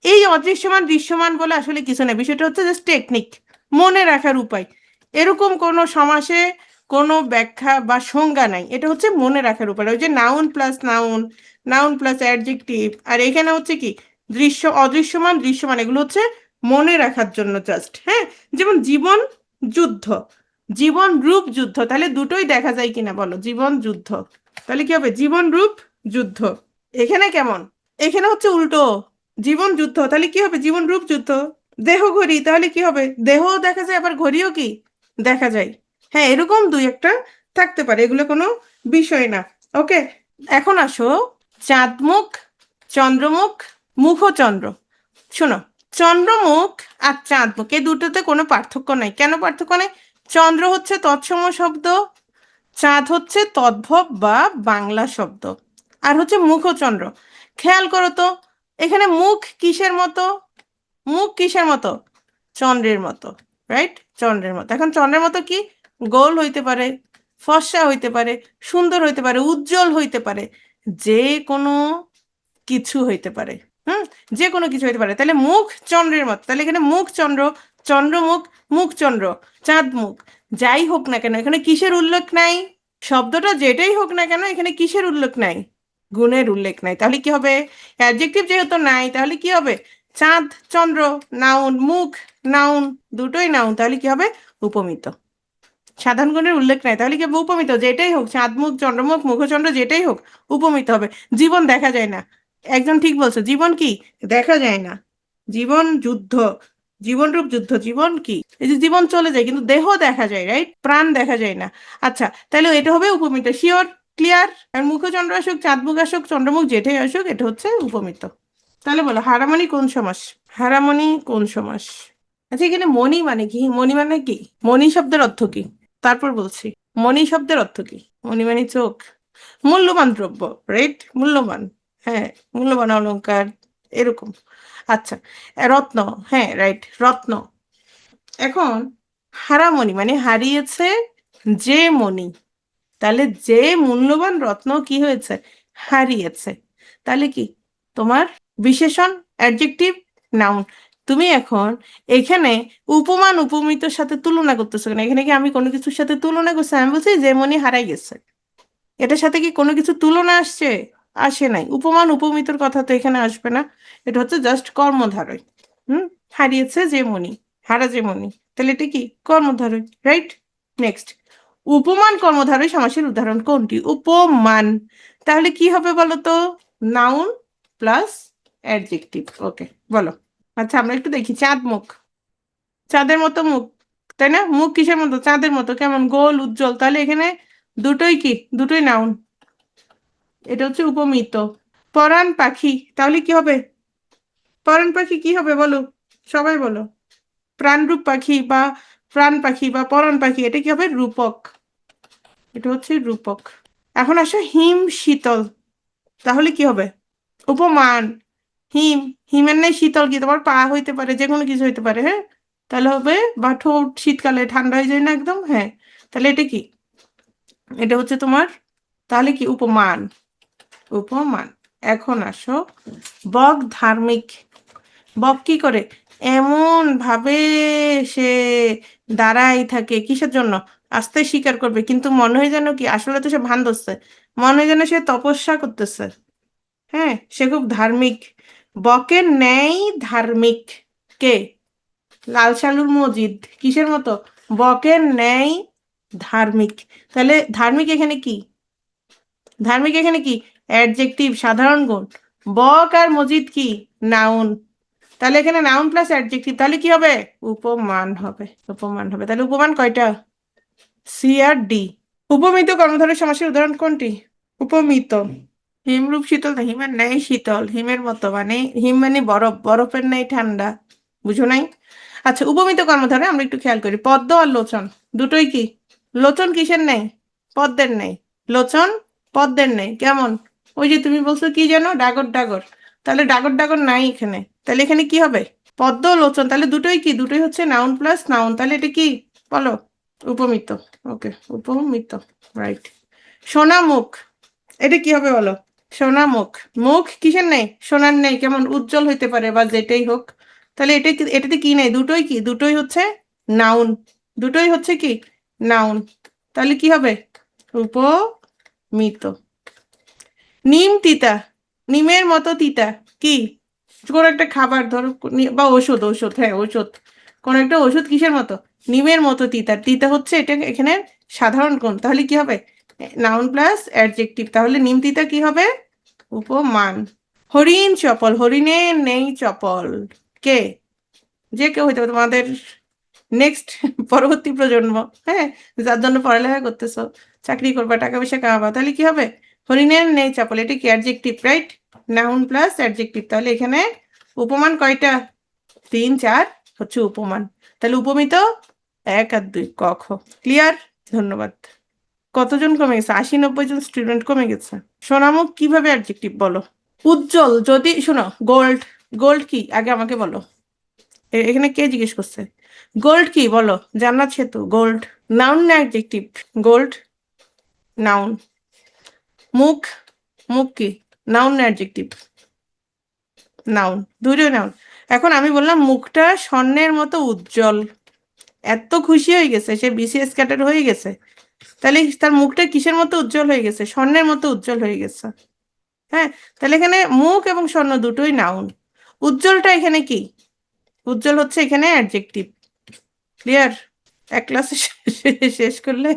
এই অদৃশ্যমান দৃশ্যমান বলে আসলে কিছু না, বিষয়টা হচ্ছে জাস্ট টেকনিক, মনে রাখার উপায়, এরকম কোনো সমাসে কোনো ব্যাখ্যা বা সংজ্ঞা নাই, এটা হচ্ছে মনে রাখার উপায়, ওই যে noun plus noun, noun plus adjective, আর এখানে হচ্ছে কি দৃশ্য, অদৃশ্যমান দৃশ্যমান, এগুলো হচ্ছে মনে রাখার জন্য জাস্ট, হ্যাঁ, যেমন জীবন যুদ্ধ, জীবন রূপ যুদ্ধ, তাহলে দুটোই দেখা যায় কিনা বলো, জীবন যুদ্ধ, তাহলে কি হবে, জীবন রূপ যুদ্ধ, এখানে কেমন, এখানে হচ্ছে উল্টো, জীবন যুদ্ধ, তাহলে কি হবে, জীবন রূপ যুদ্ধ, দেহ ঘড়ি, তাহলে কি হবে, দেহ দেখা যায় আবার ঘড়িও কি দেখা যায়, হ্যাঁ, এরকম দুই একটা থাকতে পারে, এগুলো কোনো বিষয় না। ওকে, এখন আসো চাঁদমুখ, চন্দ্রমুখ, মুখচন্দ্র, শোনো, চন্দ্রমুখ আর চাঁদমুখ এই দুটোতে কোনো পার্থক্য নাই, কেন পার্থক্য নেই, চন্দ্র হচ্ছে তৎসম শব্দ, চাঁদ হচ্ছে তদ্ভব বা বাংলা শব্দ, আর হচ্ছে মুখচন্দ্র, খেয়াল করো তো, এখানে মুখ কিসের মতো, মুখ কিসের মতো, চন্দ্রের মতো, রাইট, চন্দ্রের মতো, এখন চন্দ্রের মতো কি, গোল হইতে পারে, ফর্সা হইতে পারে, সুন্দর হইতে পারে, উজ্জ্বল হইতে পারে, যে কোনো কিছু হইতে পারে, হুম, যে কোনো কিছু হইতে পারে, তাহলে মুখ চন্দ্রের মতো, তাহলে এখানে মুখ চন্দ্র, চন্দ্রমুখ, মুখচন্দ্র, চাঁদ মুখ, যাই হোক না কেন এখানে কিসের উল্লেখ নাই, শব্দটা যেটাই হোক না কেন এখানে কিসের উল্লেখ নাই, গুণের উল্লেখ নাই, তাহলে কি হবে, অ্যাডজেক্টিভ যেহেতু নাই তাহলে কি হবে, চাঁদ চন্দ্র নাউন, মুখ নাউন, দুটোই নাউন, তাহলে কি হবে, উপমিত, সাধারণ গুণের উল্লেখ নাই, তাহলে কি হবে, উপমিত, যেটাই হোক, চাঁদ মুখ চন্দ্রমুখ মুখচন্দ্র যেটাই হোক উপমিত হবে, জীবন দেখা যায় না, একজন ঠিক বলছো, জীবন কি দেখা যায় না, জীবন যুদ্ধ, জীবন রূপ যুদ্ধ, জীবন কি, এই যে জীবন চলে যায় কিন্তু দেহ দেখা যায়, রাইট, প্রাণ দেখা যায় না, আচ্ছা তাহলে এটা হবে উপমিত, শিওর, ক্লিয়ার, আর মুখচন্দ্র আসুক চাঁদ মুখ আসুক চন্দ্রমুখ যেটাই আসুক এটা হচ্ছে উপমিত। তাহলে বলো হারামণি কোন সমাস? হারামণি কোন সমাস? আচ্ছা, এখানে মণি মানে কি? মণি মানে কি? মণি শব্দের অর্থ কি? তারপর বলছি। মণি শব্দের অর্থ কি? মণি মানে চোখ। মূল্যবান দ্রব্য, রাইট? মূল্যবান, হ্যাঁ, মূল্যবান অলংকার, এরকম। আচ্ছা, রত্ন, হ্যাঁ রাইট, রত্ন। এখন হারামণি মানে হারিয়েছে যে মণি, তাহলে যে মূল্যবান রত্ন কি হয়েছে? হারিয়েছে। তাহলে কি তোমার বিশেষণ, অ্যাডজেক্টিভ, নাউন। তুমি এখন এখানে উপমান উপমিতর সাথে তুলনা করতেছো না। এখানে কি আমি কোনো কিছুর সাথে তুলনা করছি? আমি বলছি যে মনি হারাই গেছে। এটার সাথে কি কোনো কিছু তুলনা আসছে? আসে নাই। উপমান উপমিতর কথা তো এখানে আসবে না। এটা হচ্ছে জাস্ট কর্মধারয়। হুম, হারিয়েছে যে মনি, হারা যে মনি, তাহলে এটা কি কর্মধারয়, রাইট? নেক্সট, উপমান কর্মধারয় সমাসের উদাহরণ কোনটি? উপমান, তাহলে কি হবে বলো তো? Noun plus adjective. ওকে, বলো। আচ্ছা, আমরা একটু দেখি। চাঁদ মুখ, চাঁদের মতো মুখ, তাই না? মুখ কিসের মতো? চাঁদের মতো। কেমন? গোল, উজ্জ্বল। তাহলে এখানে দুটোই কি? দুটোই নাউন। এটা হচ্ছে উপমিত। পরাণ পাখি, তাহলে কি হবে? পরাণ পাখি কি হবে বলো, সবাই বলো। প্রাণরূপ পাখি বা প্রাণ পাখি বা পরাণ পাখি, এটা কি হবে? রূপক। এটা হচ্ছে রূপক। এখন আসো হিম শীতল, তাহলে কি হবে? উপমান। হিম, হিমের নাই শীতল কি? তোমার পা হইতে পারে, যে কোনো কিছু হইতে পারে, হ্যাঁ? তাহলে হবে, বা ঠোঁট শীতকালে ঠান্ডা হয়ে যায় না একদম, হ্যাঁ। তাহলে এটা কি? এটা হচ্ছে তোমার, তাহলে কি? উপমান। উপমান। এখন আসো বক ধার্মিক। বক কি করে? এমন ভাবে সে দাঁড়াই থাকে, কিসের জন্য? আস্তে স্বীকার করবে, কিন্তু মনে হয় যেন কি, আসলে তো সে ভান ধরছে। মনে হয় যেন সে তপস্যা করতেছে। হ্যাঁ, সে খুব ধার্মিক। বকের ন্যায় ধার্মিক কে? লাল সালুর মজিদ কিসের মতো? বকের ন্যায় ধার্মিক। তাহলে ধার্মিক এখানে কি? ধার্মিক এখানে কি? অ্যাডজেক্টিভ, সাধারণ গুণ। বক আর মজিদ কি? নাউন। তাহলে এখানে নাউন প্লাস অ্যাডজেক্টিভ, তাহলে কি হবে? উপমান হবে। উপমান হবে। তাহলে উপমান কয়টা? সি আর ডি। উপমিত কর্মধারয় সমাসের উদাহরণ কোনটি? উপমিত। হিমরূপ শীতল না, হিমের ন্যায় শীতল, হিমের মতো মানে হিম মানে বরফ, বরফের ন্যায় ঠান্ডা। বুঝো নাই? আচ্ছা, উপমিত কর্মধারয় আমরা একটু খেয়াল করি। পদ্ম আর লোচন, দুটোই কি? লোচন কিসের নেই? পদ্মের নেই। লোচন পদ্মের নেই। কেমন? ওই যে তুমি বলছো কি যেন, ডাগর ডাগর। তাহলে ডাগর ডাগর নাই এখানে। তাহলে এখানে কি হবে? পদ্ম লোচন, তাহলে দুটোই কি? দুটোই হচ্ছে নাউন প্লাস নাউন। তাহলে এটা কি বলো? উপমিত। ওকে, উপমিত, রাইট। সোনা মুখ, এটা কি হবে বলো? সোনা মুখ। মুখ কিসের নেই? সোনার নেই। কেমন? উজ্জ্বল হইতে পারে বা যেটাই হোক। তাহলে এটা এটাতে কি নেই? দুটোই কি? দুটোই হচ্ছে নাউন। দুটোই হচ্ছে কি? নাউন। তাহলে কি হবে? উপমিত। নিম তিতা, নিমের মতো তিতা কি? কোন একটা খাবার ধরো, বা ওষুধ, ওষুধ, হ্যাঁ ওষুধ। কোন একটা ওষুধ কিসের মতো? নিমের মতো তিতা। তিতা হচ্ছে এটা এখানে সাধারণ গুণ। তাহলে কি হবে? Noun plus adjective. তাহলে নিম তিতা কি হবে? উপমান। হরিণ চপল, হরিণের নেই চপল কে? যে কেউ হইতে পারে, তোমাদের নেক্সট পরবর্তী প্রজন্ম, হ্যাঁ, যার জন্য পড়ালেখা করতেছো, চাকরি করবা, টাকা পয়সা কামাবা। তাহলে কি হবে? হরিণের নেই চপল, এটা কি? Adjective, right? Noun plus adjective. তাহলে এখানে উপমান কয়টা? 3 4 হচ্ছে উপমান। তাহলে উপমিত 1 আর 2, ক খ। ক্লিয়ার? ধন্যবাদ। কতজন কমে গেছে? 80 90 জন স্টুডেন্ট কমে গেছে। সোনামুখ কিভাবে অ্যাডজেক্টিভ বলো? উজ্জ্বল, যদি শোনো, গোল্ড, গোল্ড কি আগে আমাকে বলো। এখানে কে জিজ্ঞেস করছে? গোল্ড কি বলো? জান্নাত সেতু, গোল্ড নাউন না অ্যাডজেক্টিভ? Gold noun. মুখ, মুখ কি? নাউন না অ্যাডজেক্টিভ? নাউন, দুটোই নাউন। এখন আমি বললাম মুখটা স্বর্ণের মতো উজ্জ্বল। এত খুশি হয়ে গেছে সে, বিসিএস ক্যাডার হয়ে গেছে। তাহলে তার মুখটা কিসের মতো উজ্জ্বল হয়ে গেছে? স্বর্ণের মতো উজ্জ্বল হয়ে গেছে। হ্যাঁ, তাহলে এখানে মুখ এবং স্বর্ণ দুটোই নাউন। উজ্জ্বলটা এখানে কি? উজ্জ্বল হচ্ছে এখানে অ্যাডজেক্টিভ। ক্লিয়ার? এক ক্লাসে শেষ করলে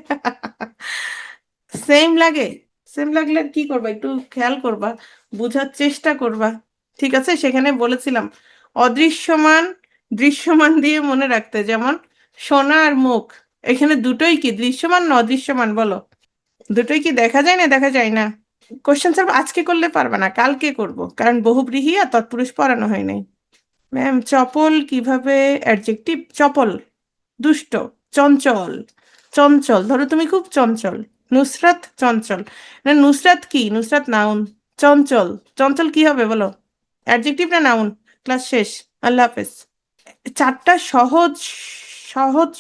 সেম লাগে। সেম লাগলে কি করবা? একটু খেয়াল করবা, বুঝার চেষ্টা করবা। ঠিক আছে? সেখানে বলেছিলাম অদৃশ্যমান দৃশ্যমান দিয়ে মনে রাখতে। যেমন সোনা আর মুখ, এখানে দুটোই কি? দৃশ্যমান না অদৃশ্যমান বলো? দুটোই কি দেখা যায় না দেখা যায় না? কোশ্চেন স্যার আজকে করলে পারবে না, কালকে করব, কারণ বহুব্রীহি আর তৎপুরুষ পড়ানো হয় নাই। ম্যাম চপল কিভাবে অ্যাডজেক্টিভ? চপল, দুষ্ট, চঞ্চল। চঞ্চল ধরো তুমি খুব চঞ্চল, নুসরাত চঞ্চল। না নুসরাত কি, নুসরাত নাউন। চঞ্চল, চঞ্চল কি হবে বলো? অ্যাডজেক্টিভ না নাউন? ক্লাস শেষ, আল্লাহ হাফেজ। চারটা সহজ সহজ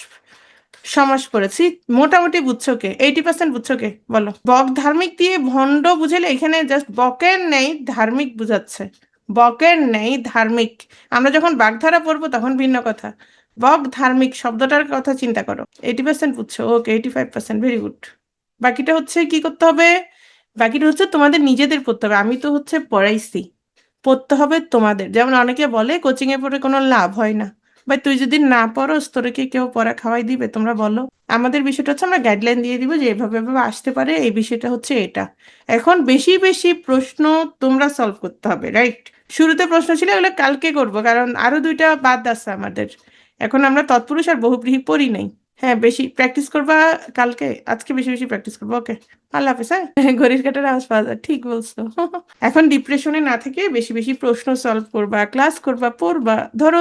সমাস করেছি, মোটামুটি বুঝছো কে? 80% বুঝছো কে বলো? বক ধার্মিক দিয়ে ভণ্ড বুঝালে এখানে জাস্ট বকের নেই, ধার্মিক বুঝাচ্ছে। বকের নেই, ধার্মিক। আমরা যখন বাগধারা পড়বো তখন ভিন্ন কথা। বক ধার্মিক শব্দটার কথা চিন্তা করো। 80% বুঝছো, ওকে, 85%, ভেরি গুড। বাকিটা হচ্ছে কি করতে হবে? বাকিটা হচ্ছে তোমাদের নিজেদের পড়তে হবে, আমি তো হচ্ছে পড়াইছি। পড়তে হবে তোমাদের। যেমন অনেকে বলে কোচিং এ পড়ে কোনো লাভ হয় না। ভাই তুই যদি না পড়োস তোরে কি কেউ পড়া খাওয়াই দিবে? তোমরা বলো। আমাদের বিষয়টা হচ্ছে আমরা গাইডলাইন দিয়ে দিব যে এভাবে এভাবে আসতে পারে, এই বিষয়টা হচ্ছে এটা। এখন বেশি বেশি প্রশ্ন তোমরা সলভ করতে হবে, রাইট? শুরুতে প্রশ্ন ছিল ওগুলো কালকে করব, কারণ আরো দুইটা বাদ আছে আমাদের। এখন আমরা তৎপুরুষ আর বহুব্রীহি পড়ি নাই। হ্যাঁ বেশি প্র্যাকটিস করবা কালকে, আজকে বেশি বেশি প্র্যাকটিস করবো, ওকে? আল্লাহ হাফেজ। হ্যাঁ ঘড়ির কাঁটার আওয়াজ পাওয়া যায়, ঠিক বলছো। এখন ডিপ্রেশনে না থেকে বেশি বেশি প্রশ্ন সলভ করবা, ক্লাস করবা, পড়বা। ধরো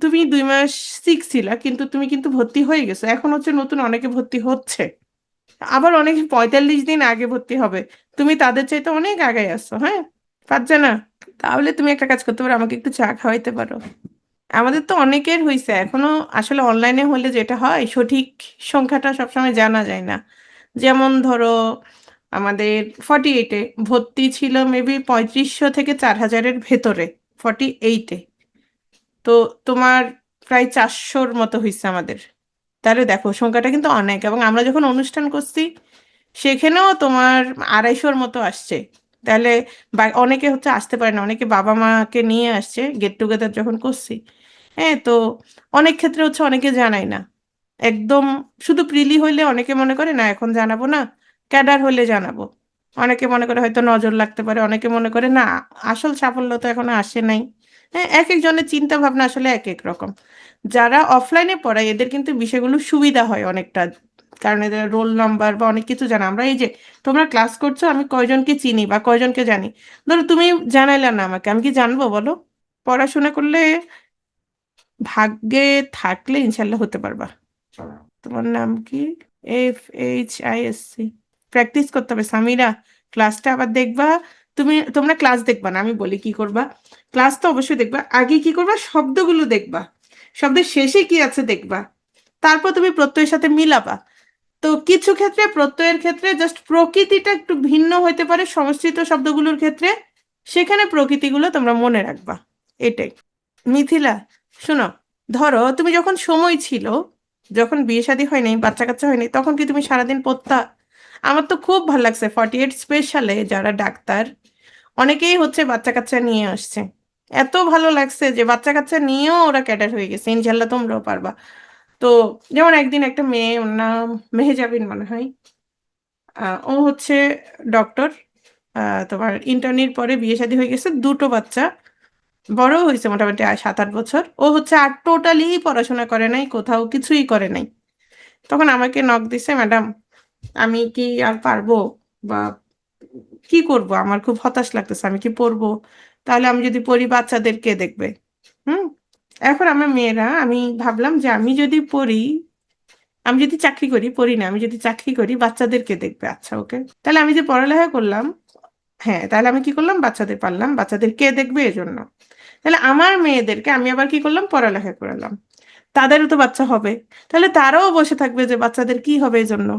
তুমি 2 মাস শিখছিলা, কিন্তু তুমি কিন্তু ভর্তি হয়ে গেছো, এখন হচ্ছে নতুন অনেকে ভর্তি হচ্ছে, আবার অনেকে 45 দিন আগে ভর্তি হবে। তুমি তাদের চাইতে অনেক আগে আসছো, হ্যাঁ? পারছে না? তাহলে তুমি একটা কাজ করতে পারো, আমাকে একটু চা খাওয়াইতে পারো। আমাদের তো অনেকের হয়েছে এখনো। আসলে অনলাইনে হলে যেটা হয়, সঠিক সংখ্যাটা সবসময় জানা যায় না। যেমন ধরো আমাদের 48-এ ভর্তি ছিল মেবি 3500 থেকে 4000-এর ভেতরে, 48-এ। তো তোমার প্রায় 400-র মতো হয়েছে আমাদের। তাহলে দেখো সংখ্যাটা কিন্তু অনেক, এবং আমরা যখন অনুষ্ঠান করছি সেখানেও তোমার 250-র মতো আসছে। তাহলে অনেকে হচ্ছে আসতে পারে না, অনেকে বাবা মাকে নিয়ে আসছে গেট টুগেদার যখন করছি। হ্যাঁ তো অনেক ক্ষেত্রে হচ্ছে অনেকে জানায় না একদম। শুধু প্রিলি হইলে অনেকে মনে করে না এখন জানাবো না, ক্যাডার হইলে জানাবো। অনেকে মনে করে হয়তো নজর লাগতে পারে, অনেকে মনে করে না আসল সাফল্য তো এখনো আসে নাই। হ্যাঁ এক একজনের চিন্তা ভাবনা আসলে এক এক রকম। যারা অফলাইনে পড়ায় এদের কিন্তু বিষয়গুলো সুবিধা হয় অনেকটা, কারণ এদের রোল নাম্বার বা অনেক কিছু জানা। আমরা এই যে তোমরা ক্লাস করছো, আমি কয়জনকে চিনি বা কয়জনকে জানি। ধরো তুমি জানাইলা না আমাকে, আমি কি জানবো বলো? পড়াশোনা করলে, ভাগ্যে থাকলে ইনশাল্লাহ হতে পারবা। তোমার নাম কি? FHISC। প্র্যাকটিস করতে হবে সামিরা। ক্লাসটা আবার দেখবা। তোমরা ক্লাস দেখবা না, আমি বলি কি করবা। ক্লাস তো অবশ্যই দেখবা, আগে কি করবা, শব্দগুলো দেখবা, শব্দের শেষে কি আছে দেখবা, তারপর তুমি প্রত্যয়ের সাথে মিলাবা। তো কিছু ক্ষেত্রে প্রত্যয়ের ক্ষেত্রে জাস্ট প্রকৃতিটা একটু ভিন্ন হইতে পারে সংস্কৃত শব্দগুলোর ক্ষেত্রে, সেখানে প্রকৃতিগুলো তোমরা মনে রাখবা, এটাই। মিথিলা শোনো, ধরো তুমি যখন সময় ছিল, যখন বিয়ে শাদী হয়নি, বাচ্চা কাচ্চা হয়নি, তখন কি তুমি সারাদিন পড়তা? আমার তো খুব ভালো লাগছে 48 স্পেশালে যারা ডাক্তার অনেকেই হচ্ছে বাচ্চা কাচ্চা নিয়ে আসছে। এত ভালো লাগছে যে বাচ্চা কাচ্চা নিয়েও ওরা ক্যাডার হয়ে গেছে, ইনশাল্লাহ তোমরাও পারবা। তো যেমন একদিন একটা মেয়ে, ওর নাম মেহেজাবিন মনে হয়, ও হচ্ছে ডক্টর। তোমার ইন্টার্নির পরে বিয়ে শাদী হয়ে গেছে, দুটো বাচ্চা, বড় হয়েছে মোটামুটি 7-8 বছর। ও হচ্ছে আর টোটালি পড়াশোনা করে নাই, কোথাও কিছুই করে নাই। তখন আমাকে নক দিছে, ম্যাডাম আমি কি আর পারবো, বা কি করব, আমার খুব হতাশ লাগতেছে, আমি কি পড়বো? তাহলে আমি যদি পড়ি বাচ্চাদের কে দেখবে? হুম। এখন আমরা মেয়েরা, আমি ভাবলাম যে আমি যদি পড়ি, আমি যদি চাকরি করি, পড়ি না, আমি যদি চাকরি করি বাচ্চাদের কে দেখবে? আচ্ছা ওকে, তাহলে আমি যে পড়ালেখা করলাম, হ্যাঁ তাহলে আমি কি করলাম, বাচ্চাদের পারলাম, বাচ্চাদের কে দেখবে এজন্য। তাহলে আমার মেয়েদেরকে আমি আবার কি করলাম, পড়ালেখা করালাম। তাদেরও তো বাচ্চা হবে, তাহলে তারাও বসে থাকবে যে বাচ্চাদের কি হবে এই জন্য।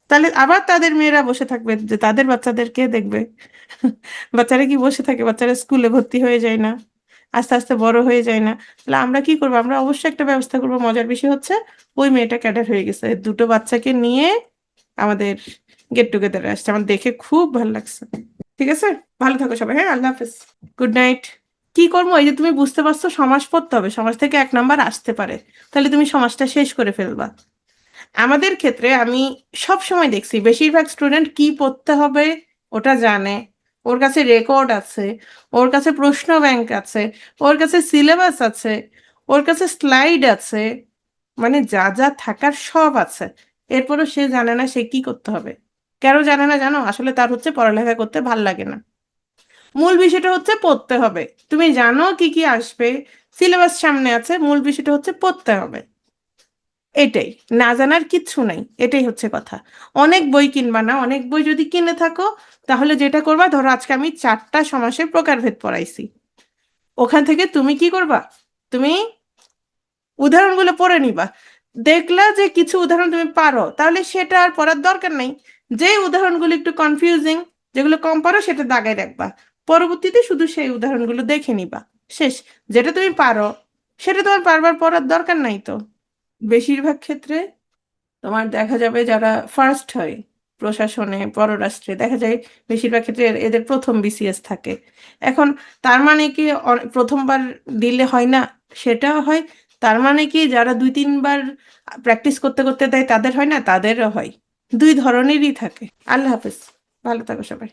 তাহলে আবার তাদের মেয়েরা বসে থাকবে যে তাদের বাচ্চাদের কে দেখবে। বাচ্চারা কি বসে থাকে? বাচ্চারা স্কুলে ভর্তি হয়ে যায় না, আস্তে আস্তে বড় হয়ে যায় না? তাহলে আমরা কি করবো, আমরা অবশ্যই একটা ব্যবস্থা করবো। মজার বিষয় হচ্ছে ওই মেয়েটা ক্যাডার হয়ে গেছে, দুটো বাচ্চাকে নিয়ে আমাদের গেট টুগেদার আসছে, আমার দেখে খুব ভালো লাগছে। ঠিক আছে, ভালো থাকো সবাই, হ্যাঁ আল্লাহ হাফেজ, গুড নাইট। কি করবো, এই যে তুমি বুঝতে পারছো সমাস পড়তে হবে, সমাজ থেকে 1 নাম্বার আসতে পারে, তাহলে তুমি সমাজটা শেষ করে ফেলবা। আমাদের ক্ষেত্রে আমি সব সময় দেখছি বেশিরভাগ স্টুডেন্ট কি পড়তে হবে ওটা জানে, ওর কাছে রেকর্ড আছে, ওর কাছে প্রশ্ন ব্যাংক আছে, ওর কাছে সিলেবাস আছে, ওর কাছে স্লাইড আছে, মানে যা যা থাকার সব আছে। এরপরও সে জানে না সে কি করতে হবে। কেন জানে না জানো? আসলে তার হচ্ছে পড়ালেখা করতে ভাল লাগে না। মূল বিষয়টা হচ্ছে পড়তে হবে। তুমি জানো কি কি আসবে, সিলেবাস সামনে আছে, মূল বিষয়টা হচ্ছে পড়তে হবে। এটাই, না জানার কিচ্ছু নাই, এটাই হচ্ছে কথা। অনেক বই কিনবা না, অনেক বই যদি কিনে থাকো তাহলে যেটা করবা, ধরো আজকে আমি 4টা সমাসের প্রকারভেদ পড়াইছি, ওখান থেকে তুমি কি করবা, তুমি উদাহরণগুলো পড়ে নিবা। দেখলা যে কিছু উদাহরণ তুমি পারো, তাহলে সেটা আর পড়ার দরকার নেই। যে উদাহরণগুলো একটু কনফিউজিং, যেগুলো কম পারো সেটা দাগায় রাখবা, পরবর্তীতে শুধু সেই উদাহরণগুলো দেখে নিবা। শেষ। যেটা তুমি পারো সেটা তোমার বারবার পড়ার দরকার নাই তো। বেশিরভাগ ক্ষেত্রে তোমার দেখা যাবে যারা ফার্স্ট হয় প্রশাসনে, পররাষ্ট্রে, দেখা যায় বেশিরভাগ ক্ষেত্রে এদের প্রথম বিসিএস থাকে। এখন তার মানে কি প্রথমবার দিলে হয় না? সেটাও হয়। তার মানে কি যারা 2-3 বার প্র্যাকটিস করতে করতে দেয় তাদের হয় না? তাদেরও হয়। দুই ধরনেরই থাকে। আল্লাহ হাফেজ, ভালো থাকো সবাই।